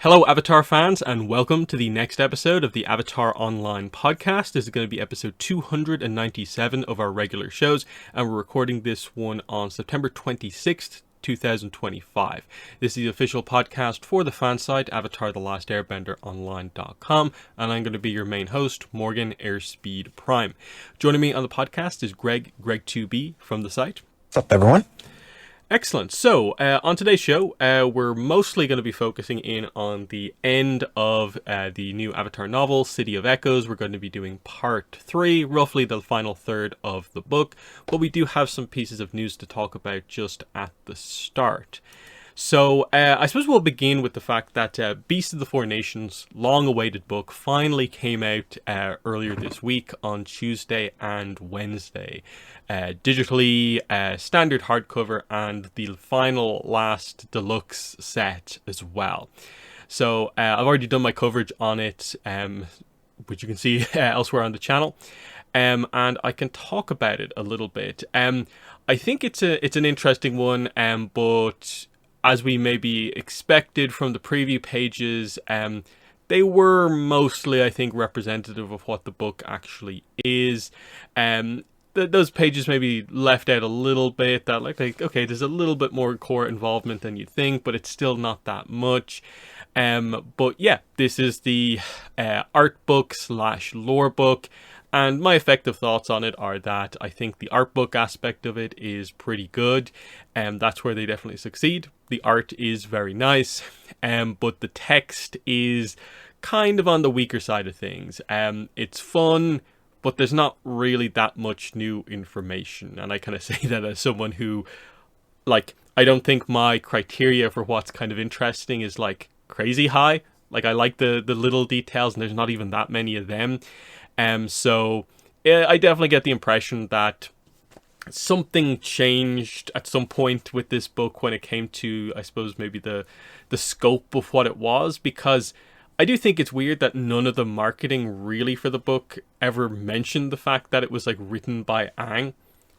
Hello, Avatar fans, and welcome to the next episode of the Avatar Online podcast. This is going to be episode 297 of our regular shows, and we're recording this one on September 26th, 2025. This is the official podcast for the fan site, Avatar The Last Airbender Online.com, and I'm going to be your main host, Morgan Airspeed Prime. Joining me on the podcast is Greg2B from the site. What's up, everyone? Excellent. So, on today's show, we're mostly going to be focusing in on the end of the new Avatar novel, City of Echoes. We're going to be doing part 3, roughly the final third of the book, but we do have some pieces of news to talk about just at the start. So, I suppose we'll begin with the fact that Beast of the Four Nations, long-awaited book, finally came out earlier this week on Tuesday and Wednesday. Digitally, standard hardcover, and the final last deluxe set as well. So, I've already done my coverage on it, which you can see elsewhere on the channel. And I can talk about it a little bit. I think it's an interesting one, but as we maybe expected from the preview pages, they were mostly, I think, representative of what the book actually is. Those pages maybe left out a little bit that, like, okay, there's a little bit more core involvement than you'd think, but it's still not that much. But yeah, this is the art book / lore book. And my effective thoughts on it are that I think the art book aspect of it is pretty good, and that's where they definitely succeed. The art is very nice, but the text is kind of on the weaker side of things. It's fun, but there's not really that much new information, and I kind of say that as someone who, like, I don't think my criteria for what's kind of interesting is, like, crazy high. Like, I like the little details, and there's not even that many of them. So I definitely get the impression that something changed at some point with this book when it came to, I suppose, maybe the scope of what it was, because I do think it's weird that none of the marketing really for the book ever mentioned the fact that it was, like, written by Aang.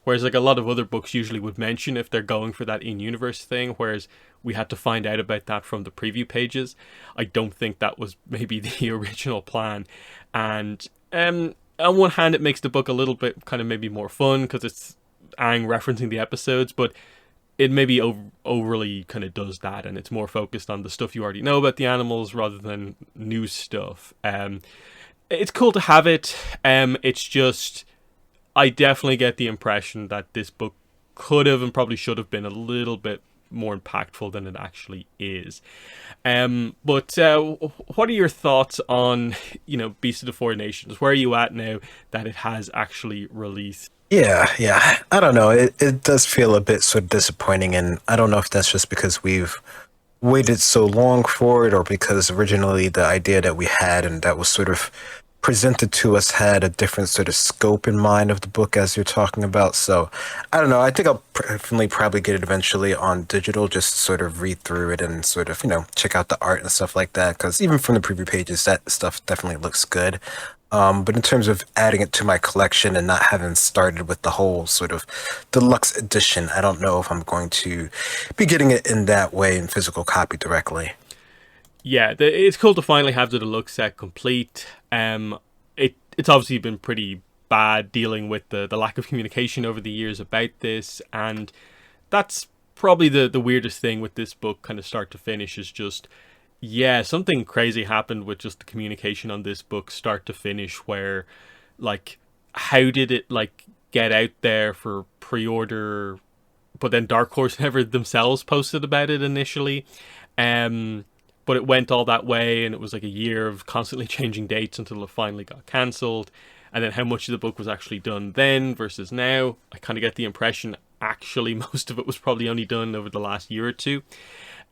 Whereas, like, a lot of other books usually would mention if they're going for that in-universe thing, whereas we had to find out about that from the preview pages. I don't think that was maybe the original plan. And on one hand, it makes the book a little bit kind of maybe more fun because it's Aang referencing the episodes, but it maybe overly kind of does that, and it's more focused on the stuff you already know about the animals rather than new stuff. It's cool to have it. It's just, I definitely get the impression that this book could have and probably should have been a little bit more impactful than it actually is. But what are your thoughts on, Beast of the Four Nations? Where are you at now that it has actually released? Yeah. I don't know. It does feel a bit sort of disappointing, and I don't know if that's just because we've waited so long for it, or because originally the idea that we had and that was sort of presented to us had a different sort of scope in mind of the book as you're talking about. So I don't know. I think I'll definitely probably get it eventually on digital, just sort of read through it and sort of, check out the art and stuff like that. Because even from the preview pages, that stuff definitely looks good. But in terms of adding it to my collection and not having started with the whole sort of deluxe edition, I don't know if I'm going to be getting it in that way in physical copy directly. Yeah, it's cool to finally have the deluxe set complete. It's obviously been pretty bad dealing with the lack of communication over the years about this, and that's probably the weirdest thing with this book, kind of start to finish, is just, yeah, something crazy happened with just the communication on this book start to finish, where, like, how did it, like, get out there for pre-order, but then Dark Horse never themselves posted about it initially. But it went all that way, and it was like a year of constantly changing dates until it finally got cancelled. And then how much of the book was actually done then versus now, I kind of get the impression actually most of it was probably only done over the last year or two.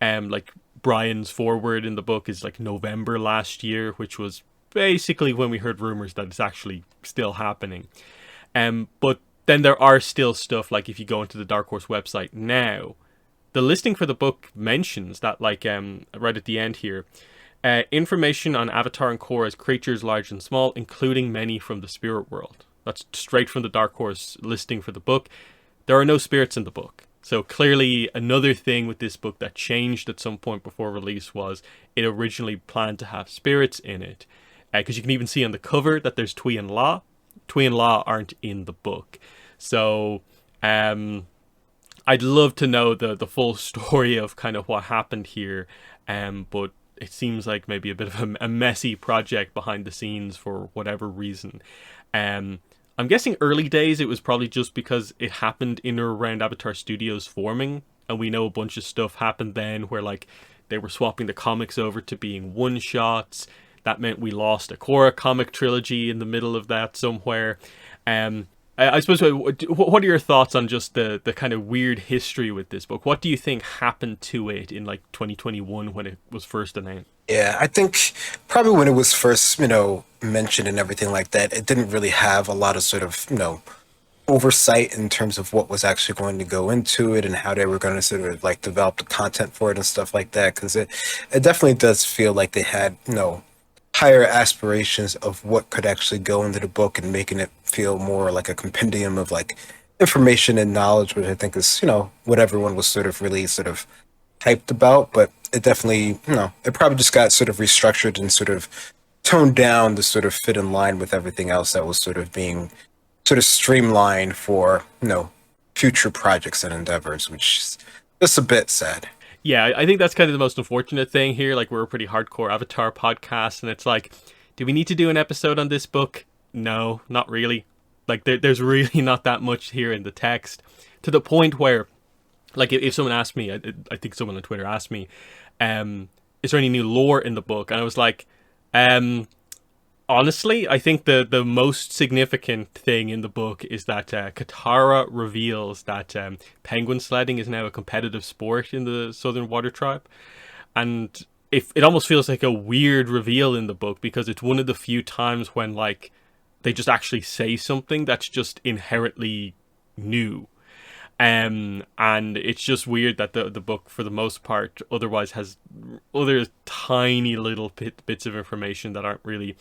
Like, Brian's foreword in the book is like November last year, which was basically when we heard rumors that it's actually still happening. But then there are still stuff, like if you go into the Dark Horse website now, the listing for the book mentions that, like, right at the end here, information on Avatar and Korra's creatures large and small, including many from the spirit world. That's straight from the Dark Horse listing for the book. There are no spirits in the book. So clearly another thing with this book that changed at some point before release was it originally planned to have spirits in it. Because you can even see on the cover that there's Twee and Law. Twee and Law aren't in the book. So I'd love to know the full story of kind of what happened here. But it seems like maybe a bit of a messy project behind the scenes for whatever reason. I'm guessing early days it was probably just because it happened in or around Avatar Studios forming, and we know a bunch of stuff happened then where like they were swapping the comics over to being one shots. That meant we lost a Korra comic trilogy in the middle of that somewhere. I suppose, what are your thoughts on just the kind of weird history with this book? What do you think happened to it in like 2021 when it was first announced? Yeah, I think probably when it was first, mentioned and everything like that, it didn't really have a lot of sort of, oversight in terms of what was actually going to go into it and how they were going to sort of like develop the content for it and stuff like that. Because it definitely does feel like they had, higher aspirations of what could actually go into the book and making it feel more like a compendium of like information and knowledge, which I think is, what everyone was sort of really sort of hyped about. But it definitely, it probably just got sort of restructured and sort of toned down to sort of fit in line with everything else that was sort of being sort of streamlined for, future projects and endeavors, which is just a bit sad. Yeah, I think that's kind of the most unfortunate thing here. Like, we're a pretty hardcore Avatar podcast, and it's like, do we need to do an episode on this book? No, not really. Like, there's really not that much here in the text, to the point where, like, if someone asked me, I think someone on Twitter asked me, is there any new lore in the book? And I was like, honestly, I think the most significant thing in the book is that Katara reveals that penguin sledding is now a competitive sport in the Southern Water Tribe. And it almost feels like a weird reveal in the book, because it's one of the few times when like they just actually say something that's just inherently new. And it's just weird that the book, for the most part, otherwise has other tiny little bits of information that aren't really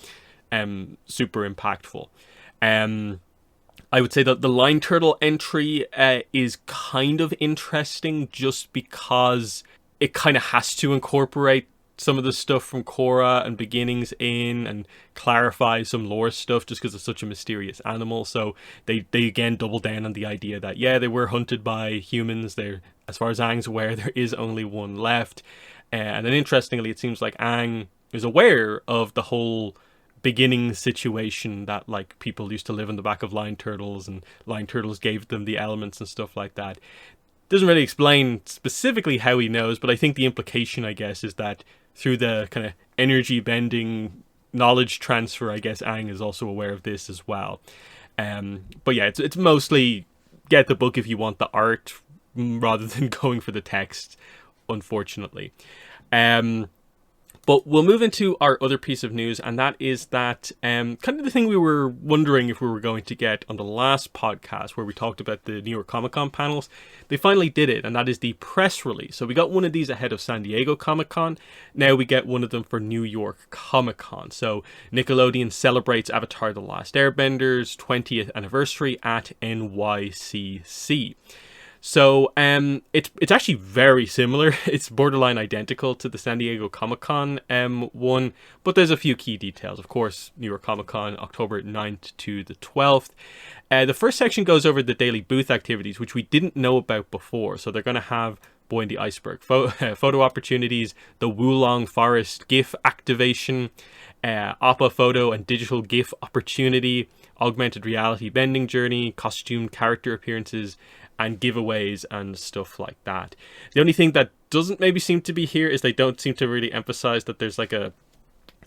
super impactful. I would say that the Line Turtle entry is kind of interesting just because it kind of has to incorporate some of the stuff from Korra and Beginnings in and clarify some lore stuff just because it's such a mysterious animal. So they again double down on the idea that, yeah, they were hunted by humans. They're, as far as Aang's aware, there is only one left. And then interestingly, it seems like Aang is aware of the whole beginning situation, that like people used to live in the back of Line Turtles and Line Turtles gave them the elements and stuff like that. Doesn't really explain specifically how he knows, but I think the implication, I guess, is that through the kind of energy bending knowledge transfer, I guess Aang is also aware of this as well. But yeah, it's mostly get the book if you want the art rather than going for the text, unfortunately. But we'll move into our other piece of news, and that is that kind of the thing we were wondering if we were going to get on the last podcast where we talked about the New York Comic Con panels. They finally did it, and that is the press release. So we got one of these ahead of San Diego Comic Con. Now we get one of them for New York Comic Con. So Nickelodeon celebrates Avatar: The Last Airbender's 20th anniversary at NYCC. So it's actually very similar. It's borderline identical to the San Diego Comic-Con one, but there's a few key details. Of course, New York Comic-Con, October 9th to the 12th. The first section goes over the daily booth activities, which we didn't know about before. So they're going to have Boy and the Iceberg photo opportunities, the Wulong Forest GIF activation, Appa photo and digital GIF opportunity, augmented reality bending journey, costumed character appearances, and giveaways and stuff like that. The only thing that doesn't maybe seem to be here is they don't seem to really emphasize that there's like a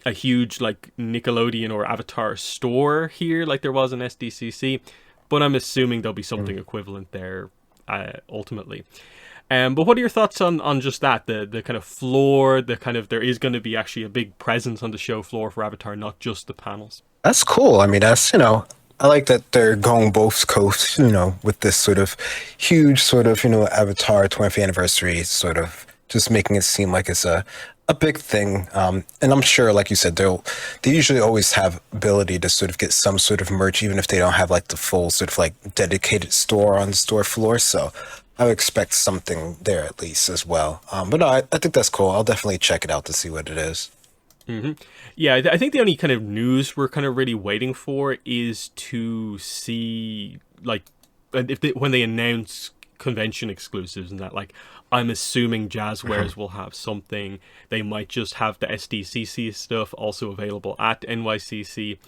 huge like Nickelodeon or Avatar store here like there was in SDCC, but I'm assuming there'll be something equivalent there ultimately. But what are your thoughts on just that, the kind of floor, the kind of, there is going to be actually a big presence on the show floor for Avatar, not just the panels? That's cool. I mean, that's, I like that they're going both coasts, with this sort of huge sort of, Avatar 20th anniversary, sort of just making it seem like it's a big thing. And I'm sure, like you said, they usually always have ability to sort of get some sort of merch, even if they don't have like the full sort of like dedicated store on the store floor. So I would expect something there at least as well. But no, I think that's cool. I'll definitely check it out to see what it is. Yeah, I think the only kind of news we're kind of really waiting for is to see like if when they announce convention exclusives and that. Like, I'm assuming Jazzwares will have something. They might just have the SDCC stuff also available at NYCC.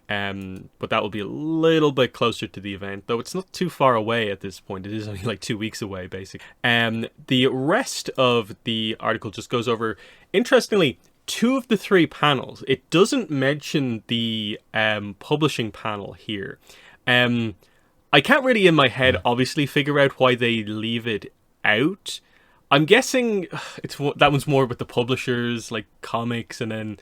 But that will be a little bit closer to the event, though it's not too far away at this point. It is only like 2 weeks away, basically. The rest of the article just goes over, interestingly, two of the three panels. It doesn't mention the publishing panel here. I can't really, in my head, obviously figure out why they leave it out. I'm guessing that one's more with the publishers, like comics, and then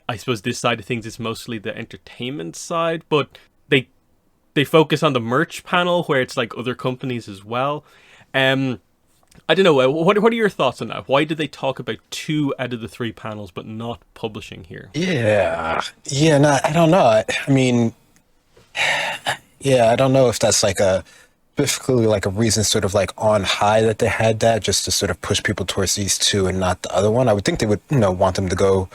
I suppose this side of things is mostly the entertainment side, but they focus on the merch panel where it's like other companies as well. I don't know. What are your thoughts on that? Why did they talk about two out of the three panels but not publishing here? Yeah, no, I don't know. I mean, yeah, I don't know if that's like a specifically like a reason sort of like on high that they had that just to sort of push people towards these two and not the other one. I would think they would, want them to go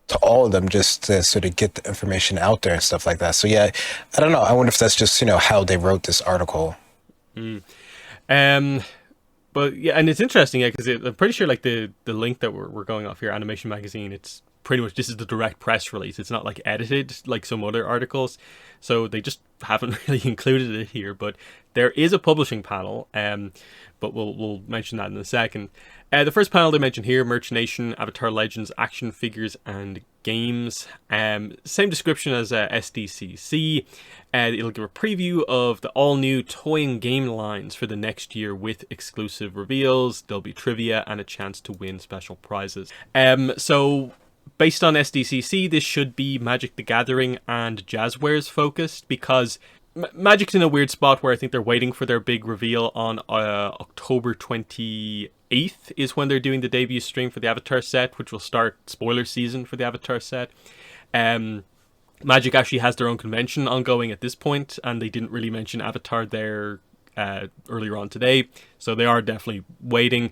to all of them just to sort of get the information out there and stuff like that. So yeah, I don't know. I wonder if that's just, how they wrote this article. But yeah, and it's interesting, yeah, because I'm pretty sure like the link that we're going off here, Animation Magazine, it's pretty much, this is the direct press release. It's not like edited like some other articles, so they just haven't really included it here. But there is a publishing panel, but we'll mention that in a second. The first panel they mentioned here, Merch Nation, Avatar Legends, action figures and games. Same description as SDCC. It'll give a preview of the all-new toy and game lines for the next year with exclusive reveals. There'll be trivia and a chance to win special prizes. So based on SDCC, this should be Magic the Gathering and Jazzwares focused, because Magic's in a weird spot where I think they're waiting for their big reveal on October 28th is when they're doing the debut stream for the Avatar set, which will start spoiler season for the Avatar set. Magic actually has their own convention ongoing at this point, and they didn't really mention Avatar there earlier on today, so they are definitely waiting.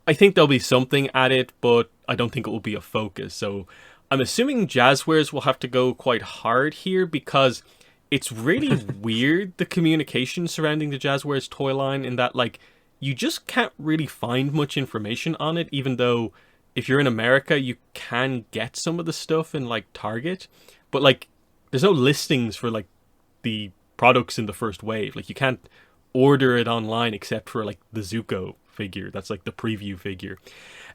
I think there'll be something at it, but I don't think it will be a focus. So I'm assuming Jazzwares will have to go quite hard here, because it's really weird, the communication surrounding the Jazzwares toy line, in that like you just can't really find much information on it, even though if you're in America you can get some of the stuff in like Target, but like there's no listings for like the products in the first wave. Like you can't order it online except for like the Zuko figure. That's like the preview figure.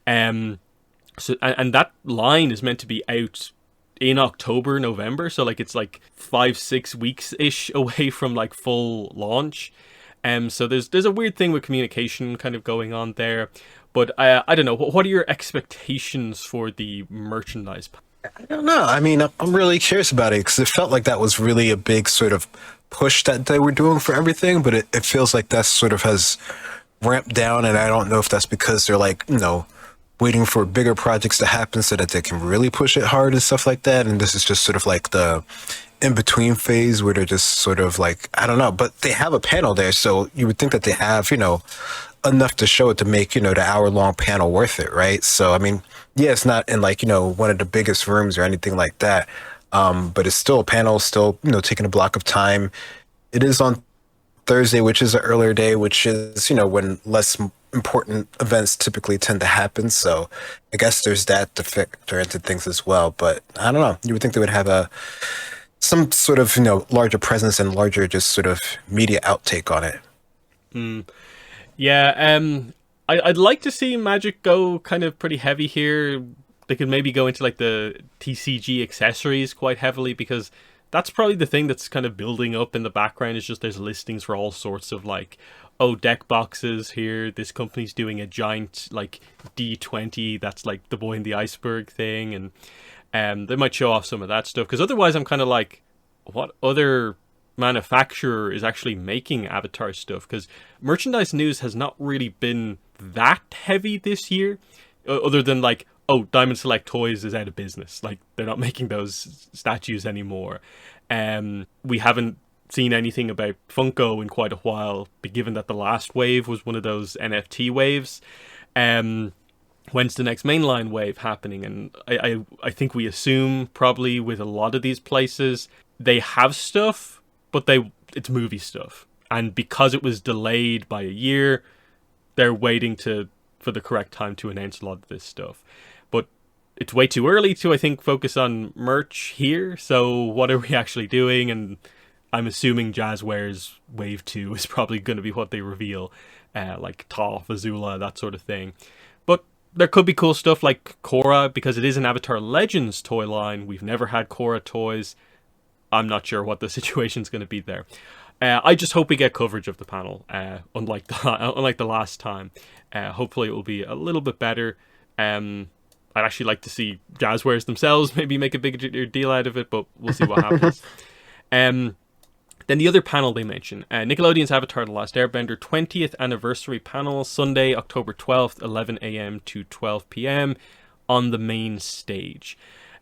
So that line is meant to be out in October, November. So like it's like 5-6 weeks ish away from like full launch. So there's a weird thing with communication kind of going on there. But I don't know. What are your expectations for the merchandise? I don't know. I mean, I'm really curious about it because it felt like that was really a big sort of push that they were doing for everything, but it feels like that sort of has ramped down, and I don't know if that's because they're like, waiting for bigger projects to happen so that they can really push it hard and stuff like that, and this is just sort of like the in-between phase where they're just sort of like, I don't know, but they have a panel there, so you would think that they have, enough to show it to make, the hour-long panel worth it, right? So, I mean, yeah, it's not in like, one of the biggest rooms or anything like that, but it's still a panel, still, taking a block of time. It is on Thursday, which is an earlier day, which is, when less important events typically tend to happen. So I guess there's that to factor into things as well. But I don't know. You would think they would have some sort of, larger presence and larger just sort of media outtake on it. Yeah, I'd like to see Magic go kind of pretty heavy here. They could maybe go into like the TCG accessories quite heavily, because that's probably the thing that's kind of building up in the background, is just there's listings for all sorts of like, deck boxes here. This company's doing a giant like D20 that's like the boy in the iceberg thing, and they might show off some of that stuff, because otherwise I'm kind of like, what other manufacturer is actually making Avatar stuff? Because merchandise news has not really been that heavy this year, other than like, Diamond Select Toys is out of business. Like, they're not making those statues anymore. We haven't seen anything about Funko in quite a while, but given that the last wave was one of those NFT waves. When's the next mainline wave happening? And I think we assume probably with a lot of these places, they have stuff, but it's movie stuff. And because it was delayed by a year, they're waiting for the correct time to announce a lot of this stuff. But it's way too early to, I think, focus on merch here. So what are we actually doing? And I'm assuming Jazzwares Wave 2 is probably going to be what they reveal, like Toph, Azula, that sort of thing. But there could be cool stuff like Korra, because it is an Avatar Legends toy line. We've never had Korra toys. I'm not sure what the situation's going to be there. I just hope we get coverage of the panel, unlike the last time. Hopefully it will be a little bit better. I'd actually like to see Jazzwares themselves maybe make a bigger deal out of it, but we'll see what happens. Then the other panel they mentioned, Nickelodeon's Avatar The Last Airbender 20th anniversary panel, Sunday, October 12th, 11 a.m. to 12 p.m. on the main stage.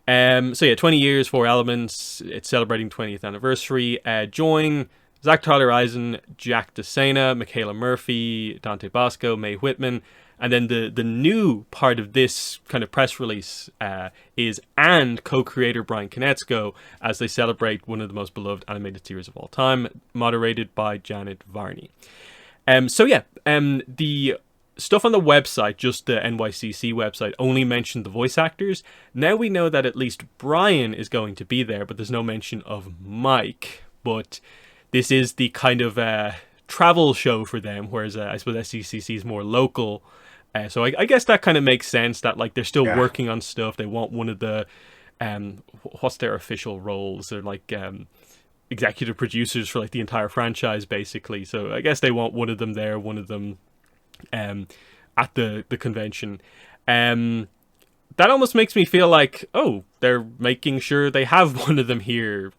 20 years, 4 elements. It's celebrating 20th anniversary. Join Zach Tyler Eisen, Jack DeSena, Michaela Murphy, Dante Bosco, Mae Whitman. And then the new part of this kind of press release is co-creator Brian Konietzko, as they celebrate one of the most beloved animated series of all time, moderated by Janet Varney. The stuff on the website, just the NYCC website, only mentioned the voice actors. Now we know that at least Brian is going to be there, but there's no mention of Mike. But this is the kind of travel show for them, whereas I suppose SDCC is more local. So I guess that kind of makes sense, that like they're still working on stuff. They want one of the what's their official roles? They're like executive producers for like the entire franchise, basically. So I guess they want one of them there, one of them at the convention. That almost makes me feel like, oh, they're making sure they have one of them here.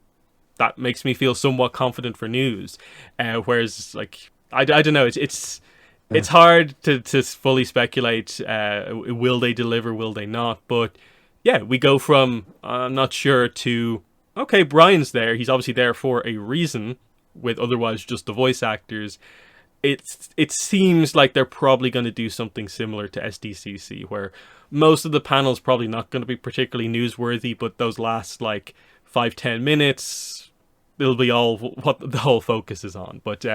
That makes me feel somewhat confident for news. Whereas, like, I don't know, it's hard to fully speculate. Will they deliver? Will they not? But yeah, we go from I'm not sure to, okay, Brian's there. He's obviously there for a reason, with otherwise just the voice actors. It seems like they're probably going to do something similar to SDCC, where most of the panel's probably not going to be particularly newsworthy, but those last like 5-10 minutes, it'll be all what the whole focus is on. But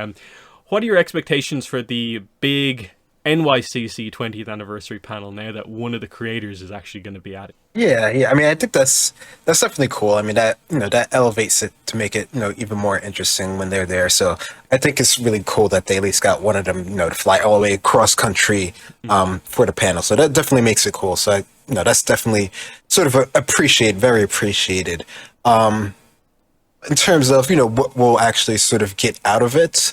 what are your expectations for the big NYCC 20th anniversary panel now that one of the creators is actually going to be at it? Yeah. I mean, I think that's definitely cool. I mean, that that elevates it to make it even more interesting when they're there. So I think it's really cool that they at least got one of them to fly all the way across country for the panel. So that definitely makes it cool. So that's definitely sort of very appreciated. In terms of what we'll actually sort of get out of it,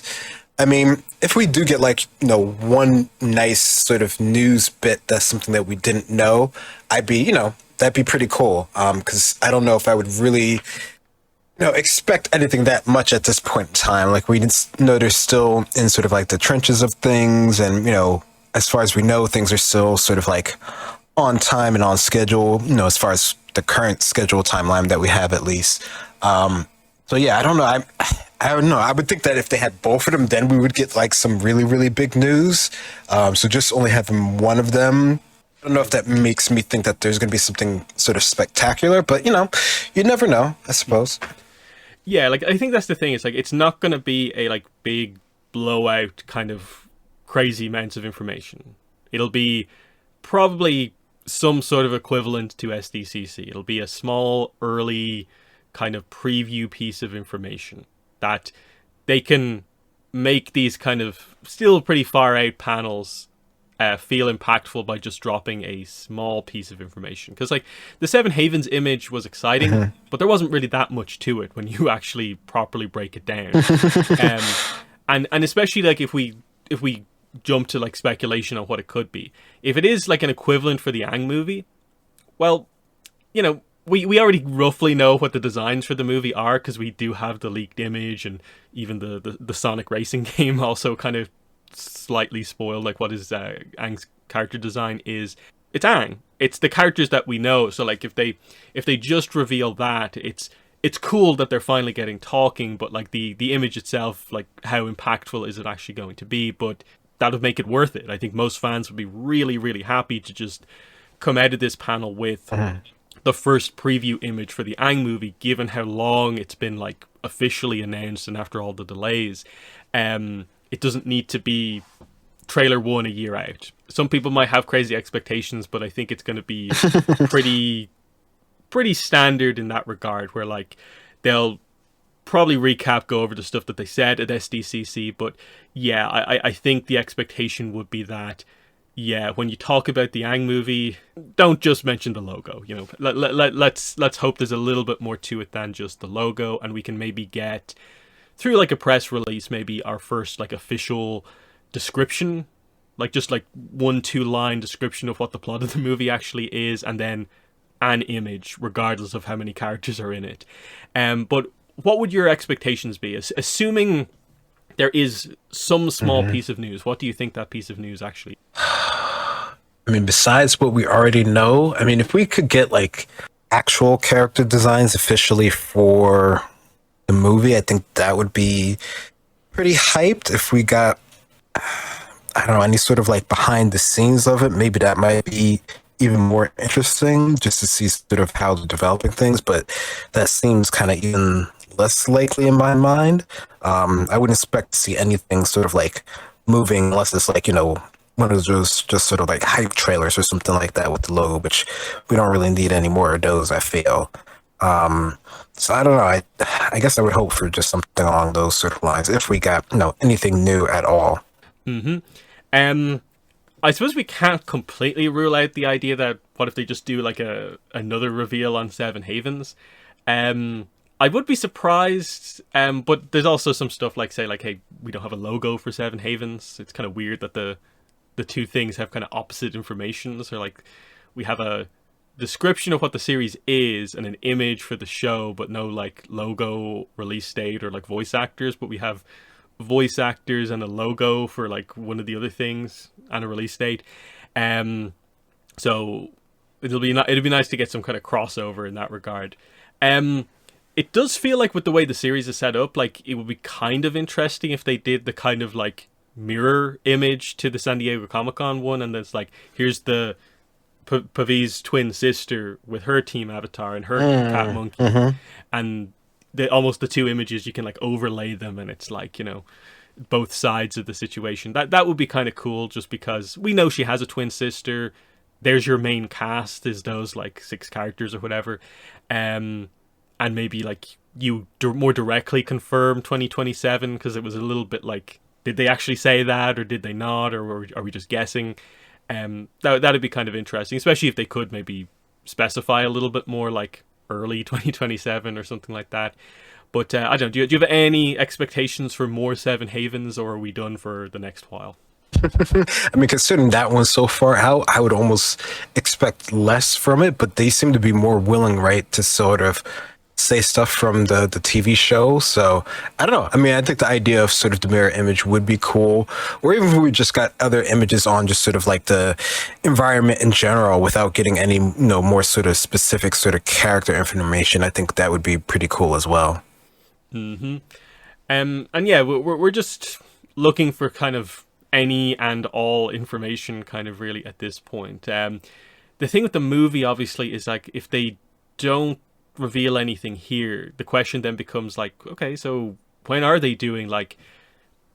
I mean, if we do get like one nice sort of news bit, that's something that we didn't know, I'd be that'd be pretty cool. Because I don't know if I would really expect anything that much at this point in time. Like, we know they're still in sort of like the trenches of things, and as far as we know, things are still sort of like on time and on schedule. As far as the current schedule timeline that we have, at least. So yeah, I don't know. I don't know. I would think that if they had both of them, then we would get like some really, really big news. So just only having one of them, I don't know if that makes me think that there's going to be something sort of spectacular, but you never know, I suppose. Yeah, like I think that's the thing. It's like it's not going to be a like big blowout kind of crazy amounts of information. It'll be probably some sort of equivalent to SDCC. It'll be a small early kind of preview piece of information that they can make these kind of still pretty far out panels feel impactful by just dropping a small piece of information. Because like the Seven Havens image was exciting, but there wasn't really that much to it when you actually properly break it down. And especially like if we jump to like speculation on what it could be, if it is like an equivalent for the Aang movie, well, we already roughly know what the designs for the movie are, because we do have the leaked image, and even the Sonic racing game also kind of slightly spoiled like what his Aang's character design is. It's Aang. It's the characters that we know. So like if they just reveal that, it's it's cool that they're finally getting talking, but like the image itself, like how impactful is it actually going to be? But that would make it worth it. I think most fans would be really, really happy to just come out of this panel with the first preview image for the Aang movie, given how long it's been like officially announced and after all the delays. It doesn't need to be trailer 1 a year out. Some people might have crazy expectations, but I think it's going to be pretty standard in that regard, where like they'll probably recap, go over the stuff that they said at SDCC. But yeah, I think the expectation would be that, yeah, when you talk about the Aang movie, don't just mention the logo. You know, let's hope there's a little bit more to it than just the logo, and we can maybe get through like a press release, maybe our first like official description, like just like 1-2 line description of what the plot of the movie actually is, and then an image, regardless of how many characters are in it. But what would your expectations be? Assuming there is some small piece of news, what do you think that piece of news actually? I mean, besides what we already know, I mean, if we could get like actual character designs officially for the movie, I think that would be pretty hyped. If we got, I don't know, any sort of like behind the scenes of it, maybe that might be even more interesting, just to see sort of how they're developing things. But that seems kind of even less likely in my mind. I wouldn't expect to see anything sort of like moving unless it's like, you know, one of those just sort of like hype trailers or something like that with the logo, which we don't really need any more of those, I feel. So I don't know. I guess I would hope for just something along those sort of lines if we got, you know, anything new at all. I suppose we can't completely rule out the idea that what if they just do like another reveal on Seven Havens. I would be surprised, but there's also some stuff like, say, like, hey, we don't have a logo for Seven Havens. It's kind of weird that the two things have kind of opposite information. So like, we have a description of what the series is and an image for the show, but no like logo, release date, or like voice actors. But we have voice actors and a logo for like one of the other things and a release date. So it'll be nice to get some kind of crossover in that regard. It does feel like with the way the series is set up, like it would be kind of interesting if they did the kind of like mirror image to the San Diego Comic-Con one, and it's like, here's the Pavi's twin sister with her team avatar and her cat monkey, and almost the two images, you can like overlay them, and it's like, you know, both sides of the situation. That would be kind of cool, just because we know she has a twin sister. There's your main cast, is those like 6 characters or whatever, and maybe like you more directly confirm 2027, because it was a little bit like, did they actually say that, or did they not, or are we just guessing? That'd be kind of interesting, especially if they could maybe specify a little bit more, like early 2027 or something like that. But I don't know, do you have any expectations for more Seven Havens, or are we done for the next while? I mean, considering that one's so far out, I would almost expect less from it, but they seem to be more willing, right, to sort of say stuff from the TV show. So I don't know. I mean, I think the idea of sort of the mirror image would be cool, or even if we just got other images on just sort of like the environment in general without getting any, you know, more sort of specific sort of character information. I think that would be pretty cool as well. And yeah, we're just looking for kind of any and all information, kind of really at this point. The thing with the movie, obviously, is like, if they don't reveal anything here, the question then becomes like, okay, so when are they doing like,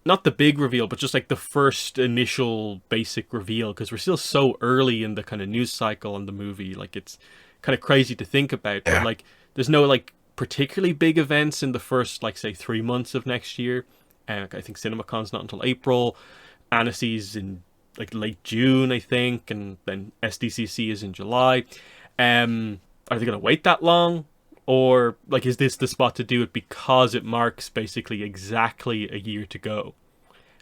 not the big reveal, but just like the first initial basic reveal? Because we're still so early in the kind of news cycle on the movie. Like, it's kind of crazy to think about. Yeah. But like, there's no like particularly big events in the first, like, say 3 months of next year. I think CinemaCon's not until April. Annecy's in like late June, I think, and then SDCC is in July. Are they going to wait that long? Or like, is this the spot to do it because it marks basically exactly a year to go?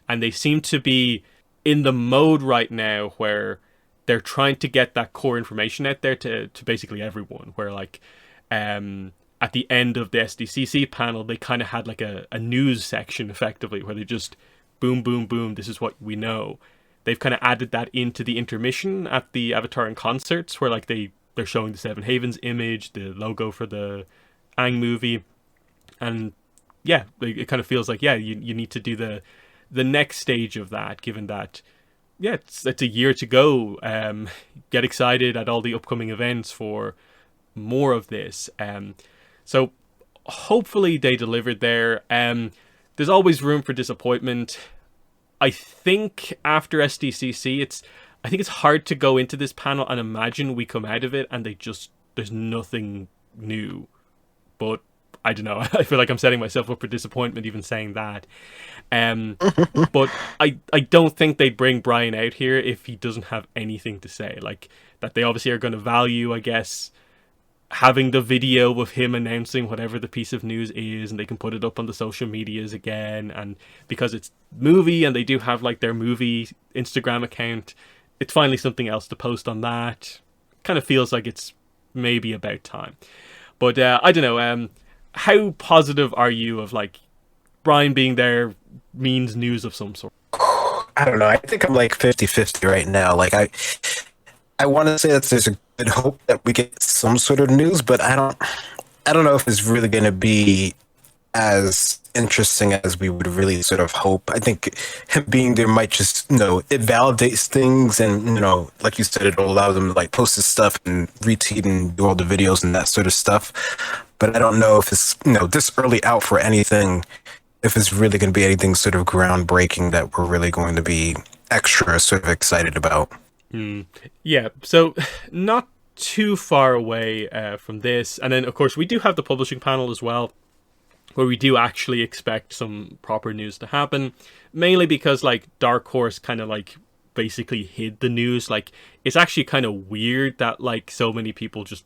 And they seem to be in the mode right now where they're trying to get that core information out there to basically everyone, where like at the end of the SDCC panel, they kind of had like a news section effectively, where they just boom, boom, boom, this is what we know. They've kind of added that into the intermission at the Avatar in concerts, where like they're showing the Seven Havens image, the logo for the Aang movie, and yeah, it kind of feels like, yeah, you need to do the next stage of that, given that, yeah, it's a year to go. Get excited at all the upcoming events for more of this. So hopefully they delivered there. There's always room for disappointment. I think after SDCC, I think it's hard to go into this panel and imagine we come out of it and there's nothing new. But I don't know. I feel like I'm setting myself up for disappointment even saying that. But I don't think they'd bring Brian out here if he doesn't have anything to say. Like, that they obviously are going to value, I guess, having the video of him announcing whatever the piece of news is, and they can put it up on the social medias again. And because it's movie and they do have like their movie Instagram account, it's finally something else to post on that. Kind of feels like it's maybe about time. But I don't know. How positive are you of like Brian being there means news of some sort? I don't know. I think I'm like 50-50 right now. Like I want to say that there's a good hope that we get some sort of news, but I don't know if it's really going to be as interesting as we would really sort of hope. I think him being there might just, it validates things, and, like you said, it'll allow them to like post his stuff and retweet and do all the videos and that sort of stuff. But I don't know if it's, this early out for anything, if it's really going to be anything sort of groundbreaking that we're really going to be extra sort of excited about. Yeah, so not too far away from this. And then, of course, we do have the publishing panel as well, where we do actually expect some proper news to happen, mainly because like Dark Horse kind of like basically hid the news. Like, it's actually kind of weird that like so many people just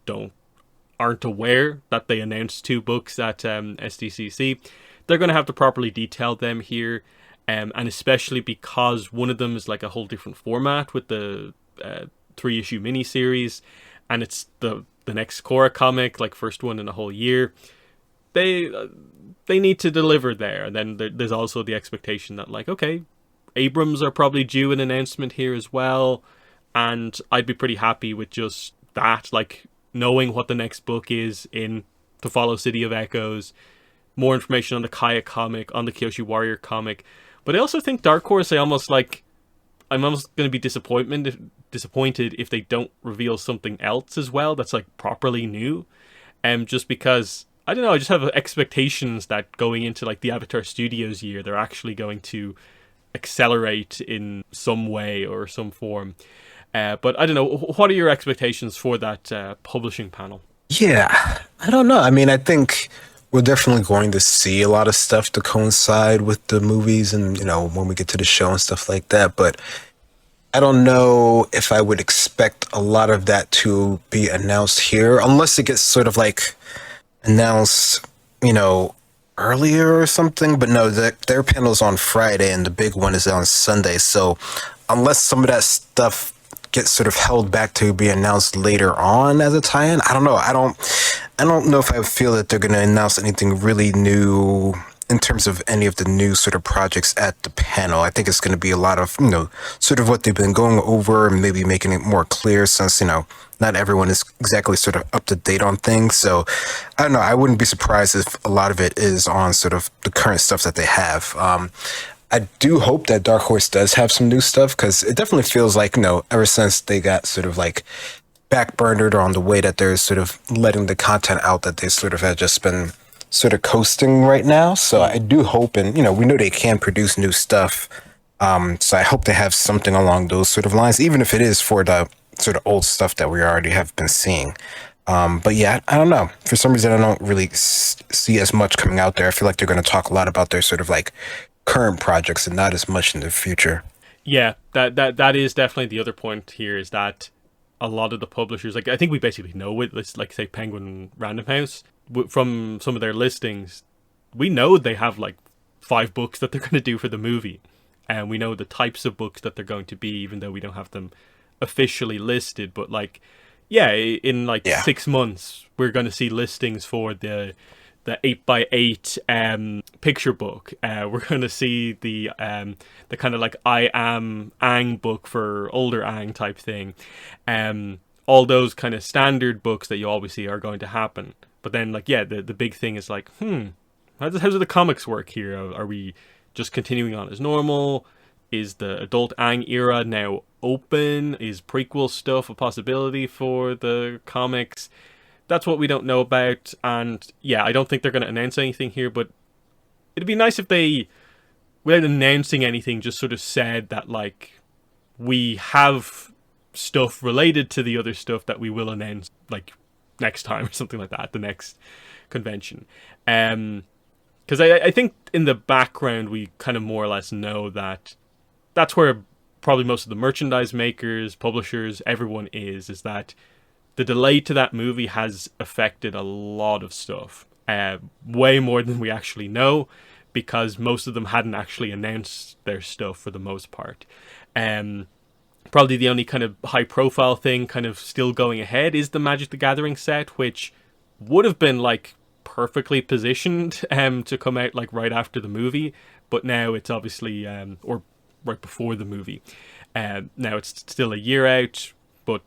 aren't aware that they announced 2 books at SDCC. They're going to have to properly detail them here, and especially because one of them is like a whole different format with the 3-issue miniseries, and it's the next Korra comic, like first one in a whole year. They need to deliver there. And then there's also the expectation that like, okay, Abrams are probably due an announcement here as well, and I'd be pretty happy with just that, like knowing what the next book is in To Follow City of Echoes, more information on the Kaya comic, on the Kyoshi Warrior comic. But I also think Dark Horse, I'm almost going to be disappointed if they don't reveal something else as well that's like properly new. Just because, I don't know, I just have expectations that going into like the Avatar Studios year, they're actually going to accelerate in some way or some form. But I don't know, what are your expectations for that publishing panel? Yeah, I don't know. I mean, I think we're definitely going to see a lot of stuff to coincide with the movies and, when we get to the show and stuff like that. But I don't know if I would expect a lot of that to be announced here, unless it gets sort of like announced, earlier or something. But no, their panel's on Friday and the big one is on Sunday. So unless some of that stuff gets sort of held back to be announced later on as a tie-in, I don't know. I don't know if I feel that they're going to announce anything really new in terms of any of the new sort of projects at the panel. I think it's going to be a lot of, sort of what they've been going over and maybe making it more clear since, not everyone is exactly sort of up to date on things. So I don't know. I wouldn't be surprised if a lot of it is on sort of the current stuff that they have. I do hope that Dark Horse does have some new stuff, because it definitely feels like, ever since they got sort of like backburnered on the way that they're sort of letting the content out, that they sort of have just been sort of coasting right now. So I do hope, and we know they can produce new stuff. So I hope they have something along those sort of lines, even if it is for the sort of old stuff that we already have been seeing. But yeah, I don't know. For some reason, I don't really see as much coming out there. I feel like they're going to talk a lot about their sort of like current projects and not as much in the future. Yeah, that is definitely the other point here, is that a lot of the publishers, like I think we basically know it, let's like say Penguin Random House, from some of their listings, we know they have like 5 books that they're going to do for the movie, and we know the types of books that they're going to be, even though we don't have them officially listed. But like, yeah, in like 6 months we're going to see listings for the 8x8 picture book. We're going to see the kind of like I Am Aang book for older Aang type thing. all those kind of standard books that you always see are going to happen. But then, like, yeah, the big thing is like, how do the comics work here? Are we just continuing on as normal? Is the adult Aang era now open? Is prequel stuff a possibility for the comics? That's what we don't know about. And yeah, I don't think they're going to announce anything here, but it'd be nice if they, without announcing anything, just sort of said that, like, we have stuff related to the other stuff that we will announce, like, next time or something like that at the next convention. Because I think in the background we kind of more or less know that that's where probably most of the merchandise makers, publishers, everyone is that the delay to that movie has affected a lot of stuff, way more than we actually know, because most of them hadn't actually announced their stuff for the most part. Probably the only kind of high profile thing kind of still going ahead is the Magic the Gathering set, which would have been like perfectly positioned to come out like right after the movie, but now it's obviously or right before the movie. Now it's still a year out, but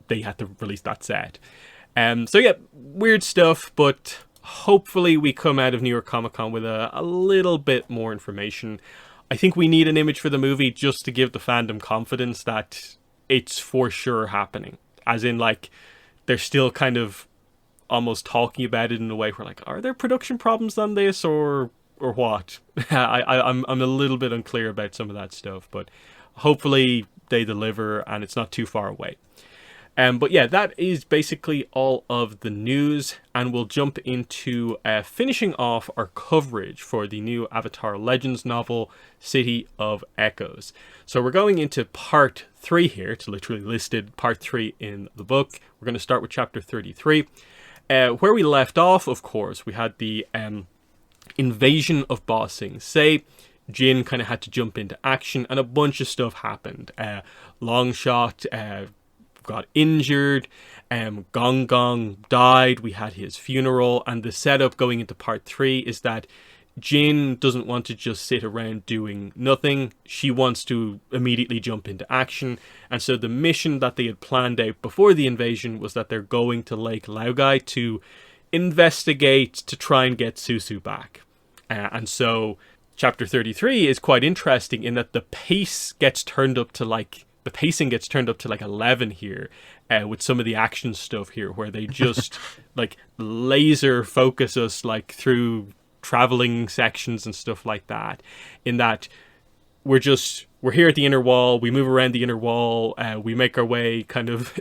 they had to release that set. So yeah, weird stuff, but hopefully we come out of New York Comic Con with a little bit more information. I think we need an image for the movie just to give the fandom confidence that it's for sure happening. As in, like, they're still kind of almost talking about it in a way where, like, are there production problems on this or what? I'm a little bit unclear about some of that stuff, but hopefully they deliver and it's not too far away. But yeah, that is basically all of the news, and we'll jump into finishing off our coverage for the new Avatar Legends novel, City of Echoes. So we're going into part 3 here. It's literally listed part 3 in the book. We're going to start with chapter 33. Where we left off, of course, we had the invasion of Ba Sing Se. Jin kind of had to jump into action, and a bunch of stuff happened. Longshot got injured, Gong Gong died, we had his funeral, and the setup going into part 3 is that Jin doesn't want to just sit around doing nothing. She wants to immediately jump into action, and so the mission that they had planned out before the invasion was that they're going to Lake Laogai to investigate to try and get Susu back. And so chapter 33 is quite interesting in that the pacing gets turned up to like 11 here, with some of the action stuff here where they just like laser focus us like through traveling sections and stuff like that, in that we're here at the inner wall, we move around the inner wall, we make our way kind of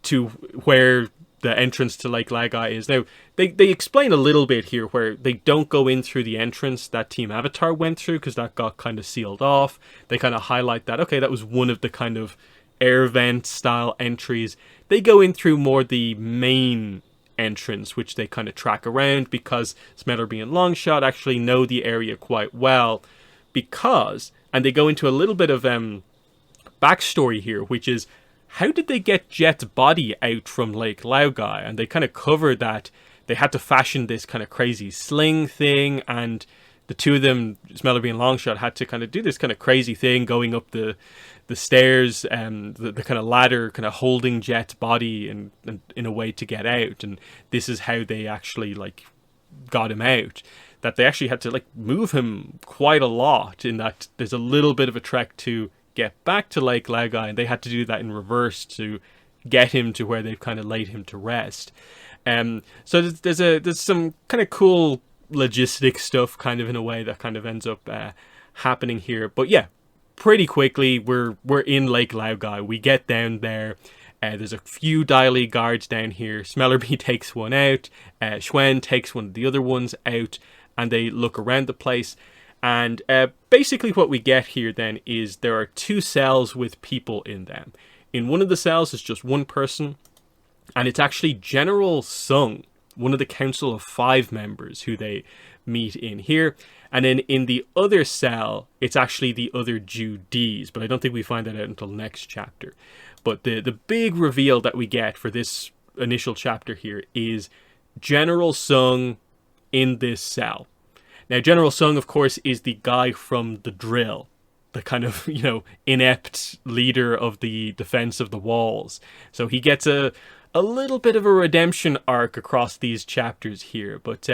to where the entrance to Lake Laogai is. Now, they explain a little bit here where they don't go in through the entrance that Team Avatar went through because that got kind of sealed off. They kind of highlight that, okay, that was one of the kind of air vent style entries. They go in through more the main entrance, which they kind of track around because Smellerbee and Longshot actually know the area quite well and they go into a little bit of backstory here, which is, how did they get Jet's body out from Lake Laogai? And they kind of cover that they had to fashion this kind of crazy sling thing, and the two of them, Smellerbee and Longshot, had to kind of do this kind of crazy thing going up the stairs, the kind of ladder, kind of holding Jet's body and in a way to get out. And this is how they actually like got him out. That they actually had to like move him quite a lot, in that there's a little bit of a trek to get back to Lake Laogai, and they had to do that in reverse to get him to where they've kind of laid him to rest. So there's some kind of cool logistic stuff kind of in a way that kind of ends up happening here. But yeah, pretty quickly we're in Lake Laogai. We get down there. There's a few Dai Li guards down here. Smellerbee takes one out. Schwen takes one of the other ones out, and they look around the place. And basically what we get here then is there are 2 cells with people in them. In one of the cells is just one person, and it's actually General Sung, one of the Council of 5 members who they meet in here. And then in the other cell, it's actually the other Judees, but I don't think we find that out until next chapter. But the big reveal that we get for this initial chapter here is General Sung in this cell. Now, General Sung, of course, is the guy from The Drill. the kind of, inept leader of the defense of the walls. So he gets a little bit of a redemption arc across these chapters here. But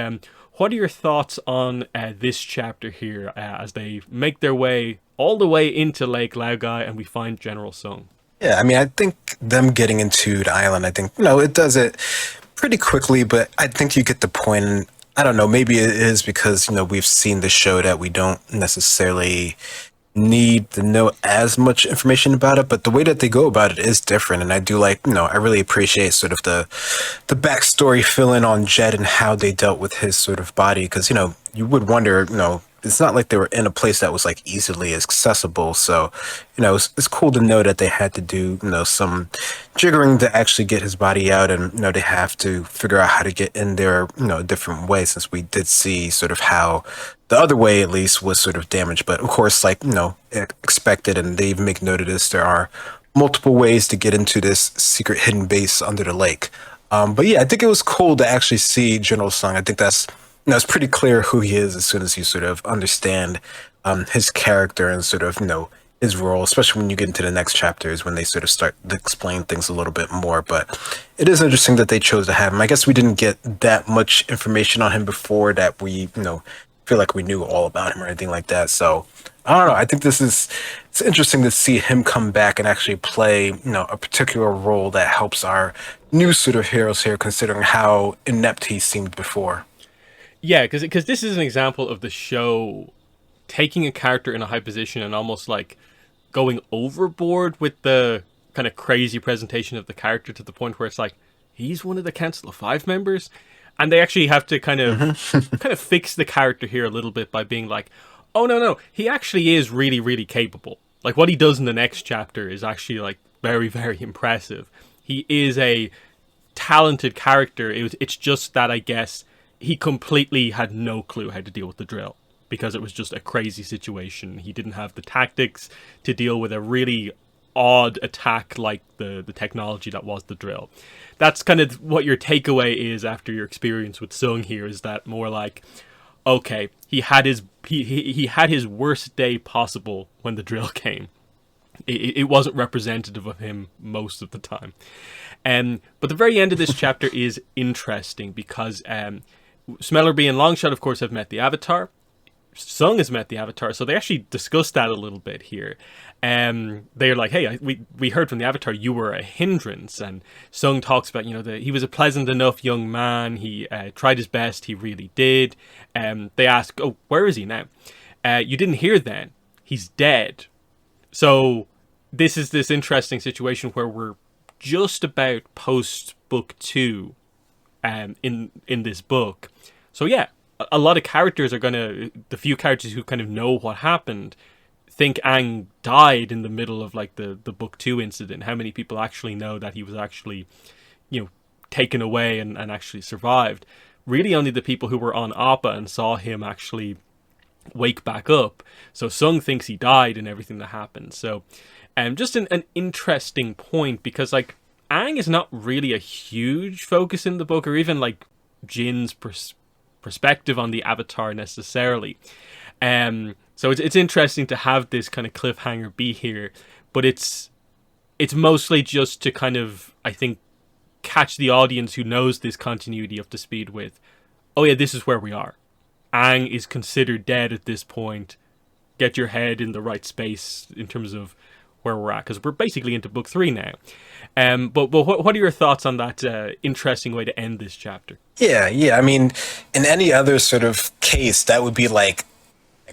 what are your thoughts on this chapter here as they make their way all the way into Lake Laogai and we find General Sung? Yeah, I mean, I think them getting into the island, I think, it does it pretty quickly, but I think you get the point. And I don't know, maybe it is because, we've seen the show that we don't necessarily need to know as much information about it, but the way that they go about it is different. And I do like, I really appreciate sort of the backstory fill in on Jed and how they dealt with his sort of body. Because, you would wonder, it's not like they were in a place that was like easily accessible. So, it's cool to know that they had to do, some jiggering to actually get his body out. And, they have to figure out how to get in there, a different way, since we did see sort of how the other way, at least, was sort of damaged. But of course, like, expected, and they even make note of this, there are multiple ways to get into this secret hidden base under the lake. But yeah, I think it was cool to actually see General Sung. I think that's, it's pretty clear who he is as soon as you sort of understand his character and sort of, his role, especially when you get into the next chapters when they sort of start to explain things a little bit more. But it is interesting that they chose to have him. I guess we didn't get that much information on him before that we, feel like we knew all about him or anything like that. So I don't know. I think it's interesting to see him come back and actually play, a particular role that helps our new sort of heroes here, considering how inept he seemed before. Yeah, because this is an example of the show taking a character in a high position and almost like going overboard with the kind of crazy presentation of the character to the point where it's like, he's one of the Council of Five members. And they actually have to kind of fix the character here a little bit by being like, oh, no, he actually is really, really capable. Like, what he does in the next chapter is actually, like, very, very impressive. He is a talented character. It's just that, I guess, he completely had no clue how to deal with the drill because it was just a crazy situation. He didn't have the tactics to deal with a really odd attack like the technology that was the drill. That's kind of what your takeaway is after your experience with Sung here, is that more like, okay, he had his worst day possible when the drill came. It wasn't representative of him most of the time. But the very end of this chapter is interesting because Smellerby and Longshot, of course, have met the Avatar. Sung has met the Avatar, so they actually discussed that a little bit here. They're like, hey, we heard from the Avatar you were a hindrance, and Sung talks about, he was a pleasant enough young man, he tried his best, he really did. They ask, oh, where is he now? You didn't hear then, he's dead. So this is this interesting situation where we're just about post book 2 in this book. So yeah, a lot of characters are the few characters who kind of know what happened think Aang died in the middle of like the book 2 incident. How many people actually know that he was actually, taken away and actually survived? Really only the people who were on Appa and saw him actually wake back up. So Sung thinks he died and everything that happened. So just an interesting point, because like Aang is not really a huge focus in the book, or even like Jin's perspective on the Avatar necessarily. So it's interesting to have this kind of cliffhanger be here, but it's mostly just to kind of, I think, catch the audience who knows this continuity up to speed with, oh yeah, this is where we are. Aang is considered dead at this point. Get your head in the right space in terms of where we're at, because we're basically into book 3 now. But what are your thoughts on that interesting way to end this chapter? Yeah. I mean, in any other sort of case, that would be like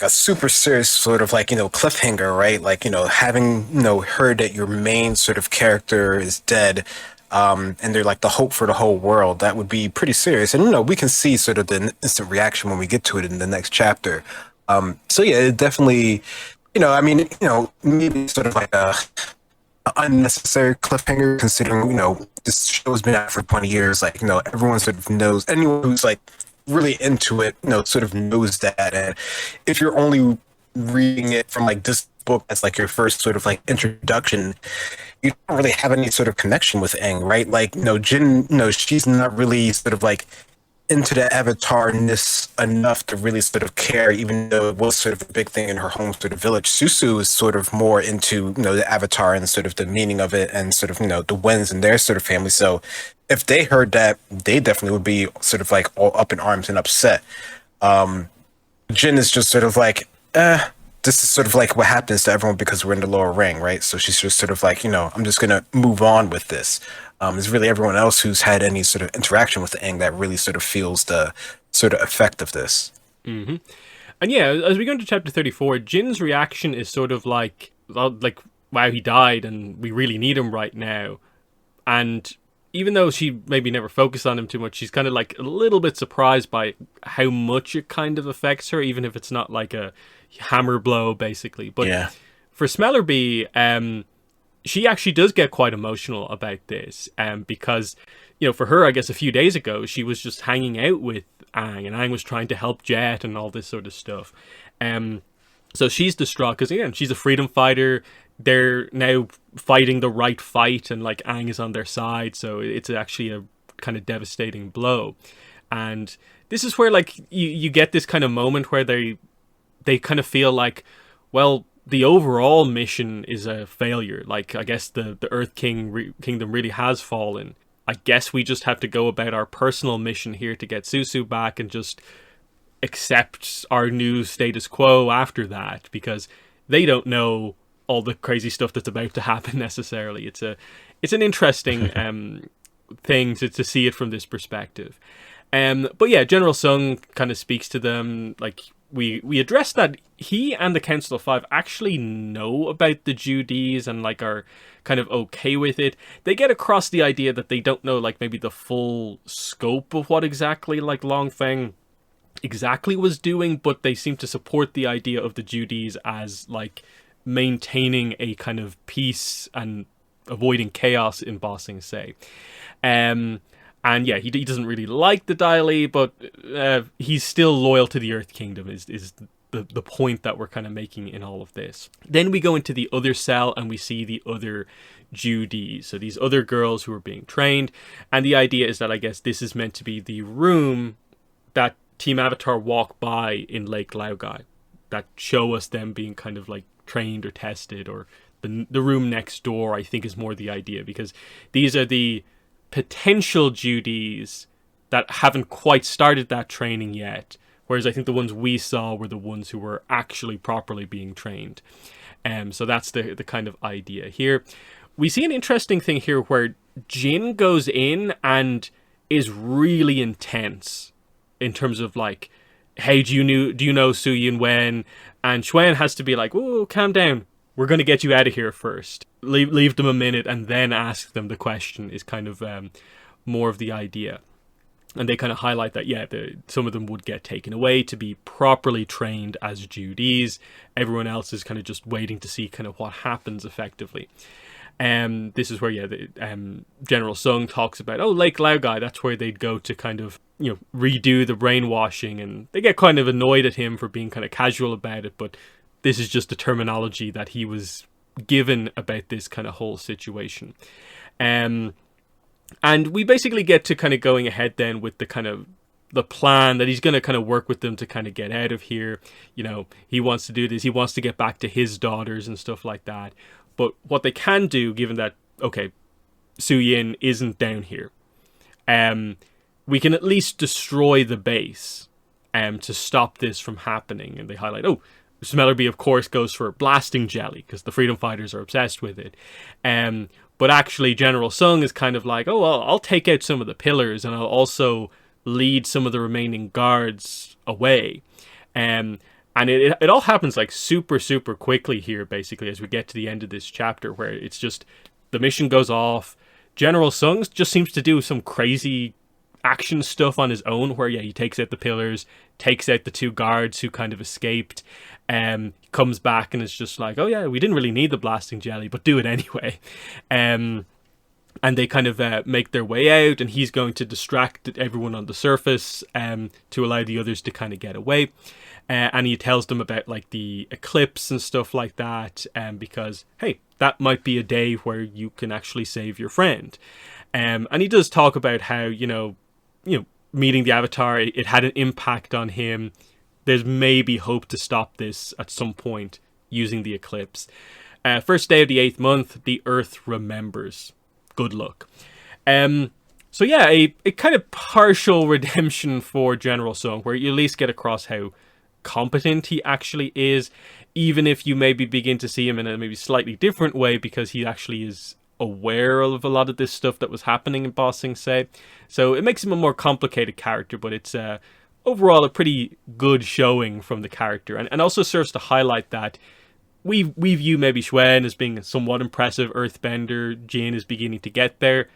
a super serious sort of like, cliffhanger, right? Like, having, heard that your main sort of character is dead, and they're like the hope for the whole world, that would be pretty serious. And, we can see sort of the instant reaction when we get to it in the next chapter. So yeah, it definitely, maybe sort of like a unnecessary cliffhanger, considering, this show's been out for 20 years. Like, everyone sort of knows, anyone who's like really into it, sort of knows that. And if you're only reading it from like this book as like your first sort of like introduction, you don't really have any sort of connection with Aang, right? Like, Jin, she's not really sort of like into the avatarness enough to really sort of care, even though it was sort of a big thing in her home sort of village. Susu is sort of more into, the avatar and sort of the meaning of it and sort of, the Wens and their sort of family. So if they heard that, they definitely would be sort of like all up in arms and upset. Jin is just sort of like, this is sort of like what happens to everyone because we're in the lower ring, right? So she's just sort of like, I'm just going to move on with this. It's really everyone else who's had any sort of interaction with the Aang that really sort of feels the sort of effect of this. Mm-hmm. And yeah, as we go into chapter 34, Jin's reaction is sort of like, wow, he died and we really need him right now. And even though she maybe never focused on him too much, she's kind of like a little bit surprised by how much it kind of affects her, even if it's not like a hammer blow, basically. But yeah. For Smellerbee, she actually does get quite emotional about this, because, for her, I guess a few days ago, she was just hanging out with Aang, and Aang was trying to help Jet and all this sort of stuff. So she's distraught because, again, she's a freedom fighter. They're now fighting the right fight, and like Aang is on their side, so it's actually a kind of devastating blow. And this is where like you get this kind of moment where they kind of feel like, well, the overall mission is a failure. Like, I guess the Earth Kingdom really has fallen. I guess we just have to go about our personal mission here to get Susu back and just accept our new status quo after that, because they don't know all the crazy stuff that's about to happen necessarily. It's an interesting thing to see it from this perspective. But yeah, General Sung kind of speaks to them. Like, we addressed that he and the Council of Five actually know about the Judees and like are kind of okay with it. They get across the idea that they don't know like maybe the full scope of what exactly like Long Feng exactly was doing, but they seem to support the idea of the Judees as like maintaining a kind of peace and avoiding chaos in Ba Sing Se. And yeah, he doesn't really like the Dai Li, but he's still loyal to the Earth Kingdom is the point that we're kind of making in all of this. Then we go into the other cell and we see the other Judees, so these other girls who are being trained. And the idea is that I guess this is meant to be the room that Team Avatar walk by in Lake Laogai, that show us them being kind of like trained or tested, or the room next door, I think, is more the idea, because these are the potential Judees that haven't quite started that training yet, whereas I think the ones we saw were the ones who were actually properly being trained. So that's the kind of idea here. We see an interesting thing here where Jin goes in and is really intense in terms of like, hey, do you know Su Yin Wen? And Xuan has to be like, whoa, calm down. We're going to get you out of here first. Leave them a minute and then ask them the question is kind of more of the idea. And they kind of highlight that, yeah, some of them would get taken away to be properly trained as Judees. Everyone else is kind of just waiting to see kind of what happens effectively. This is where, yeah, General Sung talks about, Lake Laogai, that's where they'd go to kind of, redo the brainwashing. And they get kind of annoyed at him for being kind of casual about it, but this is just the terminology that he was given about this kind of whole situation. And we basically get to kind of going ahead then with the kind of the plan that he's going to kind of work with them to kind of get out of here. He wants to do this. He wants to get back to his daughters and stuff like that. But what they can do, given that, okay, Su Yin isn't down here, we can at least destroy the base to stop this from happening. And they highlight, Smellerbee, of course, goes for blasting jelly because the freedom fighters are obsessed with it. But actually, General Sung is kind of like, I'll take out some of the pillars and I'll also lead some of the remaining guards away. And it all happens like super, super quickly here, basically, as we get to the end of this chapter, where it's just the mission goes off. General Sung just seems to do some crazy action stuff on his own, where, yeah, he takes out the pillars, takes out the two guards who kind of escaped, comes back and is just like, we didn't really need the blasting jelly, but do it anyway. And they kind of make their way out, and he's going to distract everyone on the surface to allow the others to kind of get away. And he tells them about like the eclipse and stuff like that, because, hey, that might be a day where you can actually save your friend. And he does talk about how, meeting the Avatar, it had an impact on him. There's maybe hope to stop this at some point using the eclipse. First day of the 8th month, the Earth remembers. Good luck. So yeah, a kind of partial redemption for General Sung, where you at least get across how competent he actually is, even if you maybe begin to see him in a maybe slightly different way, because he actually is aware of a lot of this stuff that was happening in Ba Sing Se. So it makes him a more complicated character, but it's overall a pretty good showing from the character, and also serves to highlight that we view maybe Xuan as being a somewhat impressive earthbender. Jin is beginning to get there,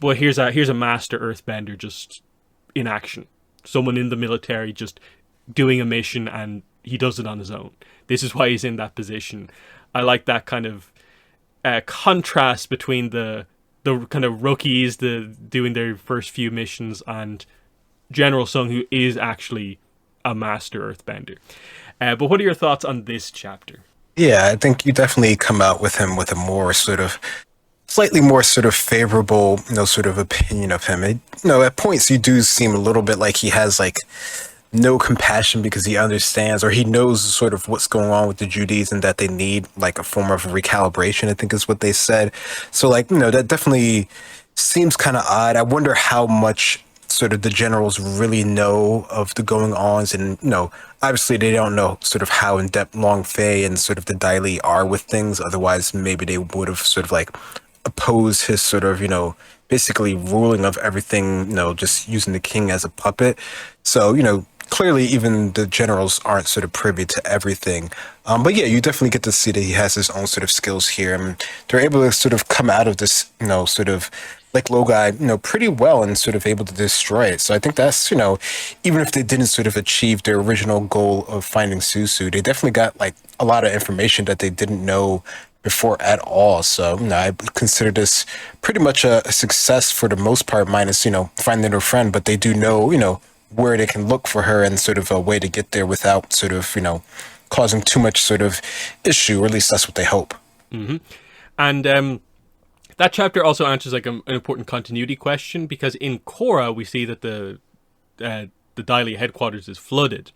but here's a master earthbender just in action. Someone in the military just doing a mission, and he does it on his own. This is why he's in that position. I like that kind of contrast between the kind of rookies doing their first few missions and General Sung, who is actually a master earthbender. But what are your thoughts on this chapter? Yeah, I think you definitely come out with him with a more sort of slightly more sort of favorable, sort of opinion of him. At points you do seem a little bit like he has like no compassion, because he understands, or he knows sort of what's going on with the Judies and that they need like a form of recalibration, I think is what they said. So like, that definitely seems kind of odd. I wonder how much sort of the generals really know of the going ons, and obviously they don't know sort of how in depth Long Fei and sort of the Dai Li are with things. Otherwise maybe they would have sort of like opposed his sort of basically ruling of everything, just using the king as a puppet. So clearly even the generals aren't sort of privy to everything. But yeah, you definitely get to see that he has his own sort of skills here, and they're able to sort of come out of this sort of like Logai, pretty well, and sort of able to destroy it. So I think that's, even if they didn't sort of achieve their original goal of finding Susu, they definitely got like a lot of information that they didn't know before at all. So I consider this pretty much a success for the most part, minus, finding her friend, but they do know, where they can look for her and sort of a way to get there without sort of, causing too much sort of issue, or at least that's what they hope. Mm-hmm. And that chapter also answers like an important continuity question, because in Korra we see that the Dai Li headquarters is flooded.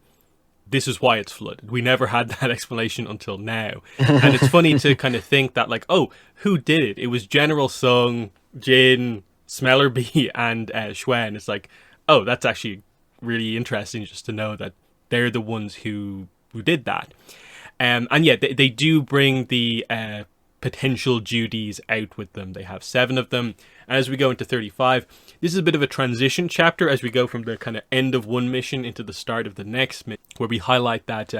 This is why it's flooded. We never had that explanation until now. And it's funny to kind of think that like, oh, who did it? It was General Sung, Jin, Smeller Bee, and Xuan. It's like, oh, that's actually really interesting just to know that they're the ones who did that. And yeah, they do bring the potential Judies out with them. They have 7 of them. And as we go into 35, this is a bit of a transition chapter as we go from the kind of end of one mission into the start of the next mission, where we highlight that,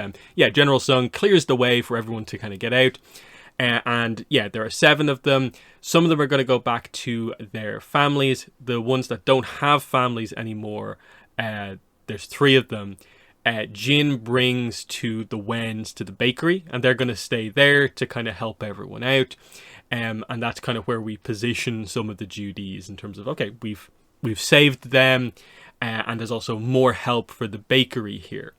General Sung clears the way for everyone to kind of get out. And yeah, there are 7 of them. Some of them are going to go back to their families. The ones that don't have families anymore, there's 3 of them. Jin brings to the Wens to the bakery, and they're going to stay there to kind of help everyone out. And that's kind of where we position some of the Judies in terms of, okay, we've saved them, and there's also more help for the bakery here.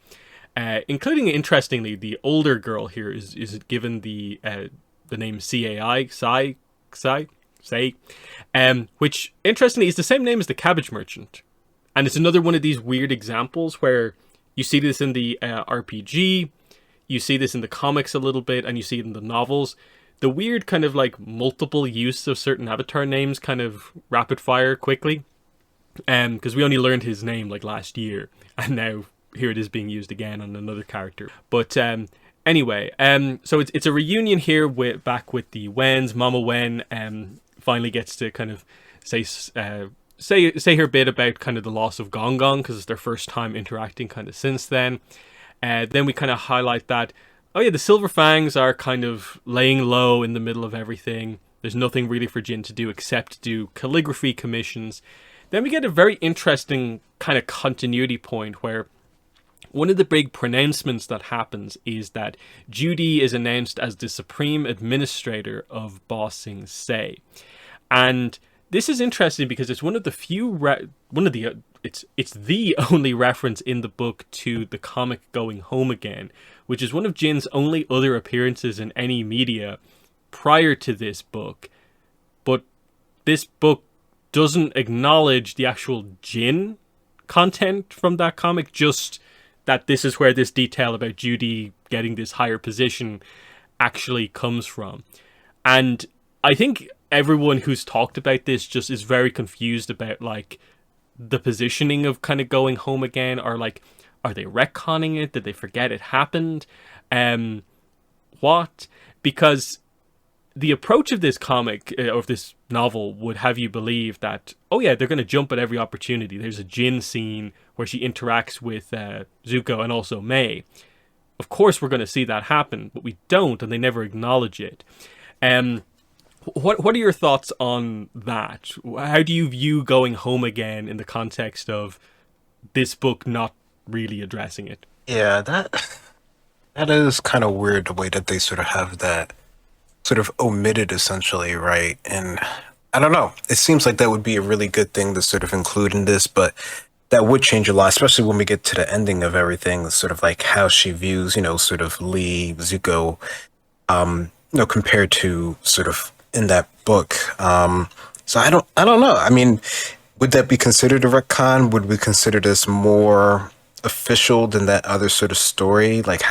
Including, interestingly, the older girl here is given the name Cai, which interestingly is the same name as the cabbage merchant. And it's another one of these weird examples where you see this in the RPG, you see this in the comics a little bit, and you see it in the novels. The weird kind of like multiple use of certain Avatar names kind of rapid fire quickly. Because we only learned his name like last year, and now here it is being used again on another character. But anyway, so it's a reunion here back with the Wens. Mama Wen finally gets to kind of say her bit about kind of the loss of Gong Gong, because it's their first time interacting kind of since then. Then we kind of highlight that, oh yeah, the Silver Fangs are kind of laying low in the middle of everything. There's nothing really for Jin to do except do calligraphy commissions. Then we get a very interesting kind of continuity point where one of the big pronouncements that happens is that Judy is announced as the supreme administrator of Ba Sing Se. And this is interesting because it's one of the few, it's the only reference in the book to the comic Going Home Again, which is one of Jin's only other appearances in any media prior to this book. But this book doesn't acknowledge the actual Jin content from that comic, just that this is where this detail about Judy getting this higher position actually comes from. And I think everyone who's talked about this just is very confused about like the positioning of kind of going home again, or like, are they retconning it? Did they forget it happened? What? Because the approach of this comic, of this novel, would have you believe that, oh yeah, they're going to jump at every opportunity. There's a Jin scene where she interacts with Zuko and also Mei. Of course we're going to see that happen, but we don't, and they never acknowledge it. What are your thoughts on that? How do you view going home again in the context of this book not really addressing it? Yeah, that is kind of weird, the way that they sort of have that sort of omitted essentially, right? And I don't know. It seems like that would be a really good thing to sort of include in this, but that would change a lot, especially when we get to the ending of everything, sort of like how she views, sort of Lee, Zuko, compared to sort of in that book. So I don't know. I mean, would that be considered a retcon? Would we consider this more official than that other sort of story? Like,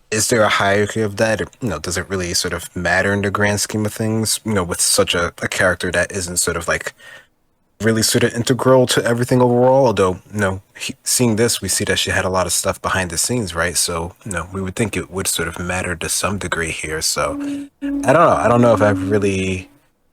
is there a hierarchy of that? Does it really sort of matter in the grand scheme of things? With such a character that isn't sort of like really sort of integral to everything overall. Although, seeing this, we see that she had a lot of stuff behind the scenes, right? So, we would think it would sort of matter to some degree here. So, I don't know. I don't know if I've really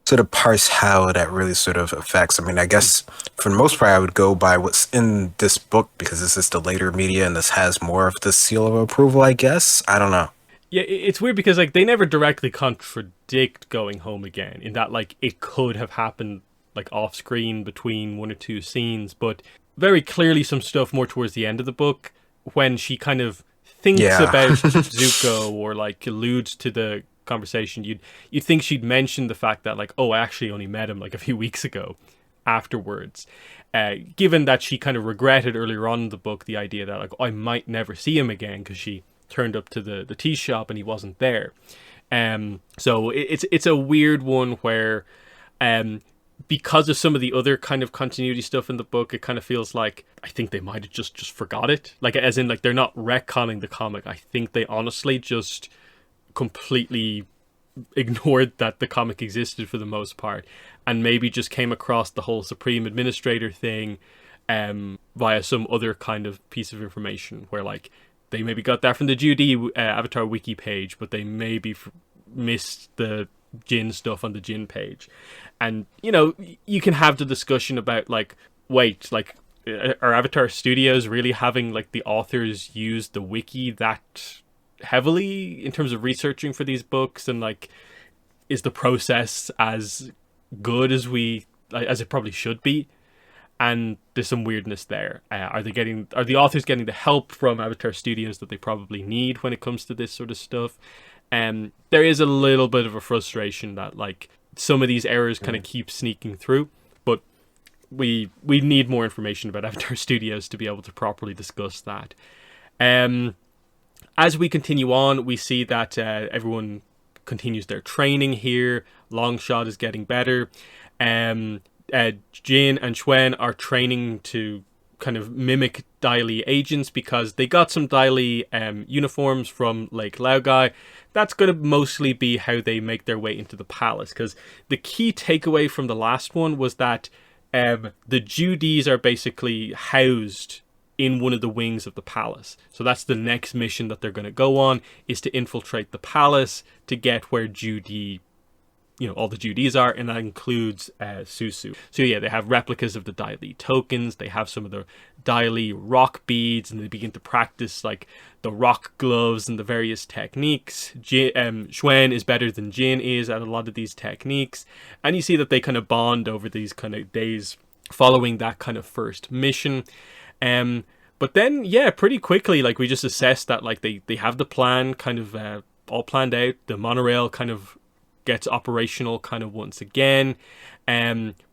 sort of parse how that really sort of affects. I mean, I guess for the most part, I would go by what's in this book, because this is the later media and this has more of the seal of approval, I guess. I don't know. Yeah, it's weird because like they never directly contradict going home again, in that like it could have happened like off screen between one or two scenes, but very clearly some stuff more towards the end of the book when she kind of thinks about Zuko, or like alludes to the conversation, you'd think she'd mention the fact that like, oh, I actually only met him like a few weeks ago afterwards, given that she kind of regretted earlier on in the book the idea that like, oh, I might never see him again, because she turned up to the tea shop and he wasn't there. So it's a weird one where because of some of the other kind of continuity stuff in the book, it kind of feels like I think they might have just forgot it, like as in like they're not retconning the comic. I think they honestly just completely ignored that the comic existed for the most part, and maybe just came across the whole Supreme Administrator thing via some other kind of piece of information, where like they maybe got that from the Judy Avatar wiki page, but they maybe missed the Jin stuff on the Jin page. And you can have the discussion about like, wait, like are Avatar Studios really having like the authors use the wiki that heavily in terms of researching for these books, and like is the process as good as it probably should be? And there's some weirdness there. Are the authors getting the help from Avatar Studios that they probably need when it comes to this sort of stuff? There is a little bit of a frustration that like some of these errors kind of keep sneaking through, but we need more information about Avatar Studios to be able to properly discuss that. As we continue on, we see that everyone continues their training here. Longshot is getting better. Jin and Xuen are training to kind of mimic Dai Li agents, because they got some Dai Li uniforms from Lake Laogai. That's going to mostly be how they make their way into the palace, because the key takeaway from the last one was that the Judies are basically housed in one of the wings of the palace. So that's the next mission that they're going to go on, is to infiltrate the palace to get where Judy, all the Judies are, and that includes Susu. So yeah, they have replicas of the Dai Li tokens, they have some of the Dai Li rock beads, and they begin to practice like the rock gloves and the various techniques. Xuen is better than Jin is at a lot of these techniques, and you see that they kind of bond over these kind of days following that kind of first mission. But then, yeah, pretty quickly, like we just assessed that like they have the plan kind of all planned out. The monorail kind of gets operational kind of once again.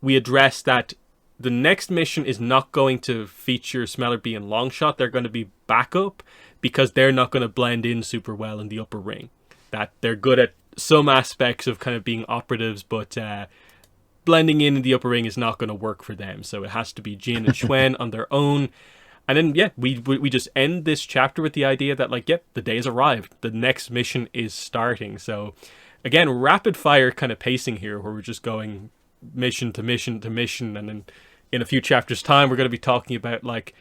We addressed that the next mission is not going to feature Smellerbee and Longshot. They're going to be backup, because they're not going to blend in super well in the upper ring. That they're good at some aspects of kind of being operatives, but blending in the upper ring is not going to work for them. So it has to be Jin and Schwen on their own. And then, yeah, we just end this chapter with the idea that, like, yep, the day has arrived. The next mission is starting. So, again, rapid fire kind of pacing here, where we're just going mission to mission to mission. And then in a few chapters' time, we're going to be talking about, like,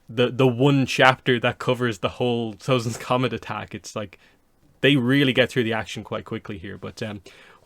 the one chapter that covers the whole Sozin's Comet attack. It's like they really get through the action quite quickly here. But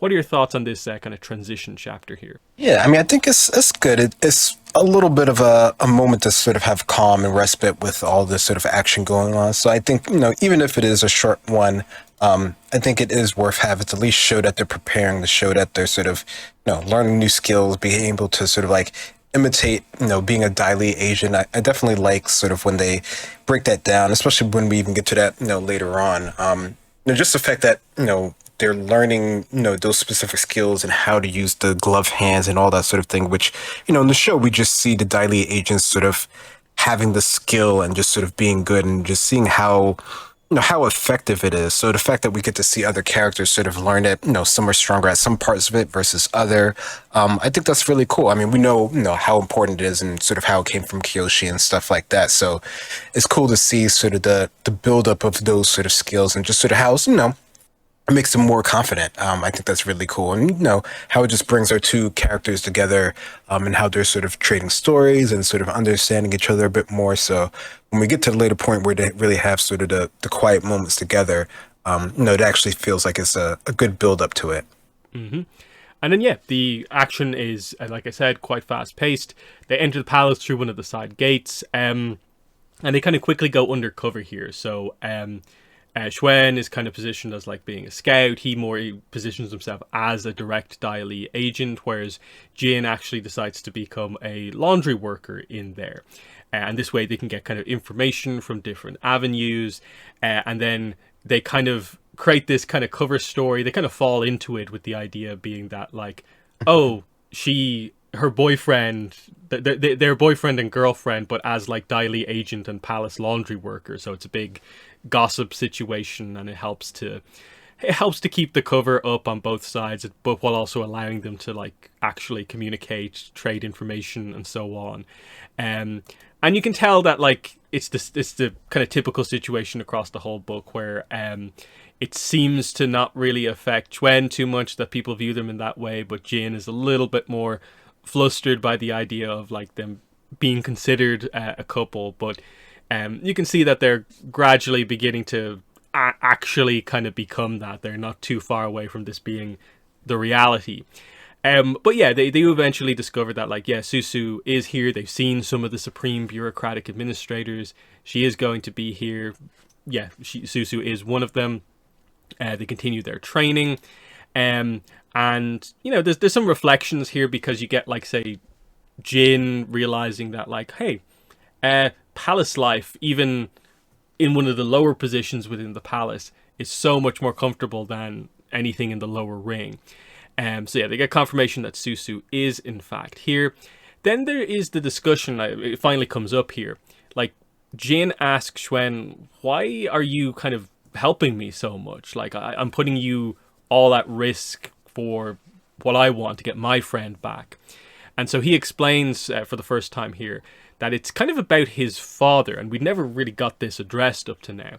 what are your thoughts on this kind of transition chapter here? Yeah, I mean, I think it's good. It's a little bit of a moment to sort of have calm and respite with all this sort of action going on. So I think, even if it is a short one, I think it is worth having to at least show that they're preparing, to show that they're sort of, learning new skills, being able to sort of like imitate, being a Dai Li agent. I definitely like sort of when they break that down, especially when we even get to that, later on. Just the fact that, they're learning, those specific skills and how to use the glove hands and all that sort of thing, which, in the show, we just see the Dai Li agents sort of having the skill and just sort of being good and just seeing how, how effective it is. So the fact that we get to see other characters sort of learn it, some are stronger at some parts of it versus other. I think that's really cool. I mean, we know, how important it is and sort of how it came from Kyoshi and stuff like that. So it's cool to see sort of the buildup of those sort of skills and just sort of how, it makes them more confident. I think that's really cool. And, how it just brings our two characters together and how they're sort of trading stories and sort of understanding each other a bit more. So when we get to the later point where they really have sort of the quiet moments together, it actually feels like it's a good build up to it. Mm-hmm. And then, yeah, the action is, like I said, quite fast paced. They enter the palace through one of the side gates, and they kind of quickly go undercover here. So, Schwen is kind of positioned as like being a scout. He positions himself as a direct Dai Li agent, whereas Jin actually decides to become a laundry worker in there. And this way they can get kind of information from different avenues. And then they kind of create this kind of cover story. They kind of fall into it with the idea being that, like, oh, her boyfriend, their boyfriend and girlfriend, but as like Dai Li agent and palace laundry worker. So it's a big gossip situation, and it helps to keep the cover up on both sides, but while also allowing them to like actually communicate, trade information, and so on. And you can tell that like it's the kind of typical situation across the whole book where it seems to not really affect Schwen too much, that people view them in that way, but Jin is a little bit more flustered by the idea of like them being considered a couple. But you can see that they're gradually beginning to actually kind of become that. They're not too far away from this being the reality. But yeah, they do eventually discover that, like, yeah, Susu is here. They've seen some of the supreme bureaucratic administrators. She is going to be here. Yeah, Susu is one of them. They continue their training. And, there's some reflections here, because you get, like, say, Jin realizing that, like, hey, palace life, even in one of the lower positions within the palace, is so much more comfortable than anything in the lower ring. So yeah, they get confirmation that Susu is in fact here. Then there is the discussion, it finally comes up here. Like, Jin asks Schwen, why are you kind of helping me so much? Like, I'm putting you all at risk for what I want, to get my friend back. And so he explains for the first time here that it's kind of about his father, and we never really got this addressed up to now.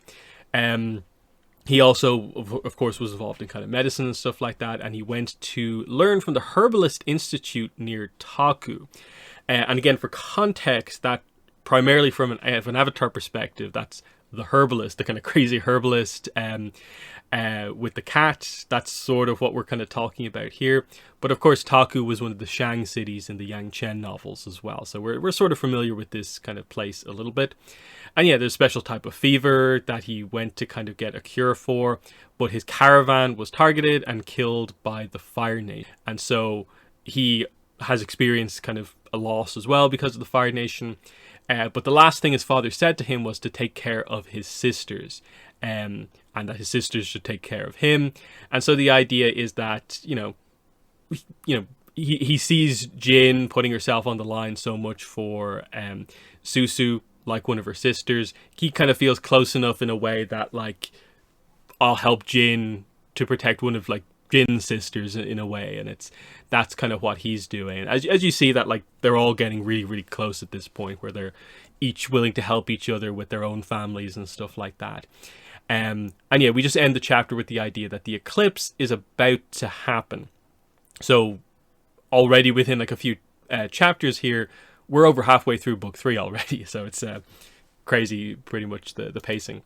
He also, of course, was involved in kind of medicine and stuff like that, and he went to learn from the Herbalist Institute near Taku. And again, for context, that primarily from an Avatar perspective, that's the herbalist, the kind of crazy herbalist with the cat. That's sort of what we're kind of talking about here. But of course, Taku was one of the Shang cities in the Yang Chen novels as well. So we're sort of familiar with this kind of place a little bit. And yeah, there's a special type of fever that he went to kind of get a cure for. But his caravan was targeted and killed by the Fire Nation. And so he has experienced kind of a loss as well because of the Fire Nation. But the last thing his father said to him was to take care of his sisters. And that his sisters should take care of him. And so the idea is that, he sees Jin putting herself on the line so much for Susu, like one of her sisters. He kind of feels close enough in a way that, like, I'll help Jin to protect one of, like, Jin sisters in a way, and that's kind of what he's doing. As you see that, like, they're all getting really, really close at this point, where they're each willing to help each other with their own families and stuff like that. And yeah, we just end the chapter with the idea that the eclipse is about to happen. So already within like a few chapters here, we're over halfway through book 3 already. So it's crazy, pretty much the pacing.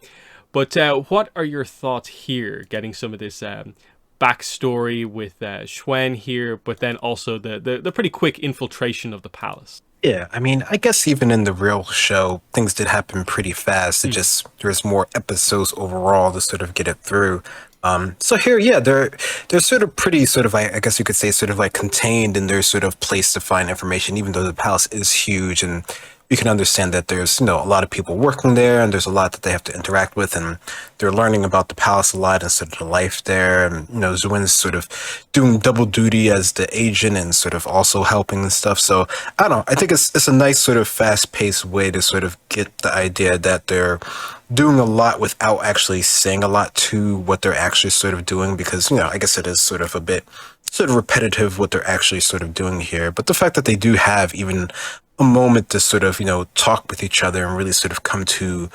But what are your thoughts here, getting some of this backstory with Xuan here, but then also the pretty quick infiltration of the palace? Yeah, I mean, I guess even in the real show, things did happen pretty fast. It just, there's more episodes overall to sort of get it through. So here, yeah, they're sort of pretty sort of, I guess you could say, sort of like contained in their sort of place to find information, even though the palace is huge, and you can understand that there's, a lot of people working there, and there's a lot that they have to interact with, and they're learning about the palace a lot and sort of the life there. And, Xuan's sort of doing double duty as the agent and sort of also helping and stuff. So I don't know. I think it's a nice sort of fast-paced way to sort of get the idea that they're doing a lot without actually saying a lot to what they're actually sort of doing, because, I guess it is sort of a bit sort of repetitive what they're actually sort of doing here. But the fact that they do have even a moment to sort of, talk with each other and really sort of come to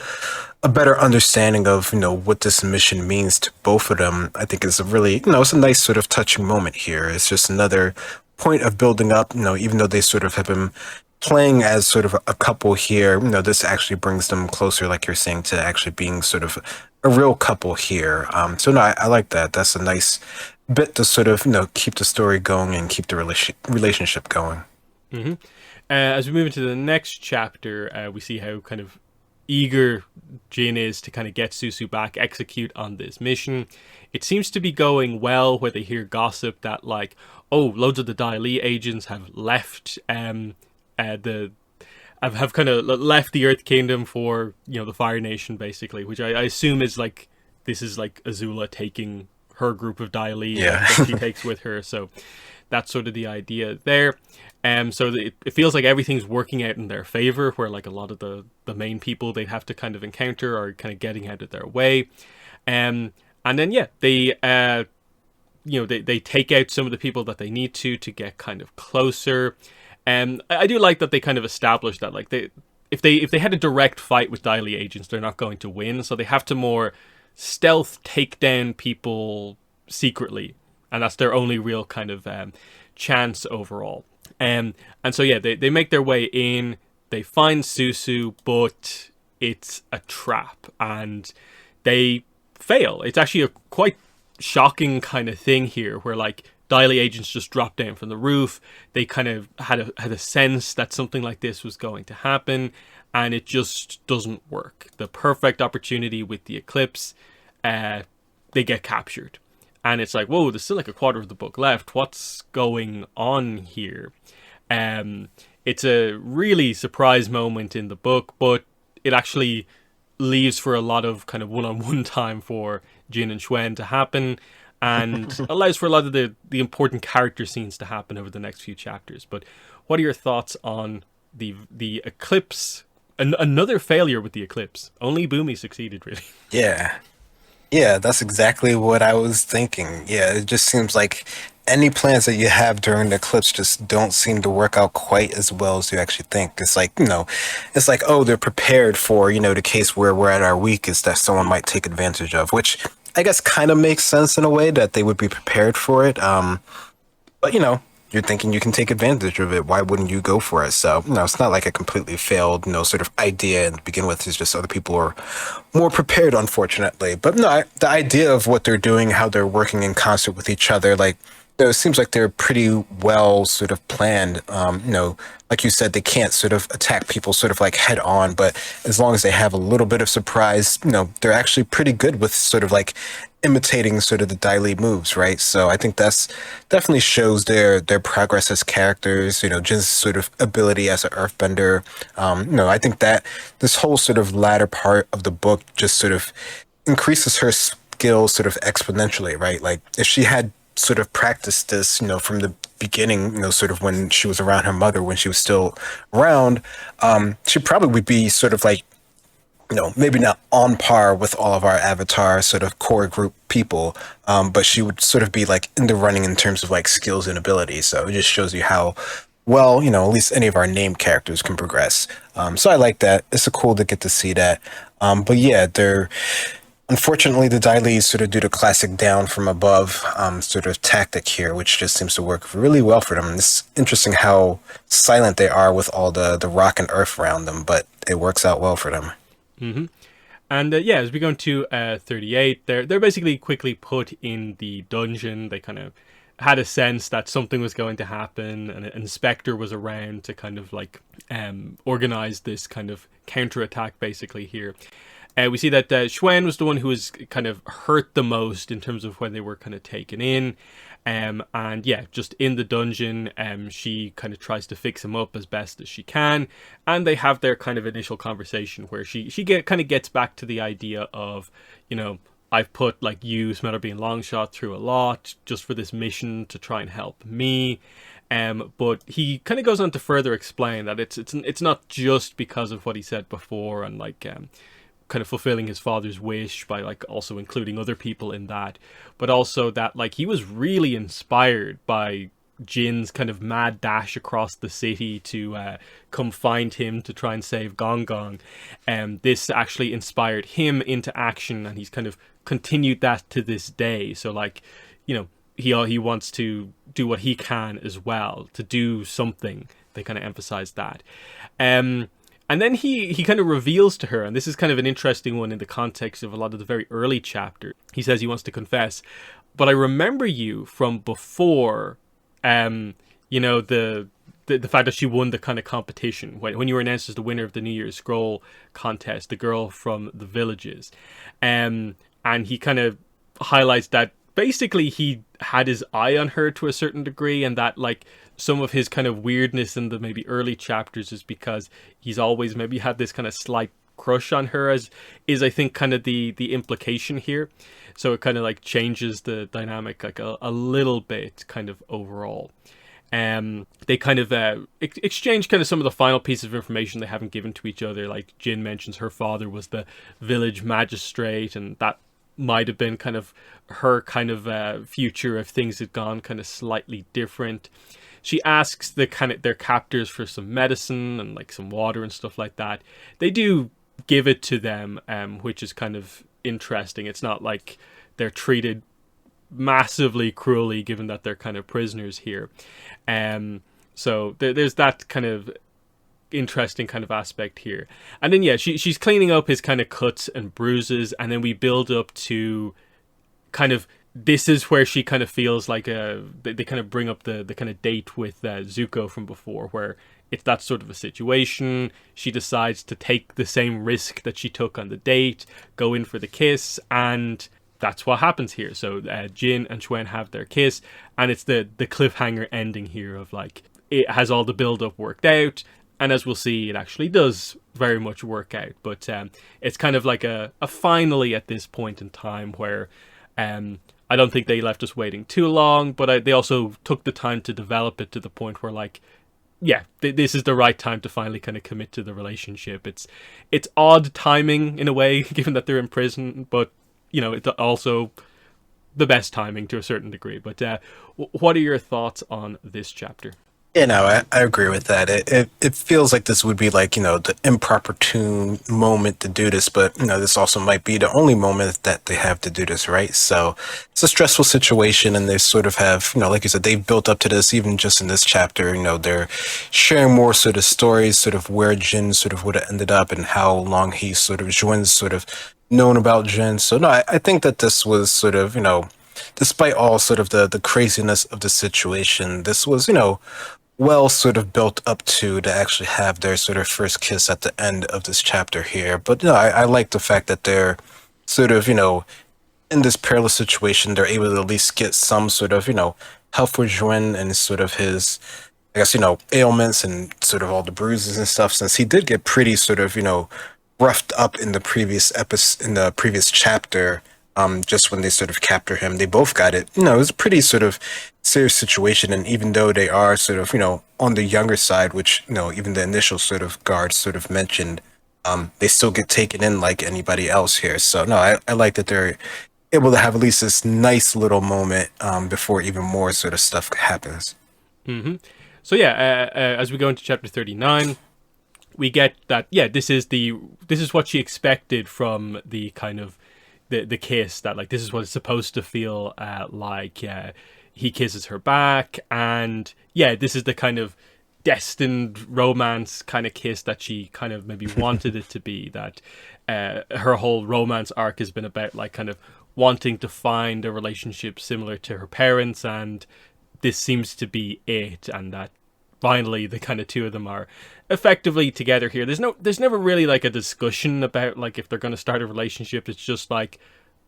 a better understanding of, what this mission means to both of them, I think is a really, it's a nice sort of touching moment here. It's just another point of building up, even though they sort of have been playing as sort of a couple here, this actually brings them closer, like you're saying, to actually being sort of a real couple here. So no, I like that. That's a nice bit to sort of, keep the story going and keep the relationship going. Mm-hmm. As we move into the next chapter, we see how kind of eager Jin is to kind of get Susu back, execute on this mission. It seems to be going well, where they hear gossip that, like, loads of the Dai Li agents have left have kind of left the Earth Kingdom for, the Fire Nation, basically, which I assume is like, this is like Azula taking her group of Dai Li that she takes with her. So that's sort of the idea there. So it feels like everything's working out in their favor, where like a lot of the main people they have to kind of encounter are kind of getting out of their way. And then, yeah, they they take out some of the people that they need to get kind of closer. And I do like that they kind of established that, like, if they had a direct fight with Dai Li agents, they're not going to win. So they have to more stealth take down people secretly, and that's their only real kind of chance overall. And so, yeah, they make their way in, they find Susu, but it's a trap, and they fail. It's actually a quite shocking kind of thing here, where, like, Dai Li agents just dropped down from the roof. They kind of had a sense that something like this was going to happen, and it just doesn't work. The perfect opportunity with the eclipse, they get captured. And it's like, whoa, there's still like a quarter of the book left. What's going on here? It's a really surprise moment in the book, but it actually leaves for a lot of kind of one-on-one time for Jin and Xuan to happen, and allows for a lot of the important character scenes to happen over the next few chapters. But what are your thoughts on the eclipse? Another failure with the eclipse. Only Bumi succeeded, really. Yeah, that's exactly what I was thinking. Yeah, it just seems like any plans that you have during the eclipse just don't seem to work out quite as well as you actually think. It's like, it's like, they're prepared for, the case where we're at our weakest that someone might take advantage of, which I guess kind of makes sense in a way that they would be prepared for it. But, you're thinking you can take advantage of it. Why wouldn't you go for it? So, it's not like a completely failed, sort of idea to begin with. It's just other people are more prepared, unfortunately. But no, the idea of what they're doing, how they're working in concert with each other, like, it seems like they're pretty well sort of planned. Like you said, they can't sort of attack people sort of like head on, but as long as they have a little bit of surprise, they're actually pretty good with sort of like imitating sort of the Dai Li moves, right? So I think that's definitely shows their progress as characters, Jin's sort of ability as an earthbender. I think that this whole sort of latter part of the book just sort of increases her skills sort of exponentially, right? Like if she had sort of practiced this, from the beginning, sort of when she was around her mother, when she was still around, she probably would be sort of like maybe not on par with all of our Avatar sort of core group people, but she would sort of be like in the running in terms of like skills and abilities. So it just shows you how well, at least any of our named characters can progress. So I like that. It's cool to get to see that. But yeah, they're unfortunately the Dailies sort of do the classic down from above sort of tactic here, which just seems to work really well for them. It's interesting how silent they are with all the rock and earth around them, but it works out well for them. Mm-hmm. And yeah, as we go into 38, they're basically quickly put in the dungeon. They kind of had a sense that something was going to happen, and an inspector was around to kind of like organize this kind of counterattack basically here. We see that Xuan was the one who was kind of hurt the most in terms of when they were kind of taken in. And yeah, just in the dungeon, she kind of tries to fix him up as best as she can. And they have their kind of initial conversation where she kind of gets back to the idea of, I've put like you, Smellerbee and Longshot through a lot just for this mission to try and help me. But he kind of goes on to further explain that it's not just because of what he said before and like kind of fulfilling his father's wish by like also including other people in that, but also that like he was really inspired by Jin's kind of mad dash across the city to come find him to try and save Gong Gong. This actually inspired him into action, and he's kind of continued that to this day. So like, he wants to do what he can as well to do something. They kind of emphasize that. And then he kind of reveals to her, and this is kind of an interesting one in the context of a lot of the very early chapter. He says he wants to confess, but I remember you from before, the fact that she won the kind of competition. When you were announced as the winner of the New Year's Scroll contest, the girl from the villages. And he kind of highlights that basically he had his eye on her to a certain degree, and that like some of his kind of weirdness in the maybe early chapters is because he's always maybe had this kind of slight crush on her, as is I think kind of the implication here. So it kind of like changes the dynamic like a little bit kind of overall. They kind of exchange kind of some of the final pieces of information they haven't given to each other. Like Jin mentions her father was the village magistrate, and that might have been kind of her kind of future if things had gone kind of slightly different. She asks their captors for some medicine and like some water and stuff like that. They do give it to them, which is kind of interesting. It's not like they're treated massively cruelly, given that they're kind of prisoners here. So there's that kind of interesting kind of aspect here. And then yeah, she's cleaning up his kind of cuts and bruises, and then we build up to kind of, this is where she kind of feels like they kind of bring up the kind of date with Zuko from before, where it's that sort of a situation. She decides to take the same risk that she took on the date, go in for the kiss, and that's what happens here. So Jin and Xuan have their kiss, and it's the cliffhanger ending here of like, it has all the build-up worked out, and as we'll see, it actually does very much work out. But it's kind of like a finally at this point in time where I don't think they left us waiting too long, but they also took the time to develop it to the point where like, yeah, this is the right time to finally kind of commit to the relationship. It's odd timing in a way, given that they're in prison, but it's also the best timing to a certain degree. But what are your thoughts on this chapter? Yeah, no, I agree with that. It feels like this would be like, the improper tune moment to do this, but, this also might be the only moment that they have to do this, right? So it's a stressful situation, and they sort of have, like you said, they've built up to this even just in this chapter. They're sharing more sort of stories, sort of where Jin sort of would have ended up and how long he sort of, Juan's sort of known about Jin. So no, I think that this was sort of, despite all sort of the craziness of the situation, this was, well sort of built up to actually have their sort of first kiss at the end of this chapter here. But I like the fact that they're sort of, in this perilous situation, they're able to at least get some sort of, help for Juan and sort of his, I guess, ailments and sort of all the bruises and stuff, since he did get pretty sort of, roughed up in the previous episode, in the previous chapter. Just when they sort of capture him, they both got it. It was a pretty sort of serious situation. And even though they are sort of, on the younger side, which, even the initial sort of guards sort of mentioned, they still get taken in like anybody else here. So no, I like that they're able to have at least this nice little moment before even more sort of stuff happens. So yeah, as we go into chapter 39, we get that this is what she expected from the kind of the kiss, that like this is what it's supposed to feel like. He kisses her back, and this is the kind of destined romance kind of kiss that she kind of maybe wanted it to be. That her whole romance arc has been about like kind of wanting to find a relationship similar to her parents, and this seems to be it, and that finally the kind of two of them are effectively together here. There's never really like a discussion about like if they're going to start a relationship. It's just like,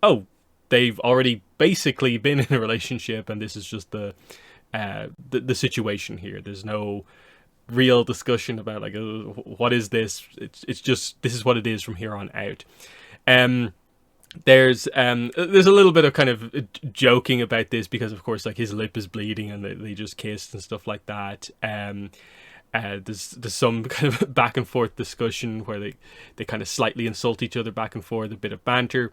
oh, they've already basically been in a relationship, and this is just the situation here. There's no real discussion about like, what is this? It's just this is what it is from here on out. There's a little bit of kind of joking about this because of course like his lip is bleeding and they just kissed and stuff like that. There's some kind of back and forth discussion where they kind of slightly insult each other back and forth, a bit of banter,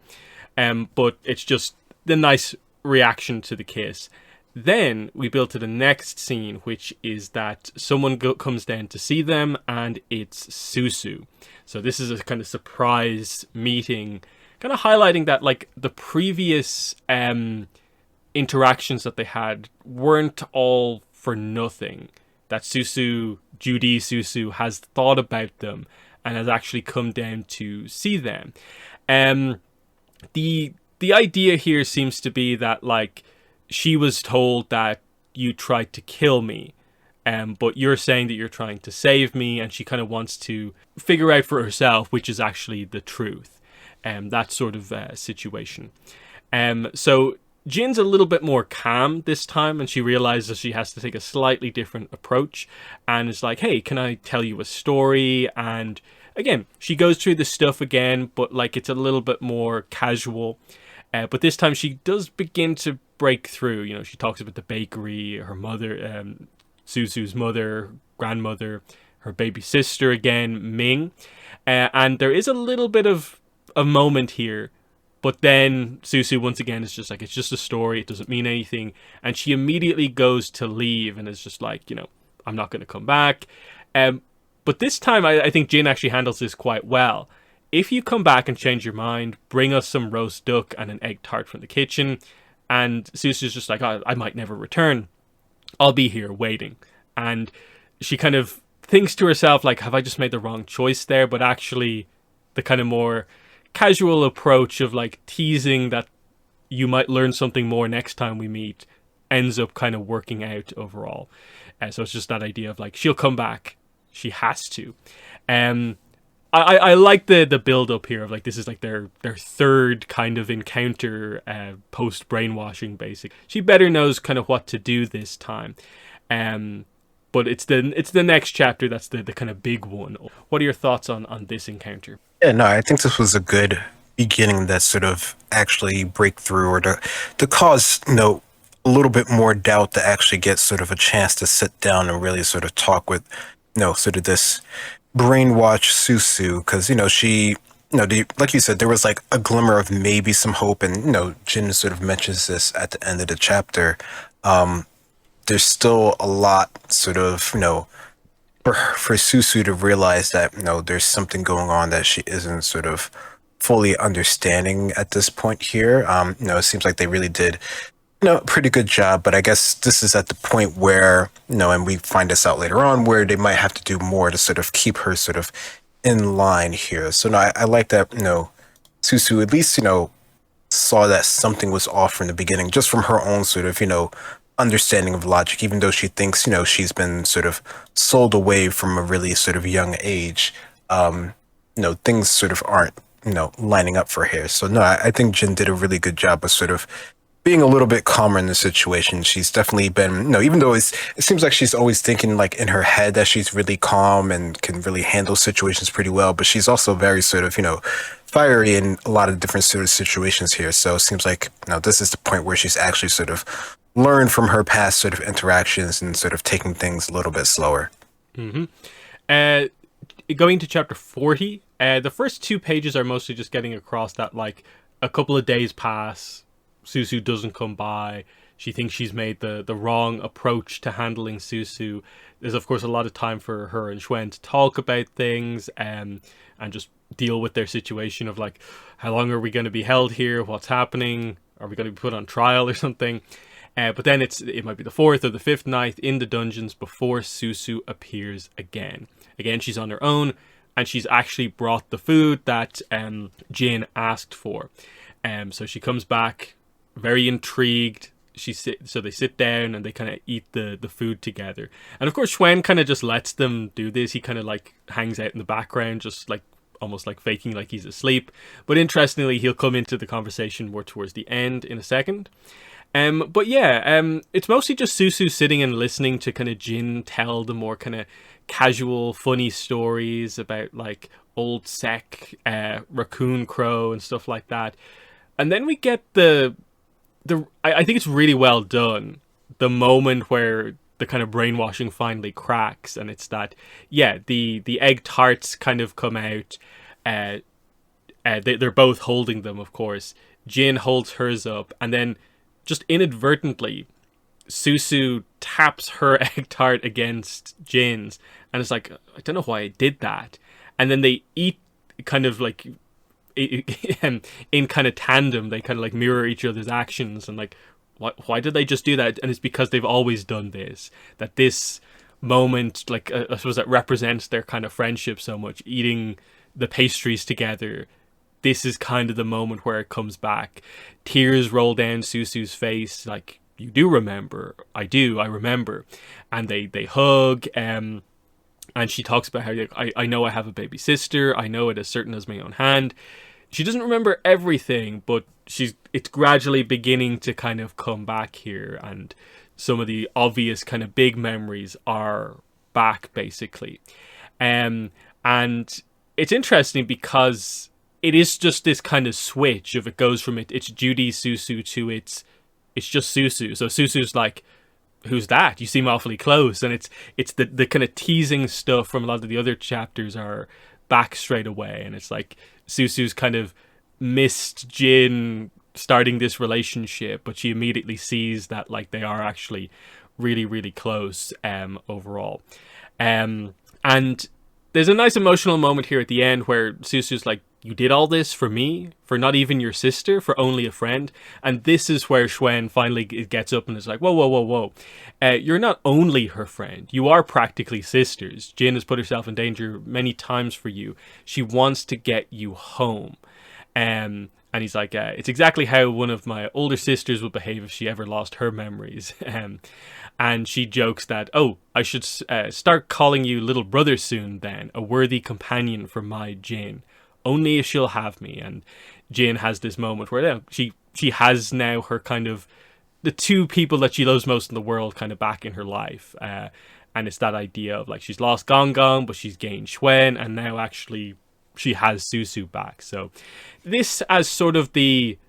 but it's just the nice reaction to the kiss. Then we build to the next scene, which is that someone comes down to see them, and it's Susu. So this is a kind of surprise meeting, kind of highlighting that like the previous interactions that they had weren't all for nothing. That Judy Susu has thought about them and has actually come down to see them. The idea here seems to be that like she was told that you tried to kill me, but you're saying that you're trying to save me, and she kind of wants to figure out for herself which is actually the truth. That sort of situation. So Jin's a little bit more calm this time, and she realizes she has to take a slightly different approach, and is like, hey, can I tell you a story? And again, she goes through the stuff again, but like it's a little bit more casual. But this time she does begin to break through. You know, she talks about the bakery, her mother, Susu's mother, grandmother, her baby sister again, Ming. And there is a little bit of a moment here, but then Susu once again is just like, it's just a story, it doesn't mean anything, and she immediately goes to leave and is just like, I'm not going to come back. But this time I think Jin actually handles this quite well. If you come back and change your mind, bring us some roast duck and an egg tart from the kitchen. And Susu's just like, I might never return, I'll be here waiting. And she kind of thinks to herself like, have I just made the wrong choice there? But actually the kind of more casual approach of like teasing that you might learn something more next time we meet ends up kind of working out overall. So it's just that idea of like, she'll come back, she has to. I like the build up here of like, this is like their third kind of encounter post brainwashing. Basic, she better knows kind of what to do this time. But it's the next chapter that's the kind of big one. What are your thoughts on this encounter? Yeah, no, I think this was a good beginning that sort of actually break through or to cause, a little bit more doubt, to actually get sort of a chance to sit down and really sort of talk with, sort of this brainwash Susu. Because, she, like you said, there was like a glimmer of maybe some hope. And, Jin sort of mentions this at the end of the chapter. There's still a lot sort of, for Susu to realize that, there's something going on that she isn't sort of fully understanding at this point here. It seems like they really did, a pretty good job, but I guess this is at the point where, and we find this out later on, where they might have to do more to sort of keep her sort of in line here. So no, I like that, Susu at least, saw that something was off from the beginning, just from her own sort of, understanding of logic, even though she thinks, she's been sort of sold away from a really sort of young age. Things sort of aren't, lining up for her. So no, I think Jin did a really good job of sort of being a little bit calmer in the situation. She's definitely been, even though it seems like she's always thinking like in her head that she's really calm and can really handle situations pretty well, but she's also very sort of, fiery in a lot of different sort of situations here. So it seems like, this is the point where she's actually sort of learned from her past sort of interactions and sort of taking things a little bit slower. Mm-hmm. going to chapter 40, the first 2 pages are mostly just getting across that, like, a couple of days pass, Susu doesn't come by, she thinks she's made the wrong approach to handling Susu. There's, of course, a lot of time for her and Schwen to talk about things, and just deal with their situation of, like, how long are we going to be held here? What's happening? Are we going to be put on trial or something? But then it might be the 4th or the 5th night in the dungeons before Susu appears again. Again, she's on her own, and she's actually brought the food that Jin asked for. So she comes back very intrigued. So they sit down and they kind of eat the food together. And of course, Schwen kind of just lets them do this. He kind of like hangs out in the background, just like almost like faking like he's asleep. But interestingly, he'll come into the conversation more towards the end in a second. But yeah, it's mostly just Susu sitting and listening to kind of Jin tell the more kind of casual, funny stories about like old Sek, Raccoon Crow and stuff like that. And then we get I think it's really well done, the moment where the kind of brainwashing finally cracks, and it's that, yeah, the egg tarts kind of come out. They're both holding them, of course. Jin holds hers up, and then just inadvertently, Susu taps her egg tart against Jin's, and it's like, I don't know why I did that. And then they eat kind of like in kind of tandem. They kind of like mirror each other's actions, and like, why did they just do that? And it's because they've always done this. That this moment, like, I suppose that represents their kind of friendship so much. Eating the pastries together. This is kind of the moment where it comes back. Tears roll down Susu's face, like, you do remember. I remember. And they hug, and she talks about how, like, I know I have a baby sister. I know it as certain as my own hand. She doesn't remember everything, but it's gradually beginning to kind of come back here, and some of the obvious kind of big memories are back, basically. And it's interesting because it is just this kind of switch of, it goes from it's Judy Susu to it's just Susu. So Susu's like, who's that? You seem awfully close. And it's the kind of teasing stuff from a lot of the other chapters are back straight away. And it's like Susu's kind of missed Jin starting this relationship, but she immediately sees that, like, they are actually really, really close overall. And there's a nice emotional moment here at the end where Susu's like, you did all this for me? For not even your sister? For only a friend? And this is where Schwen finally gets up and is like, whoa. You're not only her friend. You are practically sisters. Jin has put herself in danger many times for you. She wants to get you home. And he's like, it's exactly how one of my older sisters would behave if she ever lost her memories. And she jokes that, I should start calling you little brother soon then, a worthy companion for my Jin. Only if she'll have me. And Jin has this moment where she has now her kind of, the two people that she loves most in the world kind of back in her life. And it's that idea of, like, she's lost Gong Gong, but she's gained Schwen, and now actually she has Susu back. So this as sort of the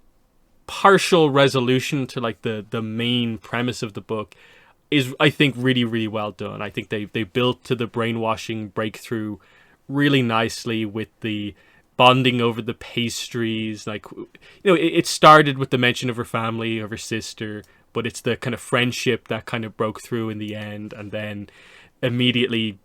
partial resolution to, like, the main premise of the book is, I think, really, really well done. I think they built to the brainwashing breakthrough really nicely with the bonding over the pastries. Like, it started with the mention of her family, of her sister, but it's the kind of friendship that kind of broke through in the end, and then immediately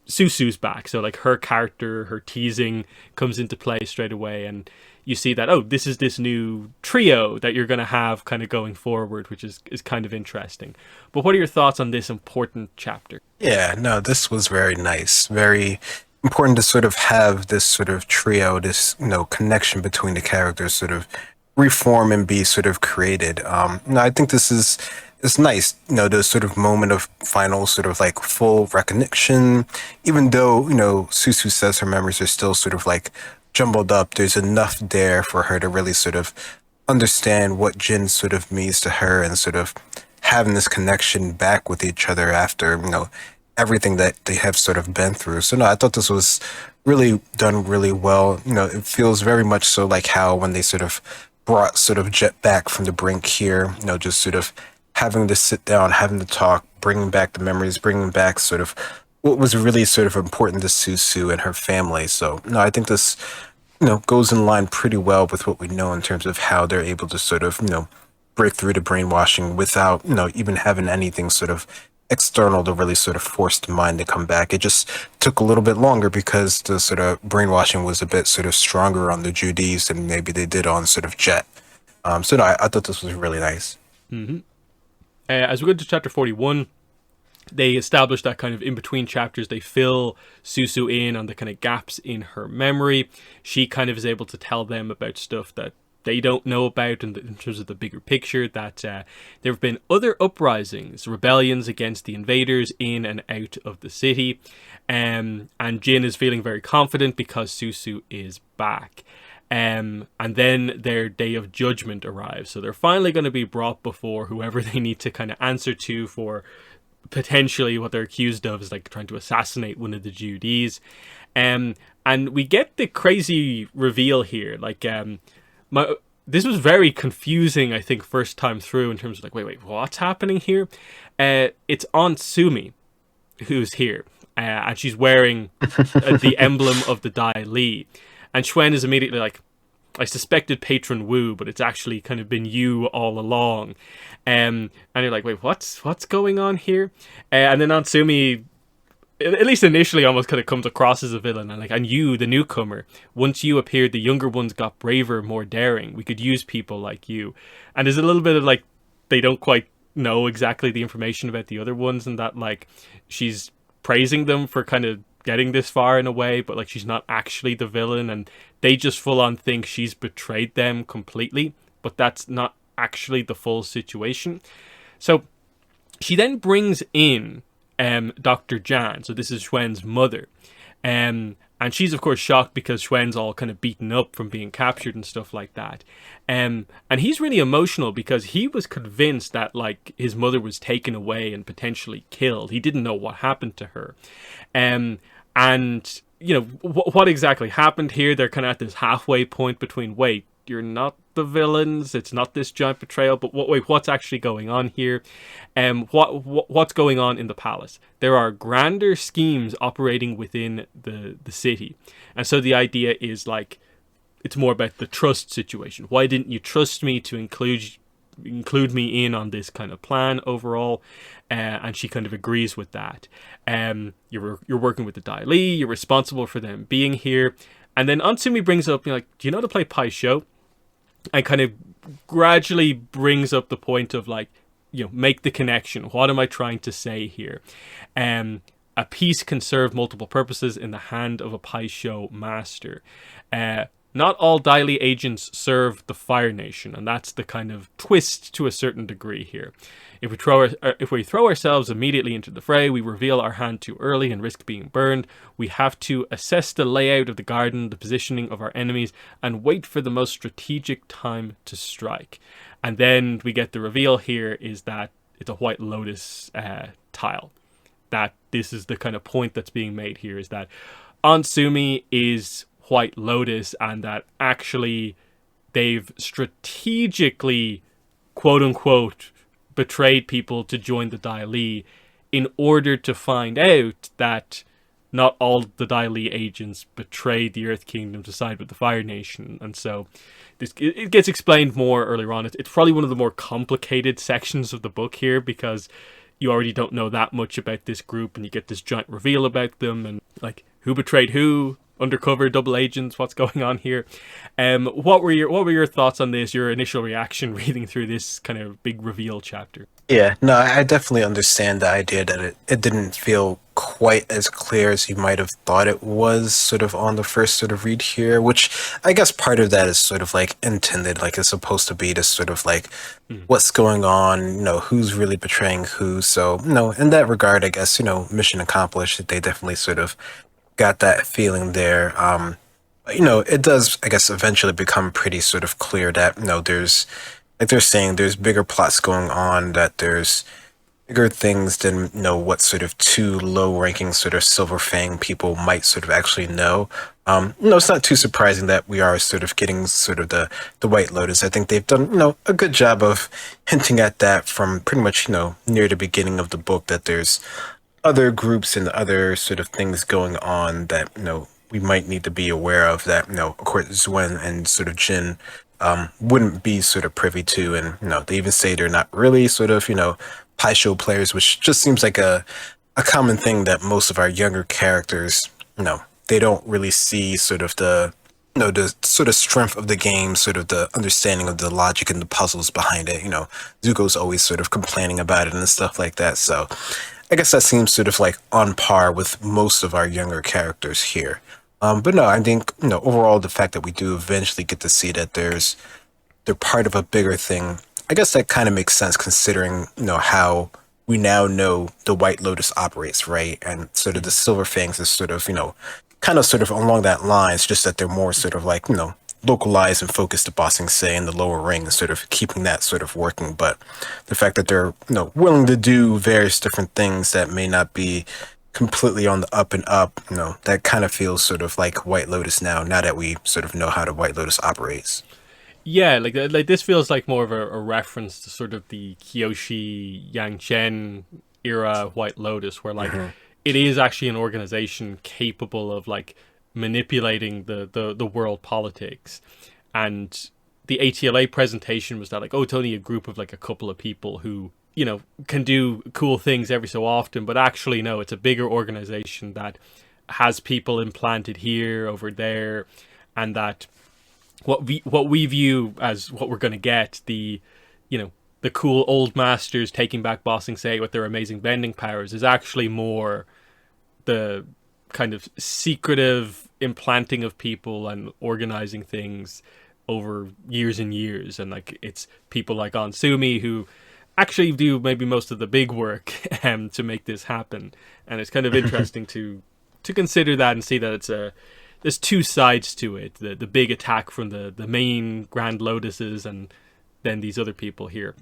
Susu's back. So, like, her character, her teasing comes into play straight away, and you see that, this is this new trio that you're going to have kind of going forward, which is kind of interesting. But what are your thoughts on this important chapter? Yeah, no, this was very nice. Very important to sort of have this sort of trio, this, connection between the characters sort of reform and be sort of created. I think this is nice, the sort of moment of final sort of like full recognition, even though, Susu says her memories are still sort of like jumbled up. There's enough there for her to really sort of understand what Jin sort of means to her, and sort of having this connection back with each other after, everything that they have sort of been through. So no, I thought this was really done really well. It feels very much so like how when they sort of brought sort of Jet back from the brink here, just sort of having to sit down, having to talk, bringing back the memories, bringing back sort of what was really sort of important to Susu and her family. So no, I think this, goes in line pretty well with what we know in terms of how they're able to sort of, break through to brainwashing without, even having anything sort of external to really sort of force the mind to come back. It just took a little bit longer because the sort of brainwashing was a bit sort of stronger on the Judies than maybe they did on sort of Jet. So no, I thought this was really nice. As we go to chapter 41, they establish that kind of in between chapters, they fill Susu in on the kind of gaps in her memory. She kind of is able to tell them about stuff that they don't know about in terms of the bigger picture, that there have been other uprisings, rebellions against the invaders in and out of the city. And Jin is feeling very confident because Susu is back. And then their day of judgment arrives. So they're finally going to be brought before whoever they need to kind of answer to for potentially what they're accused of is like trying to assassinate one of the Judies. And we get the crazy reveal here. Like, this was very confusing, I think, first time through in terms of like, wait, what's happening here? It's Aunt Sumi who's here. And she's wearing the emblem of the Dai Li. And Xuan is immediately like, I suspected Patron Wu, but it's actually kind of been you all along. And you're like, wait, what's going on here? And then Natsumi, at least initially, almost kind of comes across as a villain. And you, the newcomer, once you appeared, the younger ones got braver, more daring. We could use people like you. And there's a little bit of like, they don't quite know exactly the information about the other ones, and that like she's praising them for kind of getting this far in a way, but like she's not actually the villain, and they just full on think she's betrayed them completely, but that's not actually the full situation. So she then brings in Dr. Jan, so this is Xuan's mother, and she's of course shocked because Xuan's all kind of beaten up from being captured and stuff like that. And he's really emotional because he was convinced that like his mother was taken away and potentially killed. He didn't know what happened to her. And you know, what exactly happened here? They're kind of at this halfway point between, wait, you're not the villains, it's not this giant betrayal, but what's actually going on here? What's going on in the palace? There are grander schemes operating within the city. And so the idea is like, it's more about the trust situation. Why didn't you trust me to include me in on this kind of plan overall? And she kind of agrees with that. You're working with the Dai Li, you're responsible for them being here. And then Ansumi brings up, you know, like, do you know how to play Pai Sho? And kind of gradually brings up the point of like, you know, make the connection. What am I trying to say here? A piece can serve multiple purposes in the hand of a Pai Sho master. Not all Dai Li agents serve the Fire Nation, and that's the kind of twist to a certain degree here. If we throw ourselves immediately into the fray, we reveal our hand too early and risk being burned. We have to assess the layout of the garden, the positioning of our enemies, and wait for the most strategic time to strike. And then we get the reveal here is that it's a White Lotus tile. That this is the kind of point that's being made here, is that Ansumi is White Lotus, and that actually they've strategically, quote unquote, betrayed people to join the Dai Li in order to find out that not all the Dai Li agents betrayed the Earth Kingdom to side with the Fire Nation. And so it gets explained more earlier on. It's probably one of the more complicated sections of the book here, because you already don't know that much about this group, and you get this giant reveal about them, and like who betrayed who, undercover double agents, what's going on here. What were your thoughts on this, your initial reaction reading through this kind of big reveal chapter? Yeah, no, I definitely understand the idea that it didn't feel quite as clear as you might have thought it was sort of on the first sort of read here, which I guess part of that is sort of like intended, like it's supposed to be to sort of like what's going on, you know, who's really betraying who. So, no, in that regard, I guess, you know, mission accomplished. They definitely sort of got that feeling there. You know, it does, I guess, eventually become pretty sort of clear that, you know, there's, like they're saying, there's bigger plots going on, that there's bigger things than, you know, what sort of two low-ranking sort of Silver Fang people might sort of actually know. No, it's not too surprising that we are sort of getting sort of the White Lotus. I think they've done, you know, a good job of hinting at that from pretty much, you know, near the beginning of the book, that there's other groups and other sort of things going on that we might need to be aware of that of course Zwen and sort of Jin wouldn't be sort of privy to, and they even say they're not really sort of Paisho players, which just seems like a common thing that most of our younger characters they don't really see sort of the sort of strength of the game, sort of the understanding of the logic and the puzzles behind it. Zuko's always sort of complaining about it and stuff like that. So I guess that seems sort of like on par with most of our younger characters here. But no, I think overall the fact that we do eventually get to see that they're part of a bigger thing. I guess that kind of makes sense considering how we now know the White Lotus operates, right? And sort of the Silver Fangs is sort of kind of sort of along that lines, just that they're more sort of like localized and focused to Ba Sing Se and the lower ring, and sort of keeping that sort of working. But the fact that they're willing to do various different things that may not be completely on the up and up, that kind of feels sort of like White Lotus now that we sort of know how the White Lotus operates. Yeah, like this feels like more of a reference to sort of the Kyoshi Yang Chen era White Lotus, where like it is actually an organization capable of like manipulating the world politics. And the ATLA presentation was that like, oh, it's only a group of like a couple of people who can do cool things every so often, but actually no, it's a bigger organization that has people implanted here, over there, and that what we view as what we're going to get, the cool old masters taking back Ba Sing Se with their amazing bending powers, is actually more the kind of secretive implanting of people and organizing things over years and years. And like it's people like Onsumi who actually do maybe most of the big work to make this happen. And it's kind of interesting to consider that and see that there's two sides to it. The big attack from the main Grand Lotuses, and then these other people here.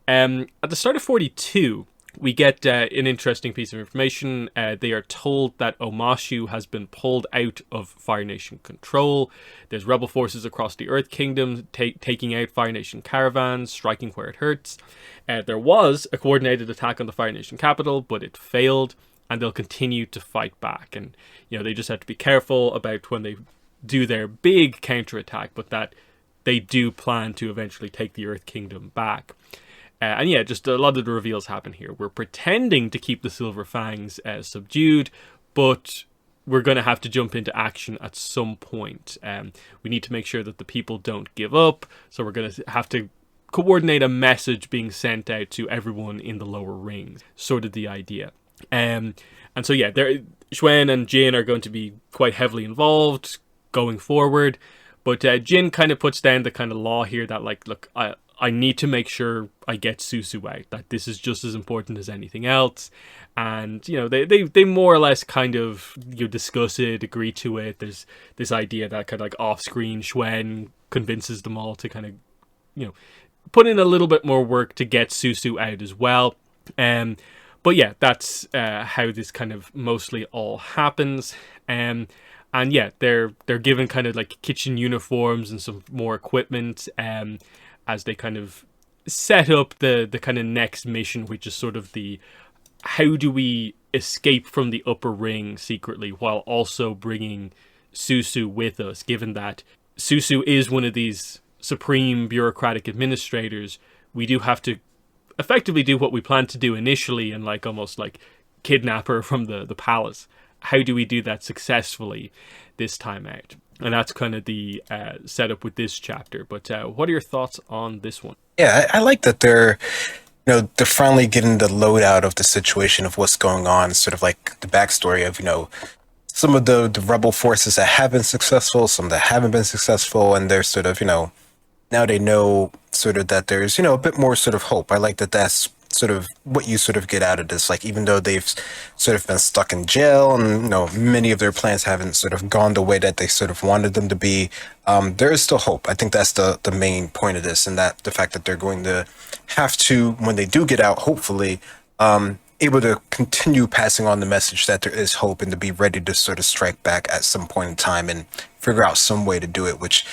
At the start of 42, we get an interesting piece of information. They are told that Omashu has been pulled out of Fire Nation control. There's rebel forces across the Earth Kingdom taking out Fire Nation caravans, striking where it hurts. There was a coordinated attack on the Fire Nation capital, but it failed, and they'll continue to fight back. And they just have to be careful about when they do their big counterattack, but that they do plan to eventually take the Earth Kingdom back. And yeah, just a lot of the reveals happen here. We're pretending to keep the Silver Fangs subdued, but we're going to have to jump into action at some point. We need to make sure that the people don't give up, so we're going to have to coordinate a message being sent out to everyone in the lower rings. Sort of the idea. And so yeah, Xuan and Jin are going to be quite heavily involved going forward, but Jin kind of puts down the kind of law here that like, look, I need to make sure I get Susu out, that this is just as important as anything else. And they more or less kind of discuss it, agree to it. There's this idea that kind of like off-screen Xuan convinces them all to kind of put in a little bit more work to get Susu out as well. But yeah, that's how this kind of mostly all happens. And yeah, they're given kind of like kitchen uniforms and some more equipment as they kind of set up the kind of next mission, which is sort of the how do we escape from the upper ring secretly while also bringing Susu with us, given that Susu is one of these supreme bureaucratic administrators. We do have to effectively do what we plan to do initially and like almost like kidnap her from the palace. How do we do that successfully this time out? And that's kind of the setup with this chapter. But what are your thoughts on this one? Yeah, I like that they're finally getting the loadout of the situation of what's going on, sort of like the backstory of some of the rebel forces that have been successful, some that haven't been successful, and they're sort of now they know sort of that there's a bit more sort of hope. I like that that's sort of what you sort of get out of this. Like, even though they've sort of been stuck in jail and many of their plans haven't sort of gone the way that they sort of wanted them to be, there is still hope. I think that's the main point of this, and that the fact that they're going to have to, when they do get out, hopefully able to continue passing on the message that there is hope and to be ready to sort of strike back at some point in time and figure out some way to do it, which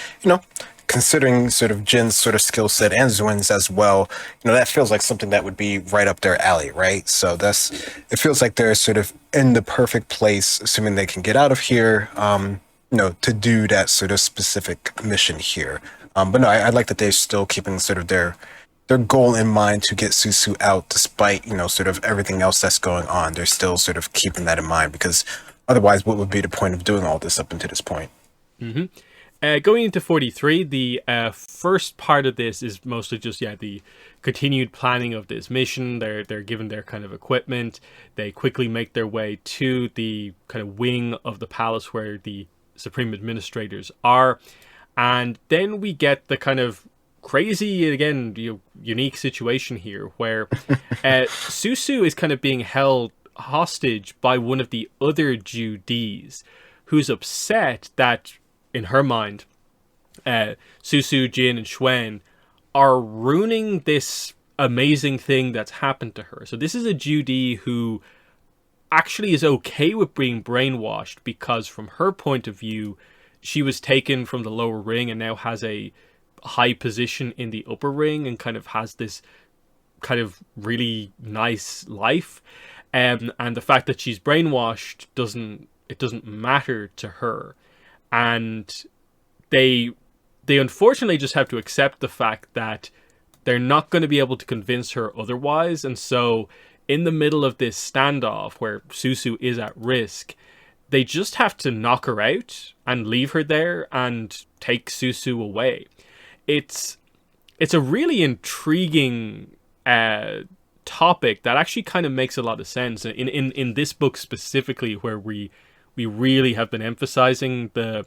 considering sort of Jin's sort of skill set and Zwin's as well, that feels like something that would be right up their alley, right? So it feels like they're sort of in the perfect place, assuming they can get out of here, to do that sort of specific mission here. But no, I like that they're still keeping sort of their goal in mind to get Susu out, despite sort of everything else that's going on. They're still sort of keeping that in mind, because otherwise, what would be the point of doing all this up until this point? Mm-hmm. Going into 43, the first part of this is mostly just the continued planning of this mission. They're given their kind of equipment. They quickly make their way to the kind of wing of the palace where the Supreme Administrators are, and then we get the kind of crazy, again, unique situation here where Susu is kind of being held hostage by one of the other Ju Dis, who's upset that, in her mind, Susu, Jin, and Xuan are ruining this amazing thing that's happened to her. So this is a Ju Di who actually is okay with being brainwashed because, from her point of view, she was taken from the lower ring and now has a high position in the upper ring and kind of has this kind of really nice life. And the fact that she's brainwashed doesn't matter to her. And they unfortunately just have to accept the fact that they're not going to be able to convince her otherwise. And so in the middle of this standoff where Susu is at risk, they just have to knock her out and leave her there and take Susu away. It's a really intriguing topic that actually kind of makes a lot of sense in this book specifically, where we really have been emphasizing the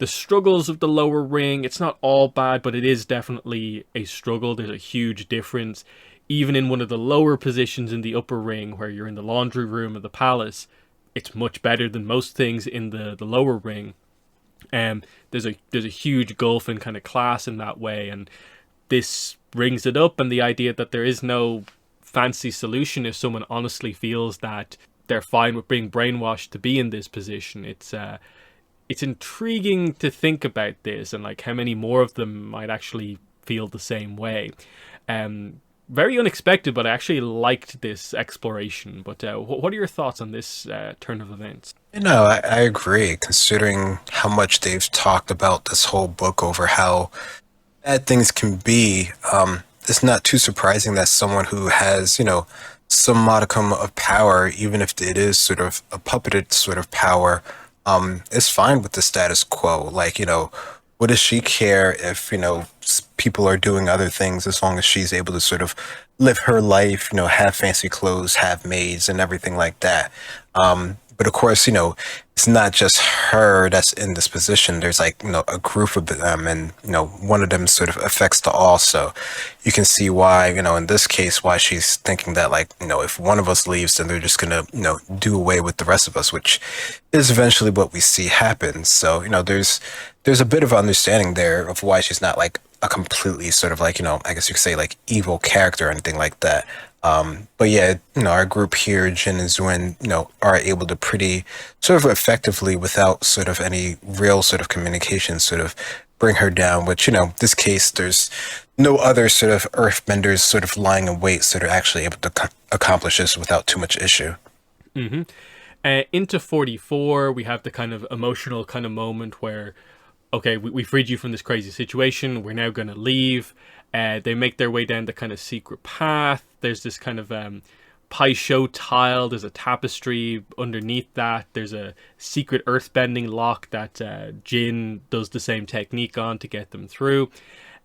struggles of the lower ring. It's not all bad, but it is definitely a struggle. There's a huge difference. Even in one of the lower positions in the upper ring, where you're in the laundry room of the palace, it's much better than most things in the lower ring. There's a huge gulf in kind of class in that way, and this brings it up, and the idea that there is no fancy solution if someone honestly feels that they're fine with being brainwashed to be in this position. It's intriguing to think about this, and like how many more of them might actually feel the same way. Very unexpected, but I actually liked this exploration. But what are your thoughts on this turn of events? I agree, considering how much they've talked about this whole book over how bad things can be. It's not too surprising that someone who has, some modicum of power, even if it is sort of a puppeted sort of power, is fine with the status quo. Like, what does she care if, people are doing other things, as long as she's able to sort of live her life, have fancy clothes, have maids and everything like that. But of course, it's not just her that's in this position. There's like, a group of them, and, one of them sort of affects the all. So you can see why, in this case, why she's thinking that, like, if one of us leaves, then they're just going to, do away with the rest of us, which is eventually what we see happen. So, there's a bit of understanding there of why she's not like a completely sort of like, I guess you could say like evil character or anything like that. But yeah, our group here, Jin and Zwin, are able to pretty sort of effectively, without sort of any real sort of communication, sort of bring her down, which, this case, there's no other sort of earthbenders sort of lying in wait, sort of actually able to accomplish this without too much issue. Mm-hmm. Into 44, we have the kind of emotional kind of moment where, okay, we freed you from this crazy situation. We're now going to leave. They make their way down the kind of secret path. There's this kind of Pai Sho tile. There's a tapestry underneath that. There's a secret earthbending lock that Jin does the same technique on to get them through.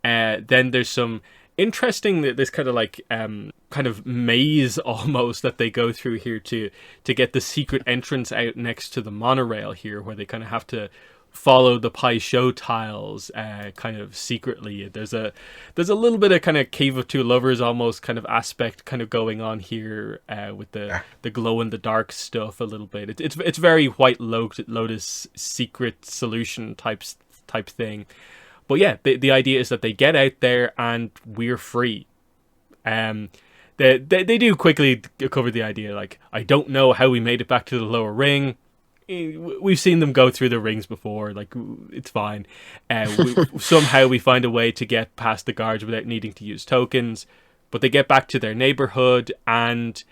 Then there's some interesting, this kind of like kind of maze almost that they go through here to get the secret entrance out next to the monorail here, where they kind of have to follow the Pai Sho tiles kind of secretly. There's a little bit of kind of Cave of Two Lovers almost kind of aspect kind of going on here with the glow in the dark stuff a little bit. It's very White Lotus secret solution type thing. But yeah, the idea is that they get out there and we're free. They do quickly cover the idea, like, I don't know how we made it back to the lower ring. we've seen them go through the rings before. Like, it's fine. Somehow we find a way to get past the guards without needing to use tokens. But they get back to their neighborhood, and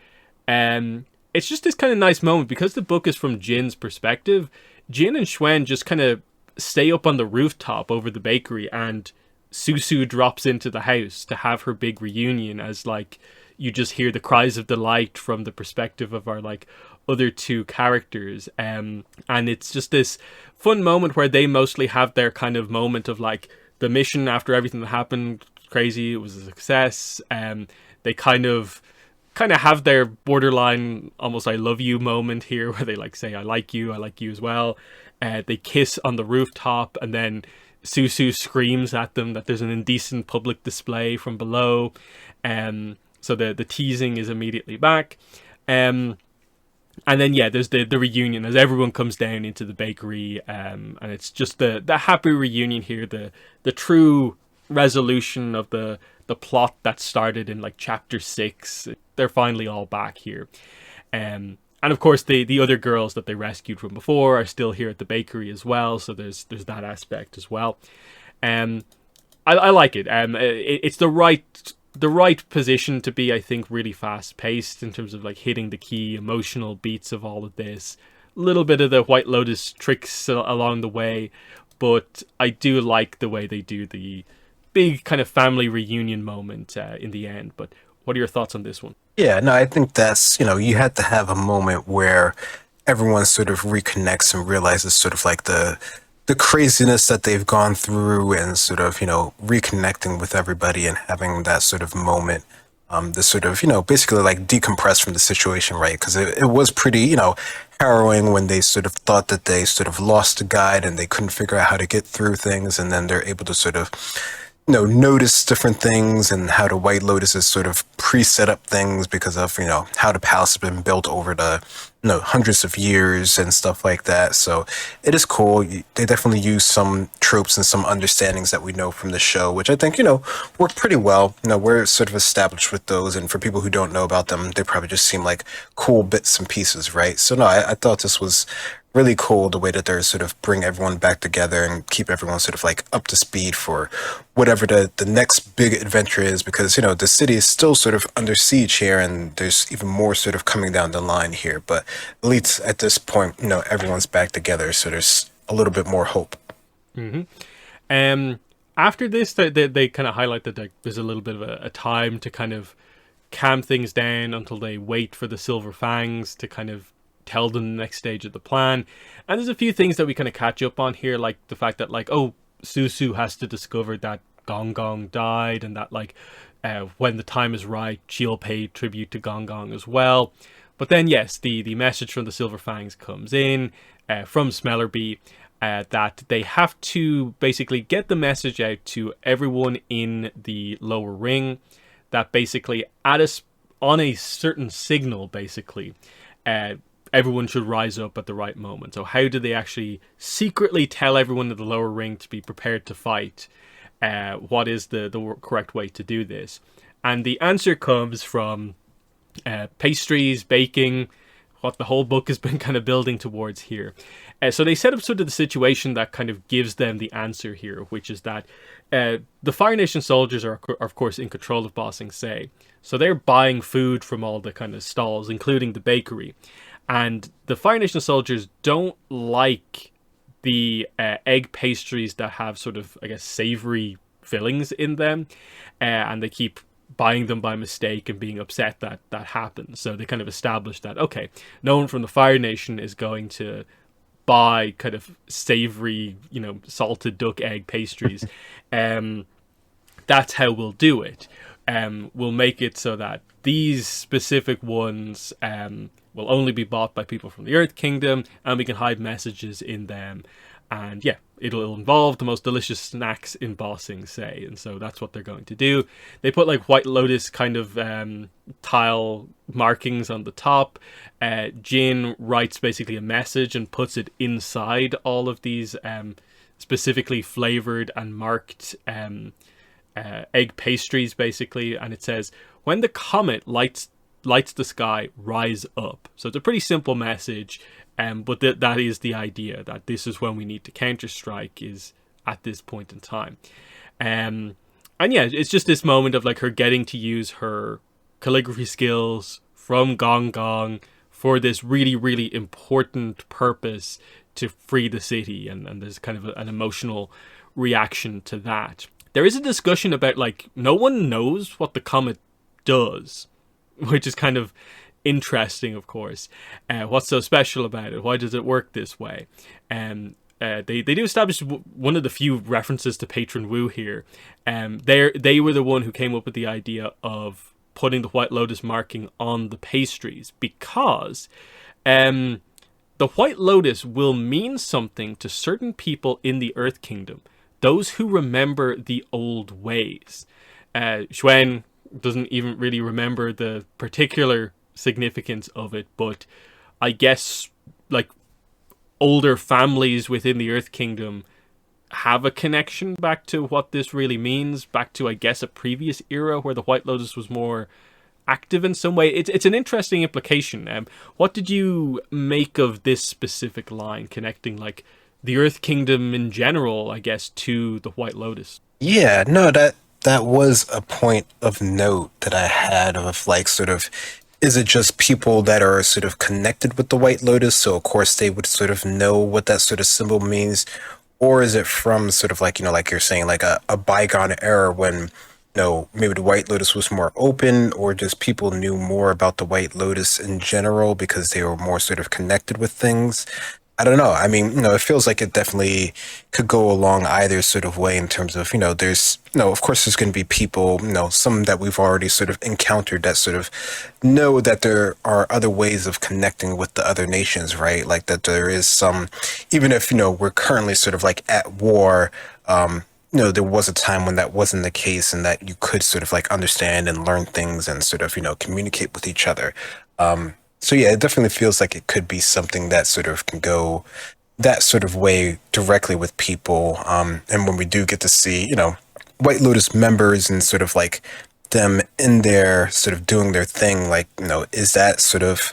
it's just this kind of nice moment because the book is from Jin's perspective. Jin and Xuan just kind of stay up on the rooftop over the bakery, and Susu drops into the house to have her big reunion, as like you just hear the cries of delight from the perspective of our like other two characters, and it's just this fun moment where they mostly have their kind of moment of like the mission after everything that happened crazy, it was a success. They kind of have their borderline almost I love you moment here, where they like say I like you as well. They kiss on the rooftop, and then Susu screams at them that there's an indecent public display from below. So the teasing is immediately back. And then there's the reunion as everyone comes down into the bakery, and it's just the happy reunion here, the true resolution of the plot that started in like chapter 6. They're finally all back here. And of course the other girls that they rescued from before are still here at the bakery as well, so there's that aspect as well. I like it. It's the right position to be, I think, really fast paced in terms of like hitting the key emotional beats of all of this. A little bit of the White Lotus tricks along the way, but I do like the way they do the big kind of family reunion moment in the end. But what are your thoughts on this one? Yeah, no, I think that's, you had to have a moment where everyone sort of reconnects and realizes sort of like the craziness that they've gone through, and sort of, reconnecting with everybody and having that sort of moment, to sort of, basically like decompress from the situation, right? Because it was pretty, harrowing when they sort of thought that they sort of lost the guide and they couldn't figure out how to get through things, and then they're able to sort of notice different things, and how the White Lotus is sort of pre-set up things because of, how the palace has been built over the, hundreds of years and stuff like that. So it is cool. They definitely use some tropes and some understandings that we know from the show, which I think, work pretty well. We're sort of established with those, and for people who don't know about them, they probably just seem like cool bits and pieces, right? So no, I thought this was really cool, the way that they're sort of bring everyone back together and keep everyone sort of like up to speed for whatever the next big adventure is, because the city is still sort of under siege here, and there's even more sort of coming down the line here, but at least at this point everyone's back together, so there's a little bit more hope. After this, they kind of highlight that there's a little bit of a time to kind of calm things down until they wait for the Silver Fangs to kind of tell them the next stage of the plan. And there's a few things that we kind of catch up on here, like the fact that like, Susu has to discover that Gong Gong died, and that like when the time is right, she'll pay tribute to Gong Gong as well. But then yes, the message from the Silver Fangs comes in from Smellerbee, that they have to basically get the message out to everyone in the lower ring, that basically on a certain signal, basically everyone should rise up at the right moment. So how do they actually secretly tell everyone in the lower ring to be prepared to fight? What is the correct way to do this? And the answer comes from pastries, baking, what the whole book has been kind of building towards here. So they set up sort of the situation that kind of gives them the answer here, which is that the Fire Nation soldiers are of course in control of Ba Sing Se. So they're buying food from all the kind of stalls, including the bakery. And the Fire Nation soldiers don't like the egg pastries that have sort of, I guess, savory fillings in them. And they keep buying them by mistake and being upset that that happens. So they kind of established that, okay, no one from the Fire Nation is going to buy kind of savory, salted duck egg pastries. That's how we'll do it. We'll make it so that these specific ones will only be bought by people from the Earth Kingdom, and we can hide messages in them. And yeah, it'll involve the most delicious snacks in Ba Sing Se, and so that's what they're going to do. They put like White Lotus kind of tile markings on the top. Jin writes basically a message and puts it inside all of these specifically flavored and marked egg pastries, basically, and it says, "When the comet lights the sky, rise up." So it's a pretty simple message. But that is the idea, that this is when we need to counter-strike, is at this point in time. And yeah, it's just this moment of like her getting to use her calligraphy skills from Gong Gong for this really, really important purpose to free the city. And there's kind of an emotional reaction to that. There is a discussion about like no one knows what the comet does, which is kind of interesting, of course. What's so special about it? Why does it work this way? They do establish one of the few references to Patron Wu here. They were the one who came up with the idea of putting the White Lotus marking on the pastries, because the White Lotus will mean something to certain people in the Earth Kingdom, those who remember the old ways. Xuan doesn't even really remember the particular significance of it, but I guess like older families within the Earth Kingdom have a connection back to what this really means, back to, I guess, a previous era where the White Lotus was more active in some way. It's an interesting implication. What did you make of this specific line connecting like the Earth Kingdom in general, I guess, to the White Lotus? Yeah, no, that was a point of note that I had of like sort of, is it just people that are sort of connected with the White Lotus, so of course they would sort of know what that sort of symbol means? Or is it from sort of like, like you're saying, like a bygone era when, maybe the White Lotus was more open, or just people knew more about the White Lotus in general because they were more sort of connected with things? I don't know. I mean, it feels like it definitely could go along either sort of way in terms of, there's, of course there's going to be people, some that we've already sort of encountered that sort of know that there are other ways of connecting with the other nations, right? Like that there is some, even if, we're currently sort of like at war, there was a time when that wasn't the case, and that you could sort of like understand and learn things and sort of, communicate with each other. So yeah, it definitely feels like it could be something that sort of can go that sort of way directly with people. And when we do get to see, White Lotus members and sort of like them in there sort of doing their thing, like, is that sort of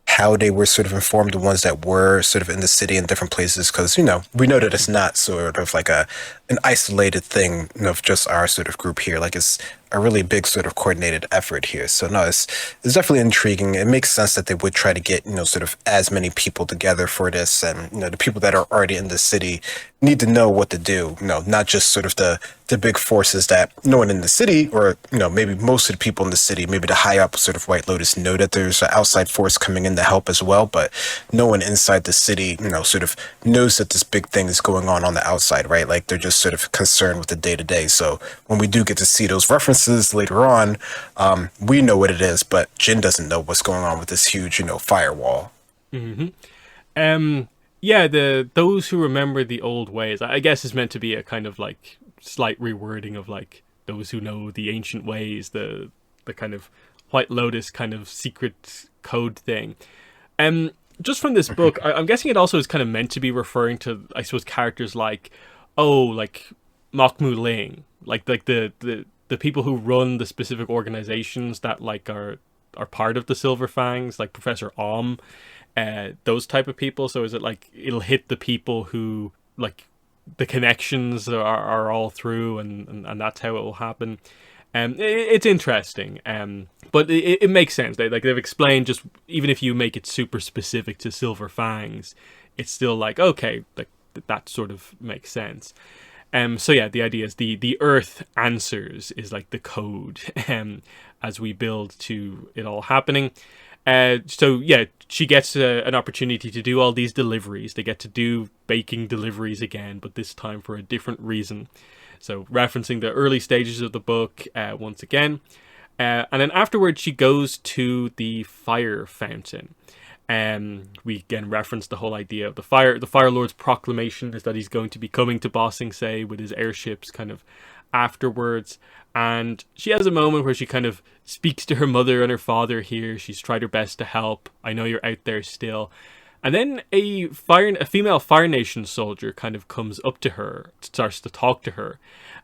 how they were sort of informed, the ones that were sort of in the city in different places? Because, we know that it's not sort of like an isolated thing of just our sort of group here. Like it's a really big sort of coordinated effort here. So no, it's definitely intriguing. It makes sense that they would try to get, sort of as many people together for this. And, the people that are already in the city need to know what to do, not just sort of the big forces that no one in the city, or, maybe most of the people in the city, maybe the high up sort of White Lotus know that there's an outside force coming in to help as well. But no one inside the city, sort of knows that this big thing is going on the outside, right? Like they're just sort of concerned with the day to day. So when we do get to see those references later on, we know what it is, but Jin doesn't know what's going on with this huge, firewall. Mm-hmm. Yeah, those who remember the old ways, I guess, is meant to be a kind of like slight rewording of like those who know the ancient ways, the kind of White Lotus kind of secret code thing. Just from this book, I'm guessing it also is kind of meant to be referring to, I suppose, characters like, like Mok Mu Ling, like the people who run the specific organizations that like are part of the Silver Fangs, like Professor Om, those type of people. So is it like it'll hit the people who like the connections are all through, and that's how it will happen. It's interesting, but it makes sense. They've explained, just even if you make it super specific to Silver Fangs, it's still like, okay, like that sort of makes sense. So yeah, the idea is the Earth answers is like the code as we build to it all happening. So yeah, she gets an opportunity to do all these deliveries. They get to do baking deliveries again, but this time for a different reason. So referencing the early stages of the book once again. And then afterwards, she goes to the fire fountain. We again reference the whole idea of the Fire Lord's proclamation is that he's going to be coming to Ba Sing Se with his airships kind of afterwards. And she has a moment where she kind of speaks to her mother and her father here. She's tried her best to help. I know you're out there still. And then a female Fire Nation soldier kind of comes up to her, starts to talk to her,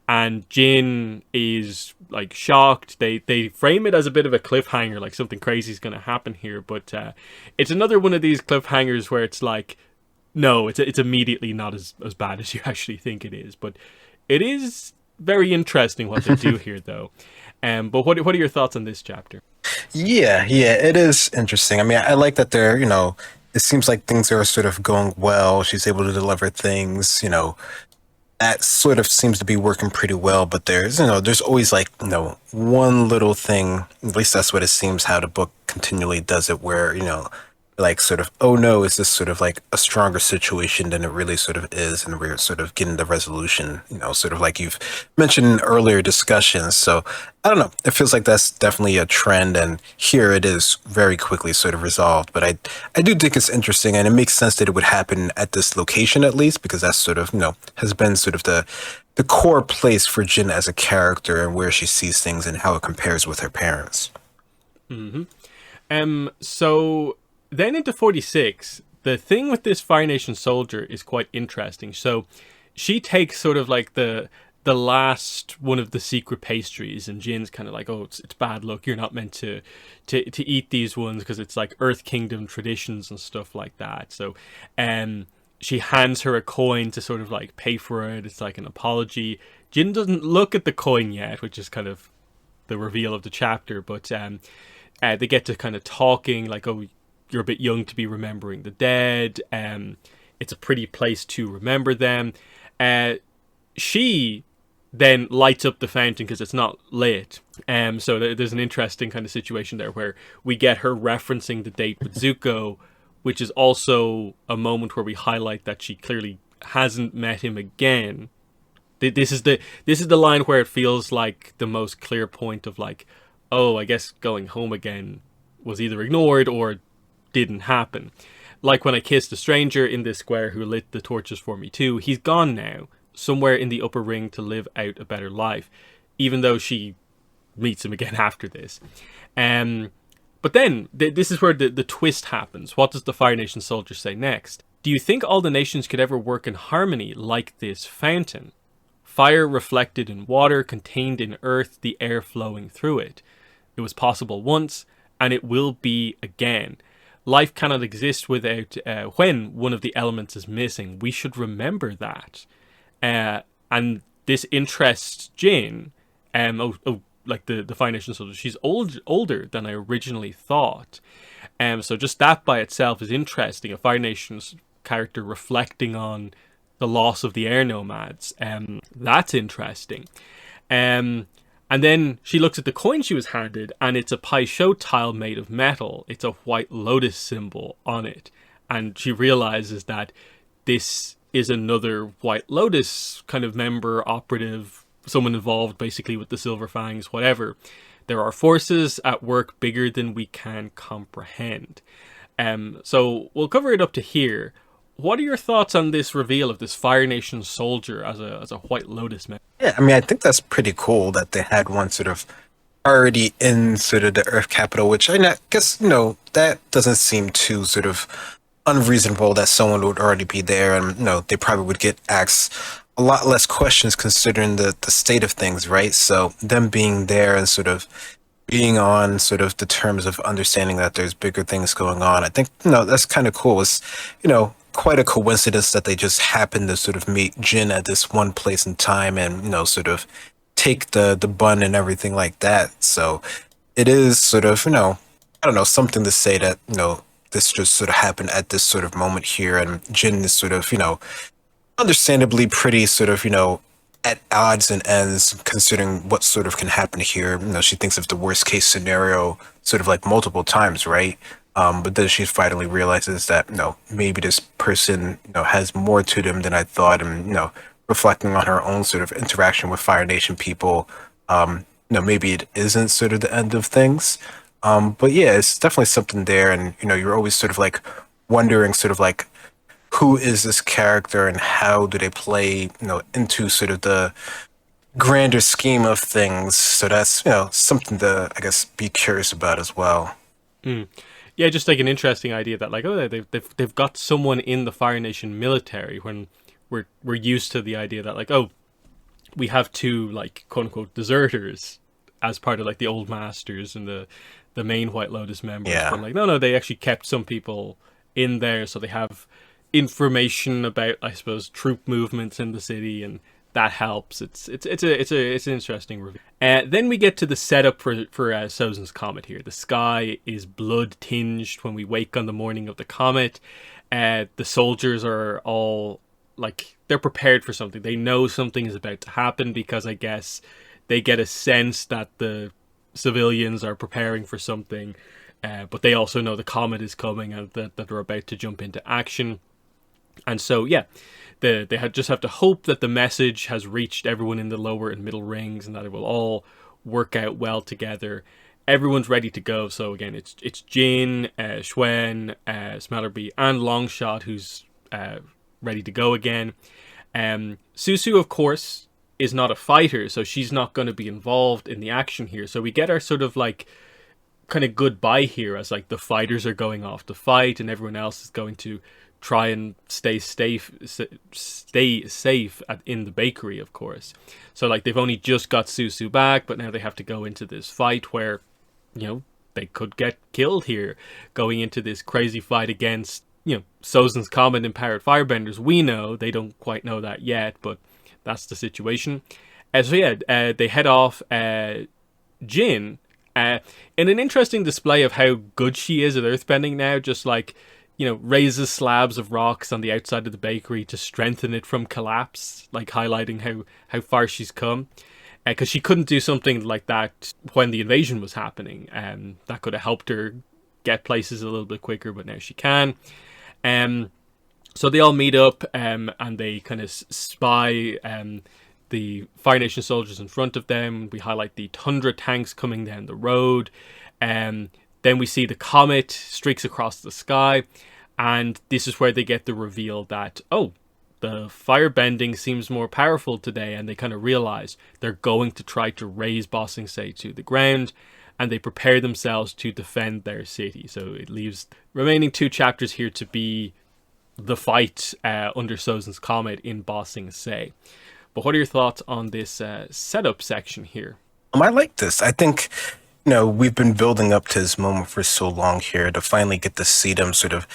and Jin is like shocked. They frame it as a bit of a cliffhanger, like something crazy is going to happen here, but it's another one of these cliffhangers where it's like, no, it's immediately not as bad as you actually think it is, but it is very interesting what they do here, though. But what are your thoughts on this chapter? Yeah, it is interesting. I mean, I like that they're, it seems like things are sort of going well. She's able to deliver things, that sort of seems to be working pretty well, but there's always like, one little thing, at least that's what it seems how the book continually does it, where, like sort of, oh no, is this sort of like a stronger situation than it really sort of is, and we're sort of getting the resolution, sort of like you've mentioned in earlier discussions. So I don't know, it feels like that's definitely a trend, and here it is very quickly sort of resolved. But I do think it's interesting, and it makes sense that it would happen at this location at least, because that's sort of, has been sort of the core place for Jin as a character, and where she sees things and how it compares with her parents. So then into 46, the thing with this Fire Nation soldier is quite interesting. So she takes sort of like the last one of the secret pastries, and Jin's kind of like, oh, it's bad luck. You're not meant to eat these ones because it's like Earth Kingdom traditions and stuff like that. So she hands her a coin to sort of like pay for it. It's like an apology. Jin doesn't look at the coin yet, which is kind of the reveal of the chapter, but they get to kind of talking like, oh, you're a bit young to be remembering the dead. It's a pretty place to remember them. She then lights up the fountain because it's not lit. So there's an interesting kind of situation there where we get her referencing the date with Zuko, which is also a moment where we highlight that she clearly hasn't met him again. This is the line where it feels like the most clear point of like, oh, I guess going home again was either ignored or didn't happen. Like when I kissed a stranger in this square who lit the torches for me too. He's gone now, somewhere in the upper ring to live out a better life, even though she meets him again after this. But then this is where the twist happens. What does the Fire Nation soldier say next? Do you think all the nations could ever work in harmony like this fountain? Fire reflected in water, contained in earth, the air flowing through it. It was possible once, and it will be again. Life cannot exist without when one of the elements is missing. We should remember that. And this interests Jin. Like the Fire Nation soldier. She's older than I originally thought. So just that by itself is interesting. A Fire Nation's character reflecting on the loss of the air nomads. That's interesting. And then she looks at the coin she was handed, and it's a Pai Sho tile made of metal. It's a white lotus symbol on it. And she realizes that this is another White Lotus kind of member, operative, someone involved basically with the Silver Fangs, whatever. There are forces at work bigger than we can comprehend. So we'll cover it up to here. What are your thoughts on this reveal of this Fire Nation soldier as a White Lotus member? Yeah, I mean, I think that's pretty cool that they had one sort of already in sort of the Earth capital, which I guess, that doesn't seem too sort of unreasonable that someone would already be there, and, they probably would get asked a lot less questions considering the state of things, right? So them being there and sort of being on sort of the terms of understanding that there's bigger things going on, I think, that's kind of cool. It's, quite a coincidence that they just happened to sort of meet Jin at this one place in time and, sort of take the bun and everything like that. So it is sort of, I don't know, something to say that, this just sort of happened at this sort of moment here. And Jin is sort of, understandably pretty sort of, at odds and ends considering what sort of can happen here. She thinks of the worst case scenario sort of like multiple times, right? But then she finally realizes that, maybe this person, has more to them than I thought. And, reflecting on her own sort of interaction with Fire Nation people, maybe it isn't sort of the end of things. But yeah, it's definitely something there. And, you're always sort of like wondering sort of like, who is this character and how do they play, into sort of the grander scheme of things. So that's, something to, I guess, be curious about as well. Yeah, just like an interesting idea that like, oh, they've got someone in the Fire Nation military, when we're used to the idea that like, oh, we have two like quote unquote deserters as part of like the old masters and the main White Lotus members. Yeah. But like, no, they actually kept some people in there, so they have information about, I suppose, troop movements in the city, and that helps. It's an interesting review. Then we get to the setup for Sozin's comet here. The sky is blood tinged when we wake on the morning of the comet. The soldiers are all like, they're prepared for something. They know something is about to happen, because I guess they get a sense that the civilians are preparing for something, but they also know the comet is coming and that they're about to jump into action. And so, yeah, they just have to hope that the message has reached everyone in the lower and middle rings, and that it will all work out well together. Everyone's ready to go. So again, it's Jin, Schwen, Smellerby, and Longshot who's ready to go again. Susu, of course, is not a fighter, so she's not going to be involved in the action here. So we get our sort of like kind of goodbye here, as like the fighters are going off to fight, and everyone else is going to try and stay safe in the bakery, of course. So like, they've only just got Susu back, but now they have to go into this fight where, you know, they could get killed here, going into this crazy fight against, you know, Sozin's Comet empowered firebenders. We know they don't quite know that yet, but that's the situation. So yeah, they head off. Jin, in an interesting display of how good she is at earthbending now, just like, you know, raises slabs of rocks on the outside of the bakery to strengthen it from collapse, like highlighting how far she's come. Because she couldn't do something like that when the invasion was happening. That could have helped her get places a little bit quicker, but now she can. So they all meet up, and they kind of spy the Fire Nation soldiers in front of them. We highlight the Tundra tanks coming down the road. Then we see the comet streaks across the sky, and this is where they get the reveal that, oh, the firebending seems more powerful today, and they kind of realize they're going to try to raise Ba Sing Se to the ground, and they prepare themselves to defend their city. So it leaves remaining 2 chapters here to be the fight under Sozin's Comet in Ba Sing Se. But what are your thoughts on this setup section here? I like this. I think, you know, we've been building up to this moment for so long here, to finally get to see them sort of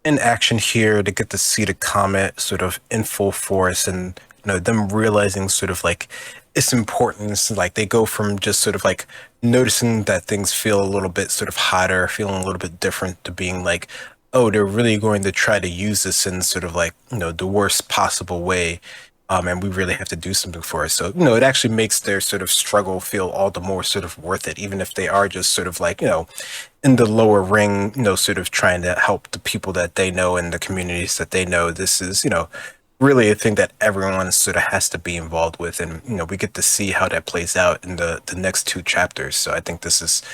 in action here, to get to see the comet sort of in full force, and, you know, them realizing sort of like its importance. Like, they go from just sort of like noticing that things feel a little bit sort of hotter, feeling a little bit different, to being like, oh, they're really going to try to use this in sort of like, you know, the worst possible way. And we really have to do something for it. So, you know, it actually makes their sort of struggle feel all the more sort of worth it, even if they are just sort of like, you know, in the lower ring, you know, sort of trying to help the people that they know and the communities that they know. This is, you know, really a thing that everyone sort of has to be involved with. And, you know, we get to see how that plays out in the next 2 chapters. So I think this is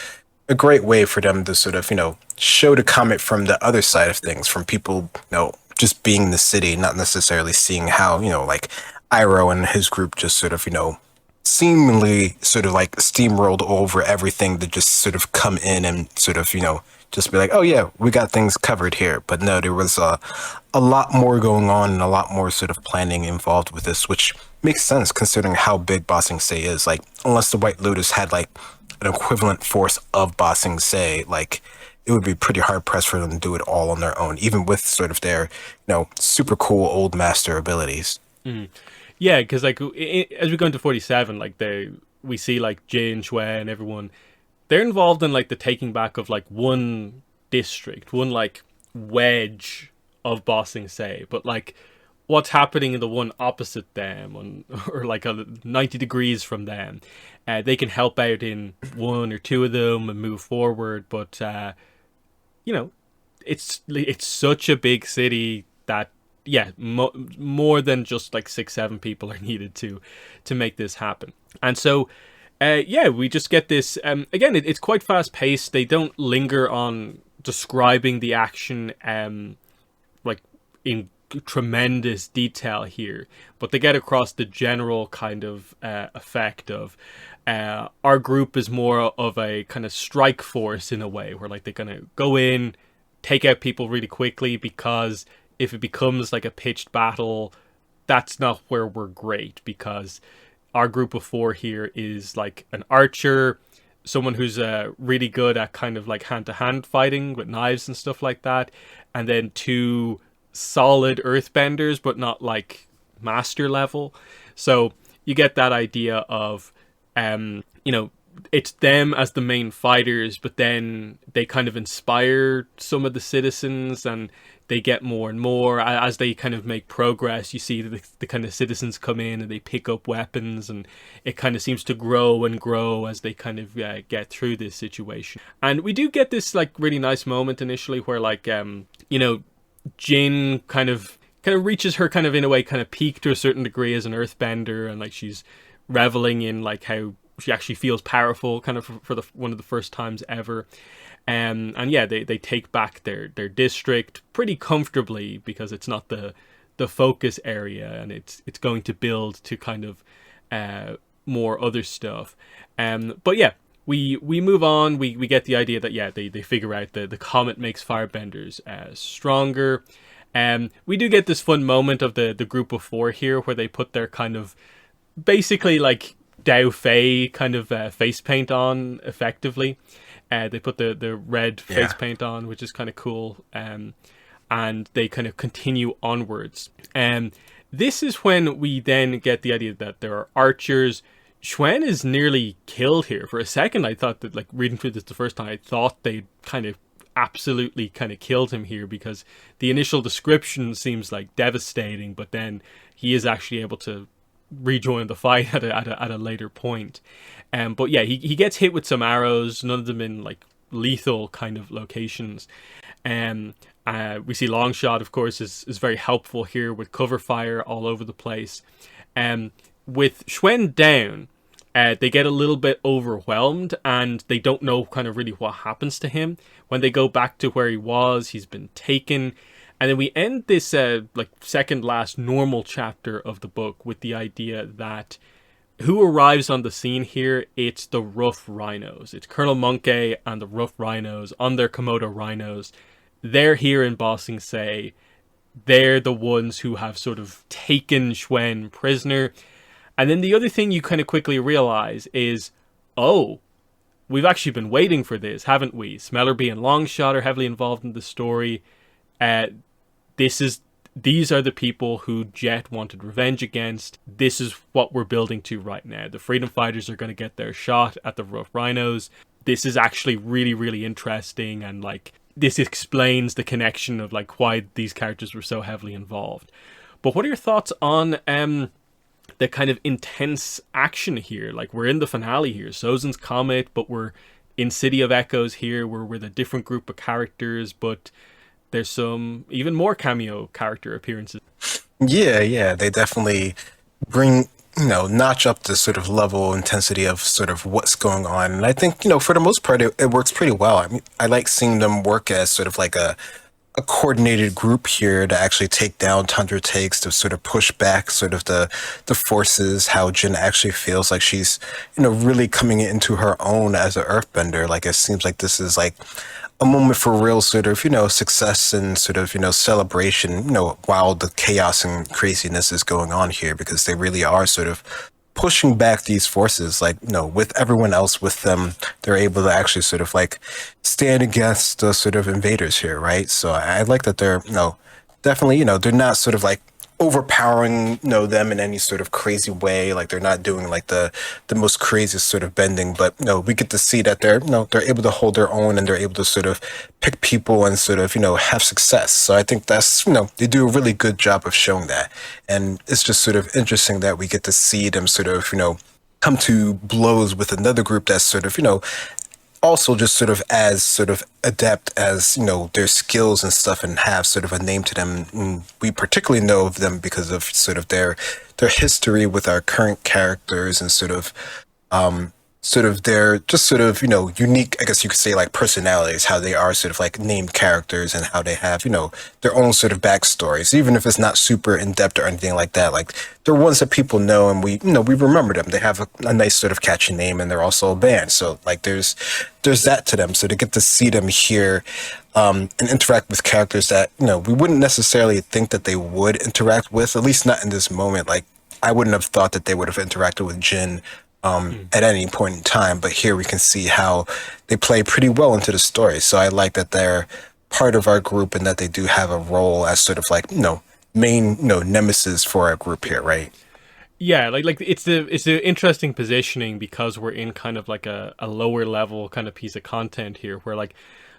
a great way for them to sort of, you know, show the comet from the other side of things, from people, you know, just being in the city, not necessarily seeing how, you know, like Iroh and his group just sort of, you know, seemingly sort of like steamrolled over everything to just sort of come in and sort of, you know, just be like, oh yeah, we got things covered here. But no, there was a lot more going on and a lot more sort of planning involved with this, which makes sense considering how big Ba Sing Se is. Like, unless the White Lotus had like an equivalent force of Ba Sing Se, like, it would be pretty hard pressed for them to do it all on their own, even with sort of their, you know, super cool old master abilities. Mm. Yeah, because like as we go into 47, like we see like Jin, Shui, and everyone, they're involved in like the taking back of like one district, one like wedge of Ba Sing Se, but like what's happening in the one opposite them, or like 90 degrees from them, they can help out in 1 or 2 of them and move forward, but you know, it's such a big city that, yeah, more than just like 6-7 people are needed to make this happen. And so yeah, we just get this again, it's quite fast paced. They don't linger on describing the action like in tremendous detail here, but they get across the general kind of effect of our group is more of a kind of strike force in a way, where like they're gonna go in, take out people really quickly, because if it becomes like a pitched battle, that's not where we're great, because our group of four here is like an archer, someone who's really good at kind of like hand-to-hand fighting with knives and stuff like that, and then two solid earthbenders, but not like master level. So you get that idea of it's them as the main fighters, but then they kind of inspire some of the citizens, and they get more and more as they kind of make progress. You see the kind of citizens come in and they pick up weapons, and it kind of seems to grow and grow as they kind of get through this situation. And we do get this like really nice moment initially where like Jin kind of reaches her kind of in a way kind of peak to a certain degree as an earthbender, and like she's reveling in like how she actually feels powerful kind of for the one of the first times ever. And yeah, they take back their district pretty comfortably, because it's not the focus area, and it's going to build to kind of more other stuff. But yeah, we move on. We get the idea that yeah, they figure out the comet makes firebenders stronger. We do get this fun moment of the group of four here, where they put their kind of basically like Dao Fei kind of face paint on effectively. They put the red face paint on, which is kind of cool. And they kind of continue onwards. This is when we then get the idea that there are archers. Xuan is nearly killed here. For a second, I thought that, like, reading through this the first time, I thought they kind of absolutely kind of killed him here, because the initial description seems like devastating, but then he is actually able to rejoin the fight at a later point. But yeah, he gets hit with some arrows, none of them in like lethal kind of locations. We see Longshot, of course, is very helpful here with cover fire all over the place. With Xuan down, they get a little bit overwhelmed, and they don't know kind of really what happens to him. When they go back to where he was, he's been taken. And then we end this like second last normal chapter of the book with the idea that who arrives on the scene here, it's the Rough Rhinos. It's Colonel Monkey and the Rough Rhinos on their Komodo rhinos. They're here in Ba Sing Se. They're the ones who have sort of taken Xuan prisoner. And then the other thing you kind of quickly realize is, oh, we've actually been waiting for this, haven't we? Smellerby and Longshot are heavily involved in the story. These are the people who Jet wanted revenge against. This is what we're building to right now. The Freedom Fighters are going to get their shot at the Rough Rhinos. This is actually really, really interesting, and like this explains the connection of like why these characters were so heavily involved. But what are your thoughts on the kind of intense action here? Like, we're in the finale here, Sozin's Comet, but we're in City of Echoes here, where we're with a different group of characters, but there's some even more cameo character appearances. Yeah, they definitely bring, notch up the sort of level intensity of sort of what's going on. And I think, for the most part, it works pretty well. I mean, I like seeing them work as sort of like a coordinated group here to actually take down Tundra Takes, to sort of push back sort of the forces, how Jin actually feels like she's, really coming into her own as an earthbender. Like, it seems like this is like a moment for real sort of, success and sort of, celebration, while the chaos and craziness is going on here, because they really are sort of pushing back these forces, like, with everyone else with them, they're able to actually sort of like stand against the sort of invaders here, right? So I like that they're, definitely, they're not sort of like overpowering, them in any sort of crazy way. Like, they're not doing like the most craziest sort of bending, but we get to see that they're able to hold their own, and they're able to sort of pick people and sort of have success. So I think that's they do a really good job of showing that, and it's just sort of interesting that we get to see them sort of come to blows with another group that's sort of also just sort of as sort of adept as their skills and stuff, and have sort of a name to them. And we particularly know of them because of sort of their history with our current characters, and sort of sort of their just sort of, unique, I guess you could say, like personalities, how they are sort of like named characters and how they have, their own sort of backstories, even if it's not super in depth or anything like that. Like they're ones that people know and we remember them. They have a nice sort of catchy name and they're also a band. So like there's that to them. So to get to see them here and interact with characters that, we wouldn't necessarily think that they would interact with, at least not in this moment. Like I wouldn't have thought that they would have interacted with Jin at any point in time, but here we can see how they play pretty well into the story. So I like that they're part of our group and that they do have a role as sort of like, main, nemesis for our group here, right? Yeah, like it's the interesting positioning because we're in kind of like a lower level kind of piece of content here where like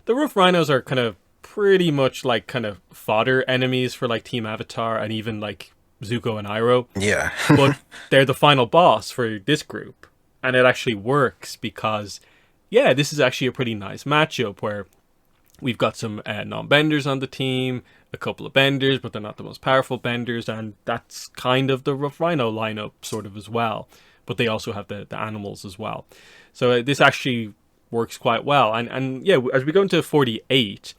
the Rough Rhinos are kind of pretty much like kind of fodder enemies for like Team Avatar and even like Zuko and Iroh. Yeah. But they're the final boss for this group. And it actually works because, yeah, this is actually a pretty nice matchup where we've got some non-benders on the team, a couple of benders, but they're not the most powerful benders. And that's kind of the Rough Rhino lineup sort of as well. But they also have the animals as well. So this actually works quite well. And yeah, as we go into 48,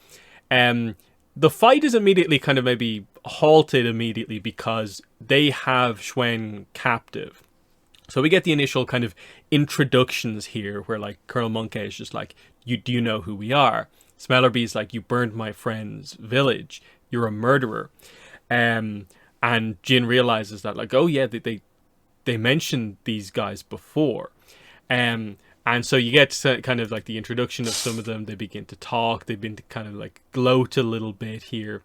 the fight is immediately kind of maybe halted immediately because they have Schwen captive. So we get the initial kind of introductions here where like Colonel Monkey is just like, do you know who we are? Smellerby's like, you burned my friend's village. You're a murderer. And Jin realizes that like, oh yeah, they mentioned these guys before. And so you get kind of like the introduction of some of them. They begin to talk. They begin to kind of like gloat a little bit here.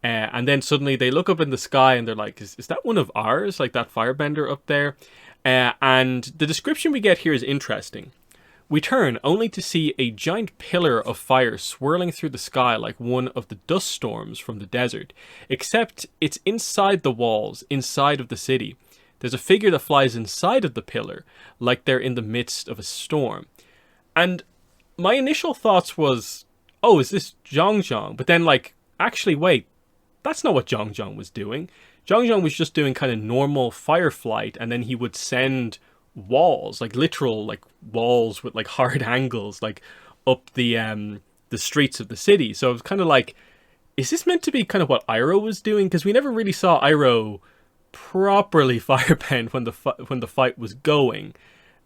And then suddenly they look up in the sky and they're like, is that one of ours? Like that firebender up there? And the description we get here is interesting. We turn only to see a giant pillar of fire swirling through the sky like one of the dust storms from the desert, except it's inside the walls, inside of the city. There's a figure that flies inside of the pillar, like they're in the midst of a storm. And my initial thoughts was, oh, is this Zhang Zhang? But then like, actually, wait, that's not what Zhang Zhang was doing. Zhang Zhang was just doing kind of normal fireflight, and then he would send walls, like literal like walls with like hard angles, like up the streets of the city. So it was kind of like, is this meant to be kind of what Iroh was doing? Because we never really saw Iroh properly firebend when the fight was going,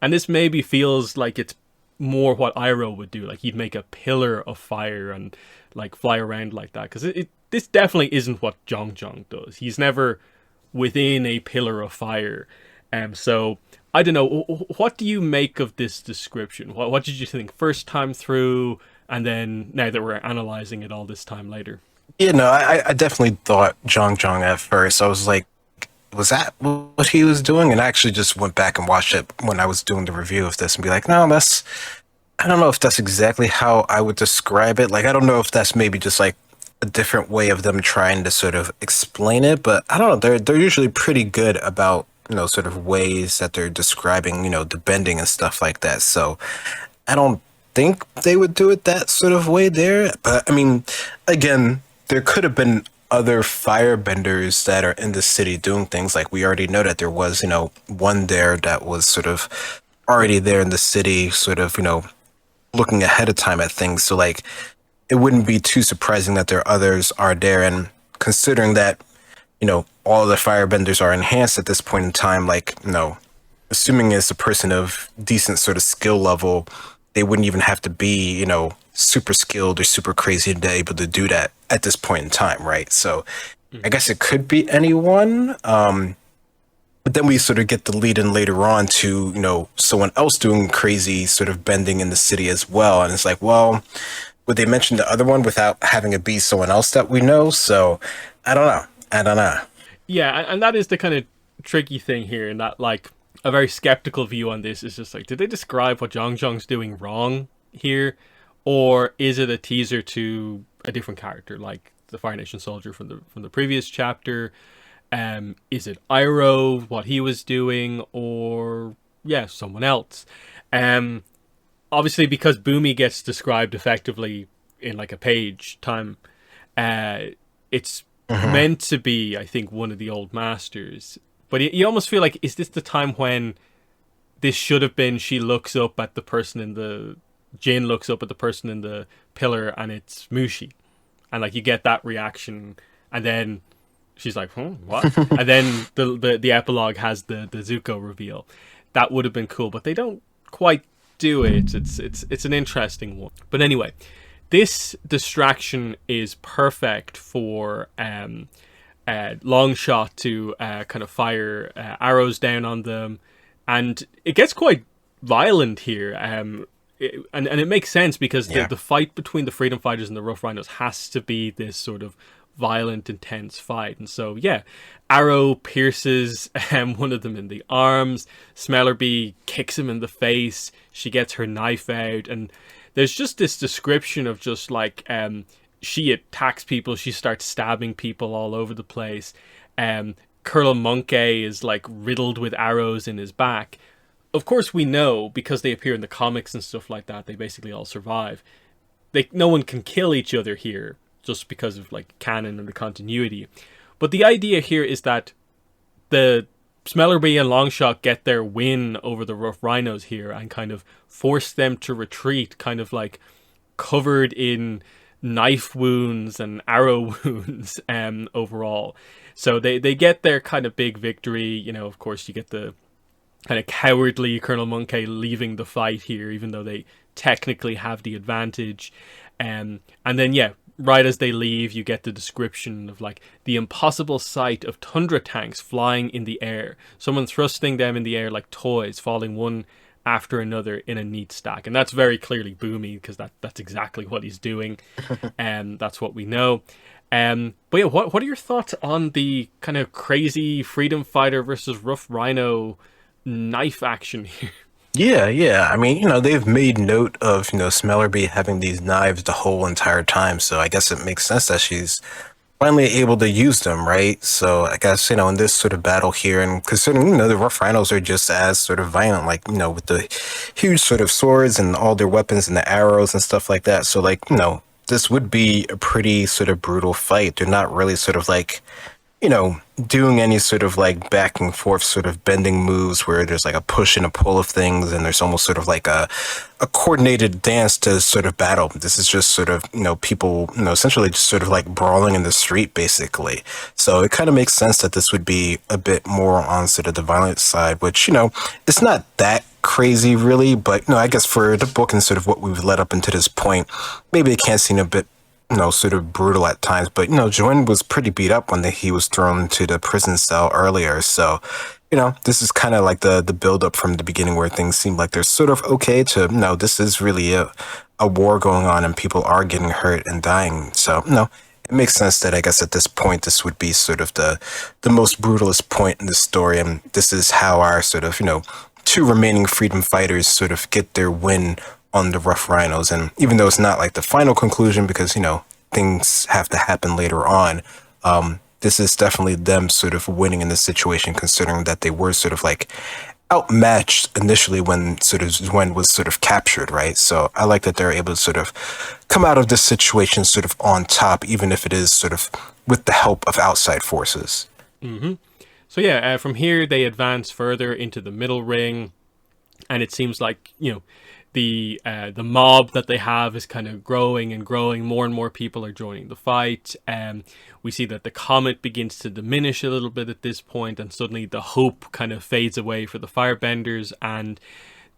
and this maybe feels like it's more what Iroh would do. Like he'd make a pillar of fire and like fly around like that. Because this definitely isn't what Zhang Zhang does. He's never within a pillar of fire. So I don't know. What do you make of this description? What did you think first time through, and then now that we're analyzing it all this time later? Yeah, no, I definitely thought Zhang Zhang at first. I was like, was that what he was doing? And I actually just went back and watched it when I was doing the review of this and be like, no, I don't know if that's exactly how I would describe it. Like, I don't know if that's maybe just like a different way of them trying to sort of explain it, but I don't know. They're usually pretty good about, sort of ways that they're describing, the bending and stuff like that. So I don't think they would do it that sort of way there. But I mean, again, there could have been other firebenders that are in the city doing things. Like we already know that there was, one there that was sort of already there in the city, sort of, looking ahead of time at things. So like, it wouldn't be too surprising that there others are there. And considering that, all the firebenders are enhanced at this point in time, like, assuming it's a person of decent sort of skill level, they wouldn't even have to be, super skilled or super crazy to be able to do that at this point in time, right? So I guess it could be anyone. But then we sort of get the lead in later on to, someone else doing crazy sort of bending in the city as well. And it's like, well, would they mention the other one without having it be someone else that we know? So I don't know. Yeah, and that is the kind of tricky thing here, in that like a very skeptical view on this is just like, did they describe what Zhang Zhang's doing wrong here? Or is it a teaser to a different character, like the Fire Nation soldier from the previous chapter? Is it Iroh, what he was doing, or someone else? Obviously, because Bumi gets described effectively in like a page time, it's meant to be, I think, one of the old masters. But you almost feel like, is this the time when this should have been she looks up at the person in the Jin looks up at the person in the pillar and it's Mushi, and like you get that reaction, and then she's like, what? And then the epilogue has the Zuko reveal. That would have been cool, but they don't quite do it. It's an interesting one. But anyway, this distraction is perfect for Long Shot to kind of fire arrows down on them, and it gets quite violent here. And it makes sense because the fight between the Freedom Fighters and the Rough Rhinos has to be this sort of violent, intense fight. And so, yeah, Arrow pierces one of them in the arms. Smellerbee kicks him in the face. She gets her knife out. And there's just this description of just like she attacks people. She starts stabbing people all over the place. Colonel Monkey is like riddled with arrows in his back. Of course, we know because they appear in the comics and stuff like that, they basically all survive. No one can kill each other here just because of like canon and the continuity. But the idea here is that the Smellerbee and Longshot get their win over the Rough Rhinos here and kind of force them to retreat, kind of like covered in knife wounds and arrow wounds overall. So they get their kind of big victory. You know, of course, you get the kind of cowardly Colonel Monkey leaving the fight here, even though they technically have the advantage. And then, yeah, right as they leave, you get the description of like the impossible sight of tundra tanks flying in the air. Someone thrusting them in the air like toys, falling one after another in a neat stack. And that's very clearly Boomy, because that's exactly what he's doing. And that's what we know. But yeah, what are your thoughts on the kind of crazy Freedom Fighter versus Rough Rhino knife action here? Yeah. I mean, they've made note of, Smellerbee having these knives the whole entire time. So I guess it makes sense that she's finally able to use them, right? So I guess, in this sort of battle here, and considering, the Rough Rhinos are just as sort of violent, like, with the huge sort of swords and all their weapons and the arrows and stuff like that. So, like, this would be a pretty sort of brutal fight. They're not really sort of like, doing any sort of like back and forth sort of bending moves where there's like a push and a pull of things and there's almost sort of like a coordinated dance to sort of battle. This is just sort of, people, essentially just sort of like brawling in the street, basically. So it kind of makes sense that this would be a bit more on sort of the violent side, which, it's not that crazy really, but, I guess for the book and sort of what we've led up into this point, maybe it can seem a bit sort of brutal at times. But, Join was pretty beat up when he was thrown to the prison cell earlier. So, this is kind of like the build up from the beginning where things seem like they're sort of okay to, no, this is really a war going on and people are getting hurt and dying. So, it makes sense that I guess at this point, this would be sort of the most brutalist point in the story. And this is how our sort of, two remaining freedom fighters sort of get their win on the Rough Rhinos. And even though it's not like the final conclusion because, things have to happen later on, this is definitely them sort of winning in this situation, considering that they were sort of like outmatched initially when was sort of captured, right? So I like that they're able to sort of come out of this situation sort of on top, even if it is sort of with the help of outside forces. Mm-hmm. So yeah, from here they advance further into the middle ring, and it seems like, the mob that they have is kind of growing and growing. More and more people are joining the fight. We see that the comet begins to diminish a little bit at this point, and suddenly the hope kind of fades away for the firebenders. And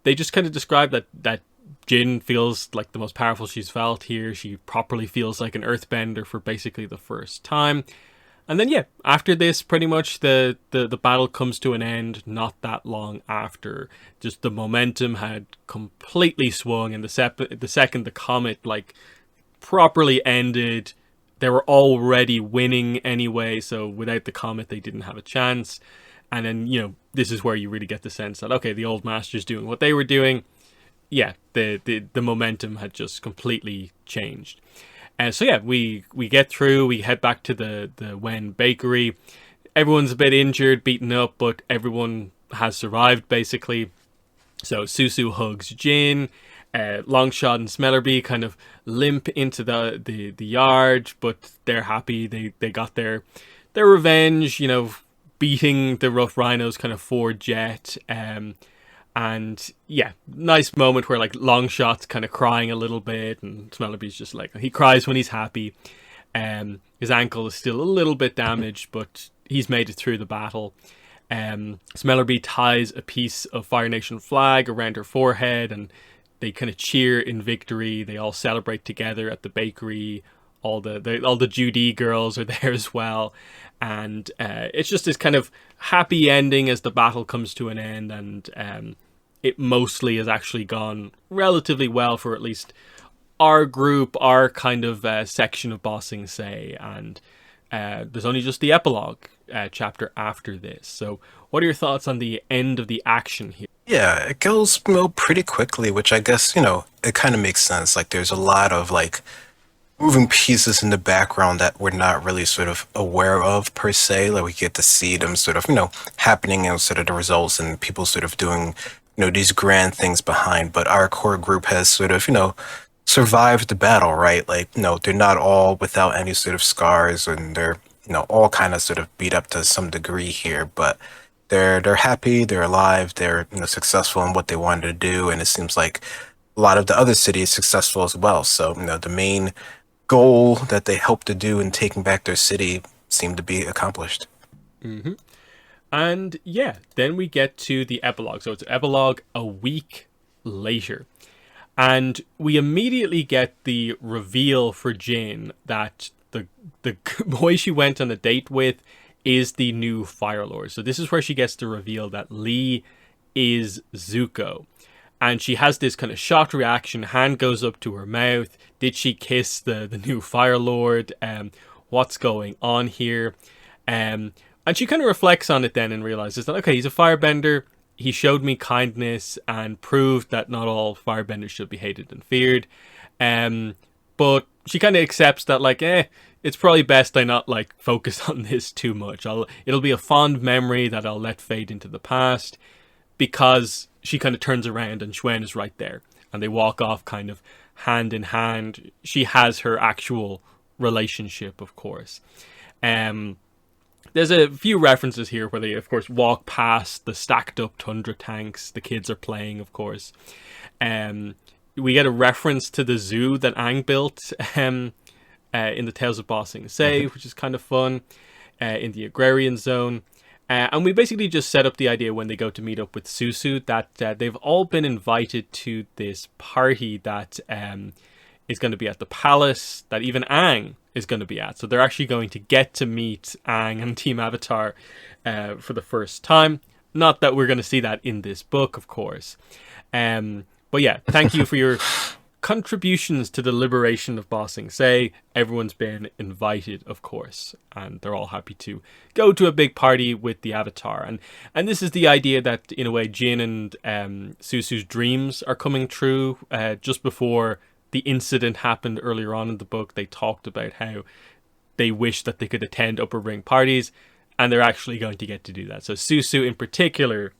they just kind of describe that Jin feels like the most powerful she's felt here. She properly feels like an earthbender for basically the first time. And then, yeah, after this, pretty much the battle comes to an end not that long after. Just the momentum had completely swung, and the second the comet, like, properly ended, they were already winning anyway, so without the comet, they didn't have a chance. And then, this is where you really get the sense that, okay, the old master's doing what they were doing. Yeah, the momentum had just completely changed. And so yeah, we get through, we head back to the Wen bakery. Everyone's a bit injured, beaten up, but everyone has survived basically. So Susu hugs Jin, Longshot and Smellerbee kind of limp into the yard, but they're happy, they got their revenge, beating the Rough Rhinos kind of 4-jet. And yeah, nice moment where like Longshot's kind of crying a little bit, and Smellerby's just like, he cries when he's happy. His ankle is still a little bit damaged, but he's made it through the battle. Smellerby ties a piece of Fire Nation flag around her forehead, and they kind of cheer in victory. They all celebrate together at the bakery. All the Judy girls are there as well, and it's just this kind of happy ending as the battle comes to an end, and it mostly has actually gone relatively well for at least our group, our kind of section of Ba Sing Se, and there's only just the epilogue chapter after this. So what are your thoughts on the end of the action here? Yeah, it goes pretty quickly, which I guess, it kind of makes sense. Like there's a lot of like moving pieces in the background that we're not really sort of aware of per se. Like we get to see them sort of, happening and sort of the results and people sort of doing, these grand things behind. But our core group has sort of, survived the battle, right? Like, they're not all without any sort of scars, and they're, all kind of sort of beat up to some degree here, but they're happy, they're alive, they're, successful in what they wanted to do, and it seems like a lot of the other city is successful as well. So, the main goal that they hope to do in taking back their city seemed to be accomplished. Mm-hmm. And yeah, then we get to the epilogue. So it's epilogue a week later. And we immediately get the reveal for Jin that the boy she went on a date with is the new Fire Lord. So this is where she gets the reveal that Lee is Zuko. And she has this kind of shocked reaction, hand goes up to her mouth. Did she kiss the new Fire Lord? What's going on here? And she kind of reflects on it then and realizes that, okay, he's a firebender. He showed me kindness and proved that not all firebenders should be hated and feared. But she kind of accepts that, like, it's probably best I not, like, focus on this too much. It'll be a fond memory that I'll let fade into the past, because she kind of turns around and Xuan is right there. And they walk off kind of hand in hand. She has her actual relationship, of course. There's a few references here where they, of course, walk past the stacked up Tundra tanks. The kids are playing, of course. We get a reference to the zoo that Aang built in the Tales of Ba Sing Se, which is kind of fun, in the agrarian zone. And we basically just set up the idea when they go to meet up with Susu that they've all been invited to this party that is going to be at the palace, that even Aang is going to be at. So they're actually going to get to meet Aang and Team Avatar for the first time. Not that we're going to see that in this book, of course. But yeah, thank you for your contributions to the liberation of Ba Sing Se. Everyone's been invited, of course, and they're all happy to go to a big party with the Avatar. And this is the idea that, in a way, Jin and Susu's dreams are coming true. Just before the incident happened earlier on in the book, they talked about how they wish that they could attend upper ring parties, and they're actually going to get to do that. So Susu in particular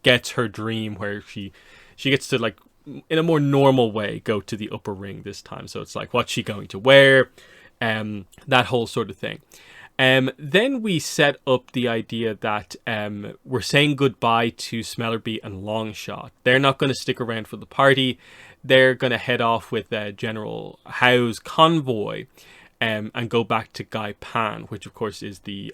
gets her dream where she gets to, like, in a more normal way, go to the upper ring this time. So it's like, what's she going to wear? That whole sort of thing. Then we set up the idea that we're saying goodbye to Smellerby and Longshot. They're not going to stick around for the party. They're going to head off with General Howe's convoy and go back to Gai Pan, which of course is the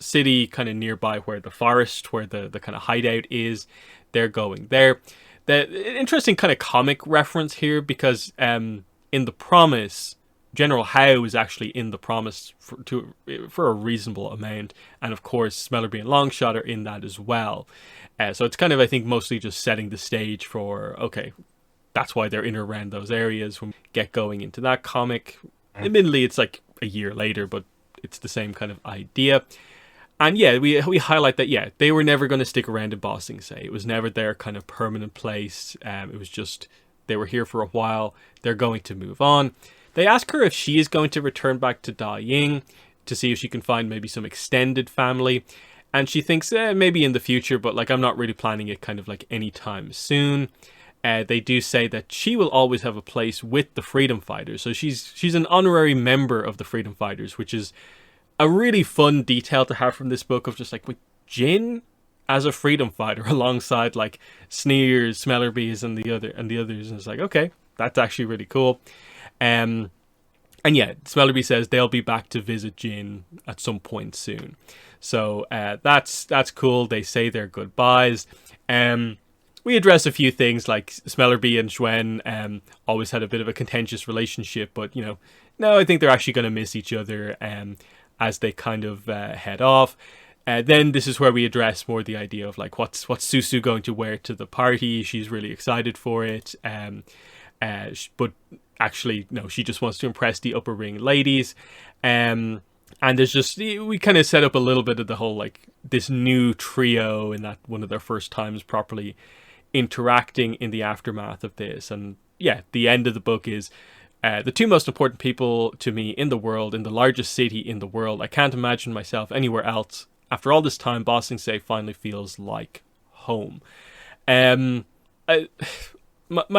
city kind of nearby where the forest, where the kind of hideout is. They're going there. The interesting kind of comic reference here, because in The Promise, General Howe is actually in The Promise for a reasonable amount, and of course Smellerby and Longshot are in that as well. So it's kind of, I think, mostly just setting the stage for, okay, that's why they're in or around those areas when we get going into that comic. Admittedly, it's like a year later, but it's the same kind of idea. And yeah, we highlight that, yeah, they were never going to stick around in Ba Sing Se. It was never their kind of permanent place. It was just, they were here for a while. They're going to move on. They ask her if she is going to return back to Da Ying to see if she can find maybe some extended family. And she thinks, maybe in the future, but like, I'm not really planning it kind of like anytime soon. They do say that she will always have a place with the Freedom Fighters. So she's an honorary member of the Freedom Fighters, which is a really fun detail to have from this book, of just like, with Jin as a freedom fighter alongside like Sneers, Smellerbees, and the others. And it's like, okay, that's actually really cool. And yeah, Smellerby says they'll be back to visit Jin at some point soon. So that's cool. They say their goodbyes. We address a few things like Smellerby and Xuen always had a bit of a contentious relationship, but no, I think they're actually going to miss each other as they kind of head off. Then this is where we address more the idea of like what's Susu going to wear to the party. She's really excited for it, but actually no, she just wants to impress the upper ring ladies. And there's just, we kind of set up a little bit of the whole like this new trio in that one of their first times properly interacting in the aftermath of this. And yeah, the end of the book is the two most important people to me in the world, in the largest city in the world. I can't imagine myself anywhere else. After all this time, Ba Sing Se finally feels like home. My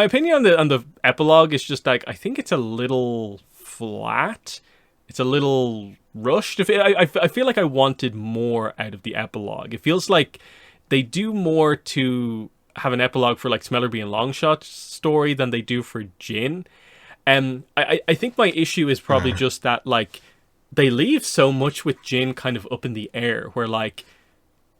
opinion on the epilogue is just like, I think it's a little flat. It's a little rushed. I feel like I wanted more out of the epilogue. It feels like they do more to have an epilogue for like Smellerby and Longshot's story than they do for Jin. I think my issue is probably just that like they leave so much with Jin kind of up in the air, where like,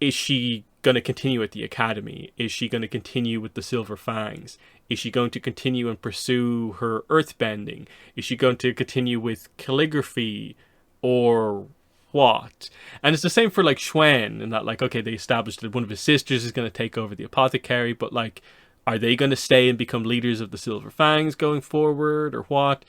is she going to continue at the academy? Is she going to continue with the Silver Fangs? Is she going to continue and pursue her earthbending? Is she going to continue with calligraphy or what? And it's the same for like Xuen, in that like, okay, they established that one of his sisters is going to take over the apothecary, but like, are they going to stay and become leaders of the Silver Fangs going forward or what?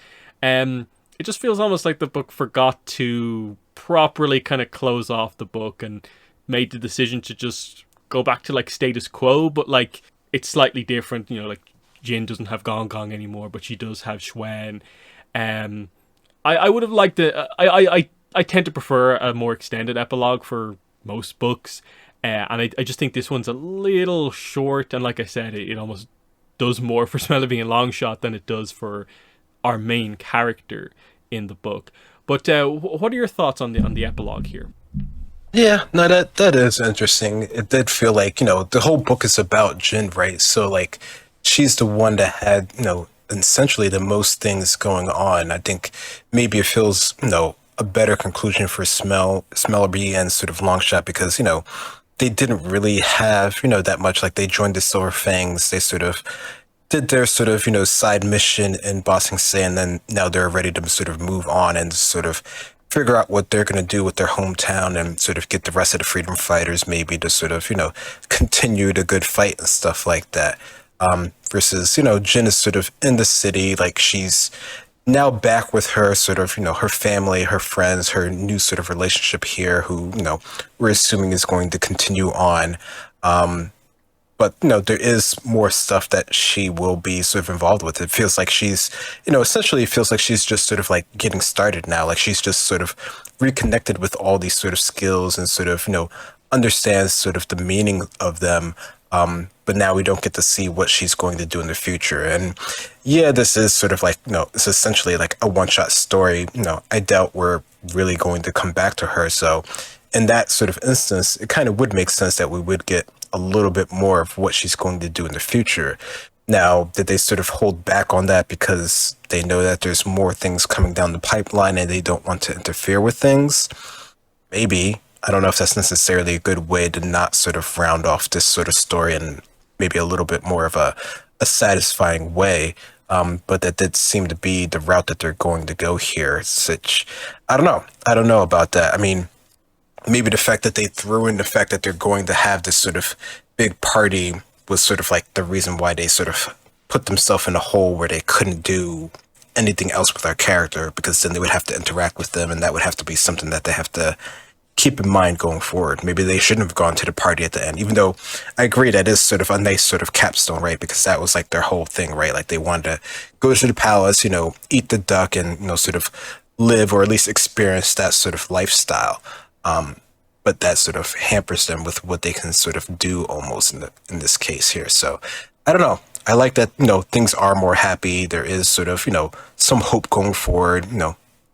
It just feels almost like the book forgot to properly kind of close off the book and made the decision to just go back to like status quo, but like it's slightly different. Like Jin doesn't have Gong Gong anymore, but she does have Xuen. I would have liked it. I tend to prefer a more extended epilogue for most books, and I just think this one's a little short. And like I said, it almost does more for Smellerby and Longshot than it does for our main character in the book. But what are your thoughts on the epilogue here? Yeah, no, that is interesting. It did feel like, the whole book is about Jin, right? So like, she's the one that had, essentially the most things going on. I think maybe it feels, a better conclusion for Smellerby and sort of Longshot, because, they didn't really have, that much. Like, they joined the Silver Fangs. They sort of did their sort of, side mission in Ba Sing Se, and then now they're ready to sort of move on and sort of figure out what they're going to do with their hometown and sort of get the rest of the freedom fighters maybe to sort of, continue the good fight and stuff like that. Versus, Jin is sort of in the city, like she's now back with her sort of, her family, her friends, her new sort of relationship here, who, we're assuming is going to continue on. But, there is more stuff that she will be sort of involved with. It feels like she's, essentially it feels like she's just sort of like getting started now. Like she's just sort of reconnected with all these sort of skills and sort of, understands sort of the meaning of them. But now we don't get to see what she's going to do in the future. And yeah, this is sort of like, it's essentially like a one-shot story. I doubt we're really going to come back to her. So in that sort of instance, it kind of would make sense that we would get a little bit more of what she's going to do in the future. Now, did they sort of hold back on that because they know that there's more things coming down the pipeline and they don't want to interfere with things? Maybe. I don't know if that's necessarily a good way to not sort of round off this sort of story in maybe a little bit more of a satisfying way. But that did seem to be the route that they're going to go here. Which, I don't know. I don't know about that. I mean, maybe the fact that they threw in the fact that they're going to have this sort of big party was sort of like the reason why they sort of put themselves in a hole where they couldn't do anything else with our character, because then they would have to interact with them, and that would have to be something that they have to keep in mind going forward. Maybe they shouldn't have gone to the party at the end, even though I agree that is sort of a nice sort of capstone, right? Because that was like their whole thing, right? Like they wanted to go to the palace, eat the duck and, sort of live or at least experience that sort of lifestyle. But that sort of hampers them with what they can sort of do almost in this case here. So I don't know. I like that, things are more happy. There is sort of, some hope going forward.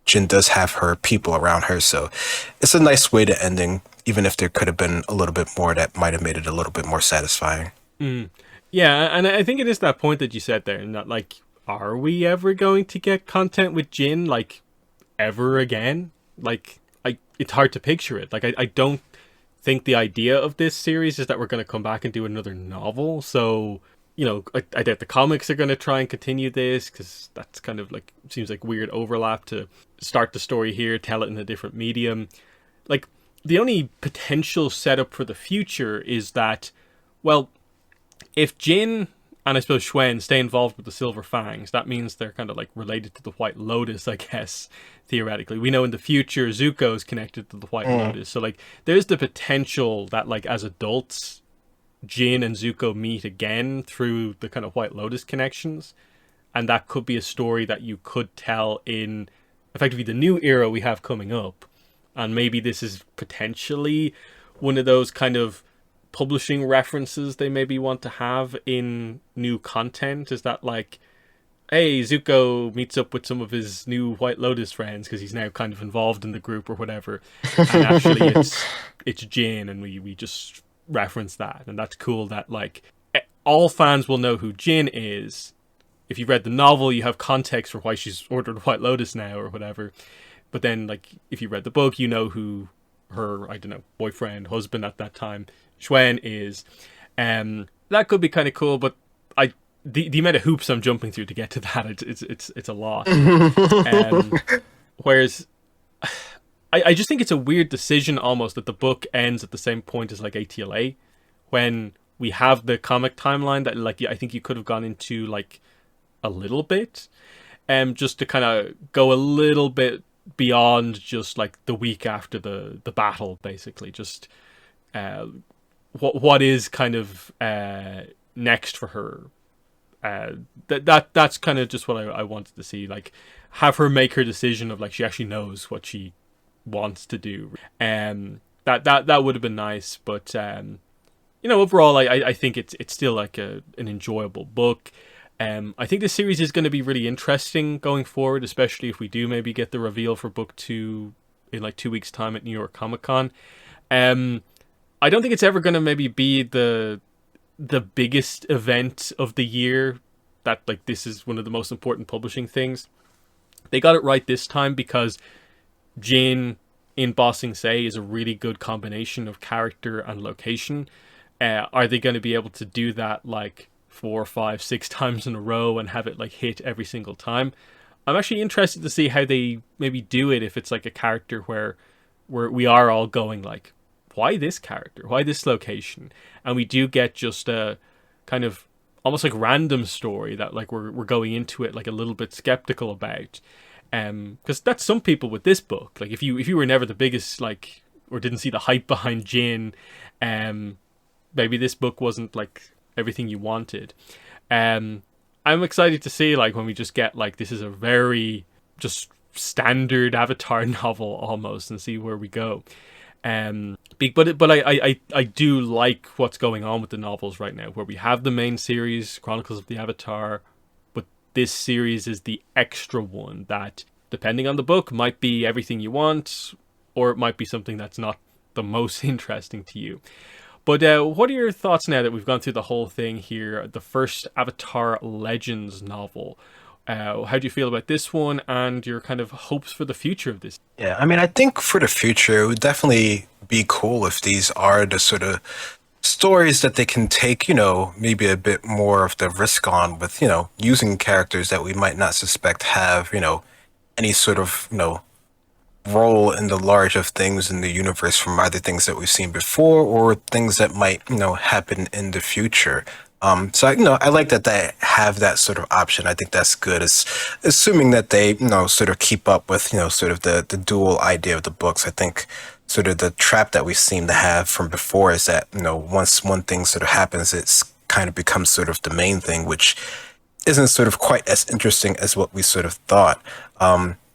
Jin does have her people around her. So it's a nice way to ending. even if there could have been a little bit more that might have made it a little bit more satisfying. Yeah, and I think it is that point that you said there, and that like, are we ever going to get content with Jin like ever again? Like, it's hard to picture it. Like, I don't think the idea of this series is that we're going to come back and do another novel. So, you know, I doubt the comics are going to try and continue this, because that's kind of like, seems like weird overlap to start the story here, tell it in a different medium. Like, the only potential setup for the future is that, well, if Jin and I suppose Xuan stay involved with the Silver Fangs, that means they're kind of like related to the White Lotus, I guess, theoretically. We know in the future Zuko is connected to the White Lotus. So like there's the potential that like as adults, Jin and Zuko meet again through the kind of White Lotus connections. And that could be a story that you could tell in effectively the new era we have coming up. And maybe this is potentially one of those kind of publishing references they maybe want to have in new content, is that like, hey, Zuko meets up with some of his new White Lotus friends because he's now kind of involved in the group or whatever, and actually it's Jin, and we just reference that, and that's cool that like all fans will know who Jin is. If you've read the novel, you have context for why she's ordered White Lotus now or whatever, but then like if you read the book, you know who her, I don't know, boyfriend, husband at that time, Xuan is. That could be kind of cool, but the amount of hoops I'm jumping through to get to that, it's a lot. Whereas I just think it's a weird decision almost that the book ends at the same point as like ATLA, when we have the comic timeline that like I think you could have gone into like a little bit, just to kind of go a little bit beyond just like the week after the battle, basically. Just what is kind of next for her. That's kind of just what I wanted to see. Like, have her make her decision of like she actually knows what she wants to do. That would have been nice, but you know, overall, I think it's still like an enjoyable book. I think this series is going to be really interesting going forward, especially if we do maybe get the reveal for book 2 in like 2 weeks' time at New York Comic Con. I don't think it's ever going to maybe be the biggest event of the year, that like this is one of the most important publishing things. They got it right this time because Jin in Ba Sing Se is a really good combination of character and location. Are they going to be able to do that like 4, 5, 6 times in a row and have it like hit every single time? I'm actually interested to see how they maybe do it, if it's like a character where we are all going like, why this character? Why this location? And we do get just a kind of almost like random story that like we're going into it like a little bit skeptical about. Because that's some people with this book. Like if you were never the biggest like, or didn't see the hype behind Jin, maybe this book wasn't like everything you wanted. I'm excited to see like when we just get like, this is a very just standard Avatar novel almost, and see where we go. But I do like what's going on with the novels right now, where we have the main series, Chronicles of the Avatar, but this series is the extra one that, depending on the book, might be everything you want, or it might be something that's not the most interesting to you. But what are your thoughts now that we've gone through the whole thing here, the first Avatar Legends novel? How do you feel about this one, and your kind of hopes for the future of this? Yeah, I mean, I think for the future, it would definitely be cool if these are the sort of stories that they can take, you know, maybe a bit more of the risk on with, you know, using characters that we might not suspect have, you know, any sort of, you know, role in the large of things in the universe, from either things that we've seen before or things that might, you know, happen in the future. So, you know, I like that they have that sort of option. I think that's good. It's assuming that they, you know, sort of keep up with, you know, sort of the dual idea of the books. I think sort of the trap that we seem to have from before is that, you know, once one thing sort of happens, it's kind of becomes sort of the main thing, which isn't sort of quite as interesting as what we sort of thought.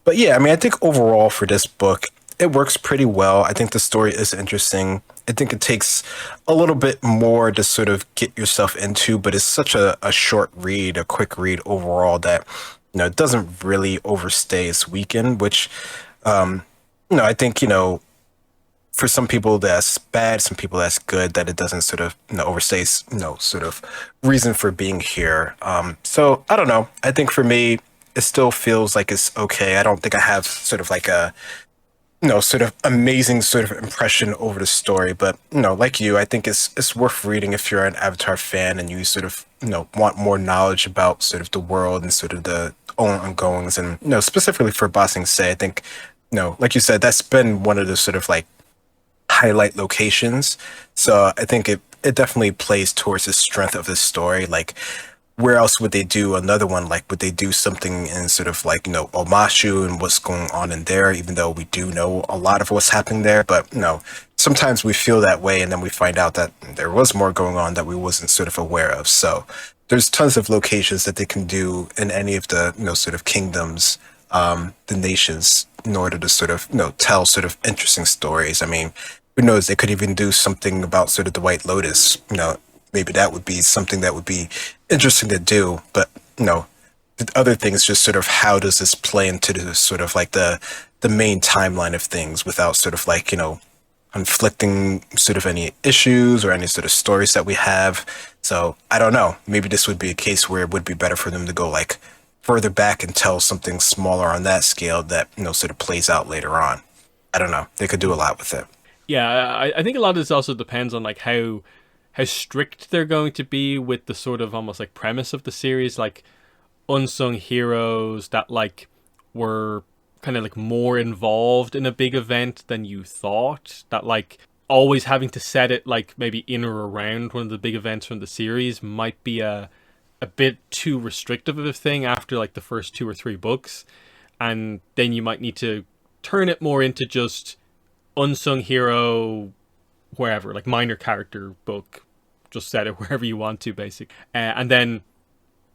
But yeah, I mean, I think overall for this book, it works pretty well. I think the story is interesting. I think it takes a little bit more to sort of get yourself into, but it's such a short read, a quick read overall, that, you know, it doesn't really overstay its weekend, which, you know, I think, you know, for some people that's bad, some people that's good, that it doesn't sort of overstay sort of reason for being here. So I don't know. I think for me, it still feels like it's okay. I don't think I have sort of like a sort of amazing sort of impression over the story. But like you, I think it's worth reading if you're an Avatar fan and you sort of want more knowledge about sort of the world and sort of the ongoings. And specifically for Ba Sing Se, I think like you said, that's been one of the sort of like highlight locations. So I think it definitely plays towards the strength of the story. Like, where else would they do another one? Like, would they do something in sort of like, Omashu and what's going on in there, even though we do know a lot of what's happening there? But sometimes we feel that way and then we find out that there was more going on that we wasn't sort of aware of. So there's tons of locations that they can do in any of the, sort of kingdoms, the nations, in order to sort of, tell sort of interesting stories. I mean, who knows? They could even do something about sort of the White Lotus. Maybe that would be something that would be interesting to do. But the other thing is just sort of how does this play into the sort of like the main timeline of things without sort of like conflicting sort of any issues or any sort of stories that we have. So I don't know. Maybe this would be a case where it would be better for them to go like further back and tell something smaller on that scale that sort of plays out later on. I don't know. They could do a lot with it. Yeah, I think a lot of this also depends on like how strict they're going to be with the sort of almost like premise of the series, like unsung heroes that like were kind of like more involved in a big event than you thought, that like always having to set it like maybe in or around one of the big events from the series might be a bit too restrictive of a thing after like the first two or three books, and then you might need to turn it more into just unsung hero wherever, like minor character book, just set it wherever you want to, basically. And then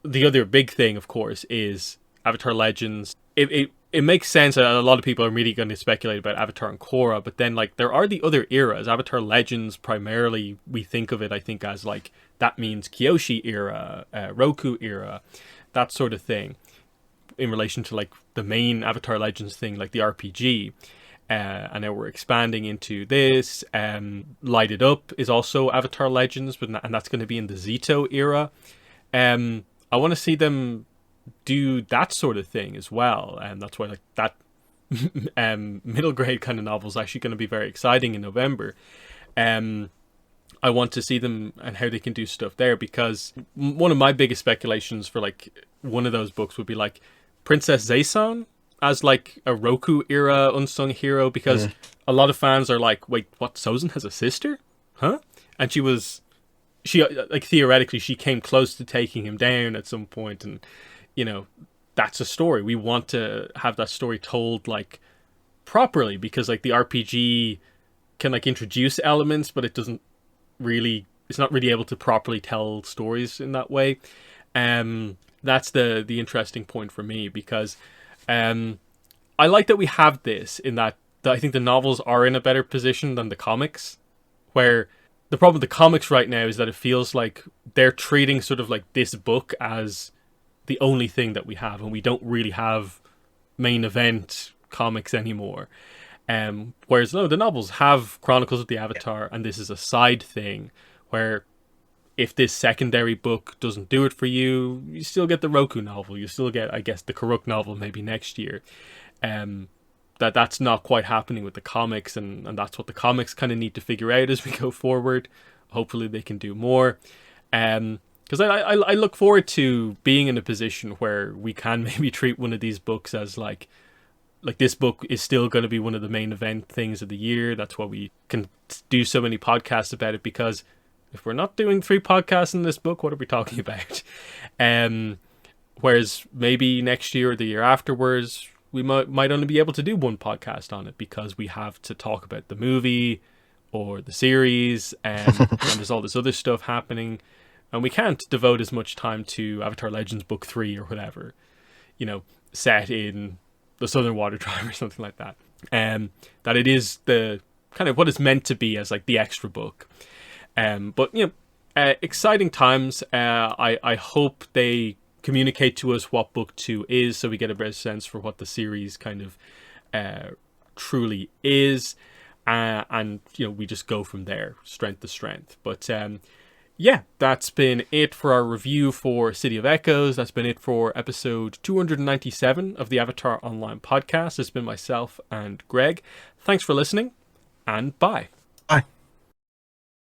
the other big thing, of course, is Avatar Legends. It makes sense. A lot of people are really going to speculate about Avatar and Korra, but then like there are the other eras. Avatar Legends, primarily, we think of it, I think, as like that means Kyoshi era, Roku era, that sort of thing, in relation to like the main Avatar Legends thing, like the RPG. And now we're expanding into this. Light It Up is also Avatar Legends, and that's going to be in the Zito era. I want to see them do that sort of thing as well, and that's why like that middle grade kind of novel is actually going to be very exciting in November. I want to see them and how they can do stuff there, because one of my biggest speculations for like one of those books would be like Princess Zaysan as like a Roku era unsung hero, because a lot of fans are like, wait, what, Sozin has a sister? Huh? And she like theoretically she came close to taking him down at some point, and that's a story. We want to have that story told like properly, because like the RPG can like introduce elements, but it's not really able to properly tell stories in that way. That's the interesting point for me, because I like that we have this, in that I think the novels are in a better position than the comics, where the problem with the comics right now is that it feels like they're treating sort of like this book as the only thing that we have, and we don't really have main event comics anymore. Whereas no, the novels have Chronicles of the Avatar, and this is a side thing where if this secondary book doesn't do it for you, you still get the Roku novel. You still get, I guess, the Karuk novel maybe next year. That's not quite happening with the comics, and that's what the comics kind of need to figure out as we go forward. Hopefully they can do more. Because I look forward to being in a position where we can maybe treat one of these books as like this book is still going to be one of the main event things of the year. That's why we can do so many podcasts about it, because if we're not doing 3 podcasts in this book, what are we talking about? Whereas maybe next year or the year afterwards, we might only be able to do 1 podcast on it, because we have to talk about the movie or the series, and there's all this other stuff happening, and we can't devote as much time to Avatar Legends Book 3 or whatever, set in the Southern Water Tribe or something like that. That it is the kind of what it's meant to be as like the extra book. But exciting times. I hope they communicate to us what book 2 is, so we get a better sense for what the series kind of truly is. and we just go from there, strength to strength. But yeah, that's been it for our review for City of Echoes. That's been it for episode 297 of the Avatar Online podcast. It's been myself and Greg. Thanks for listening, and bye. Bye.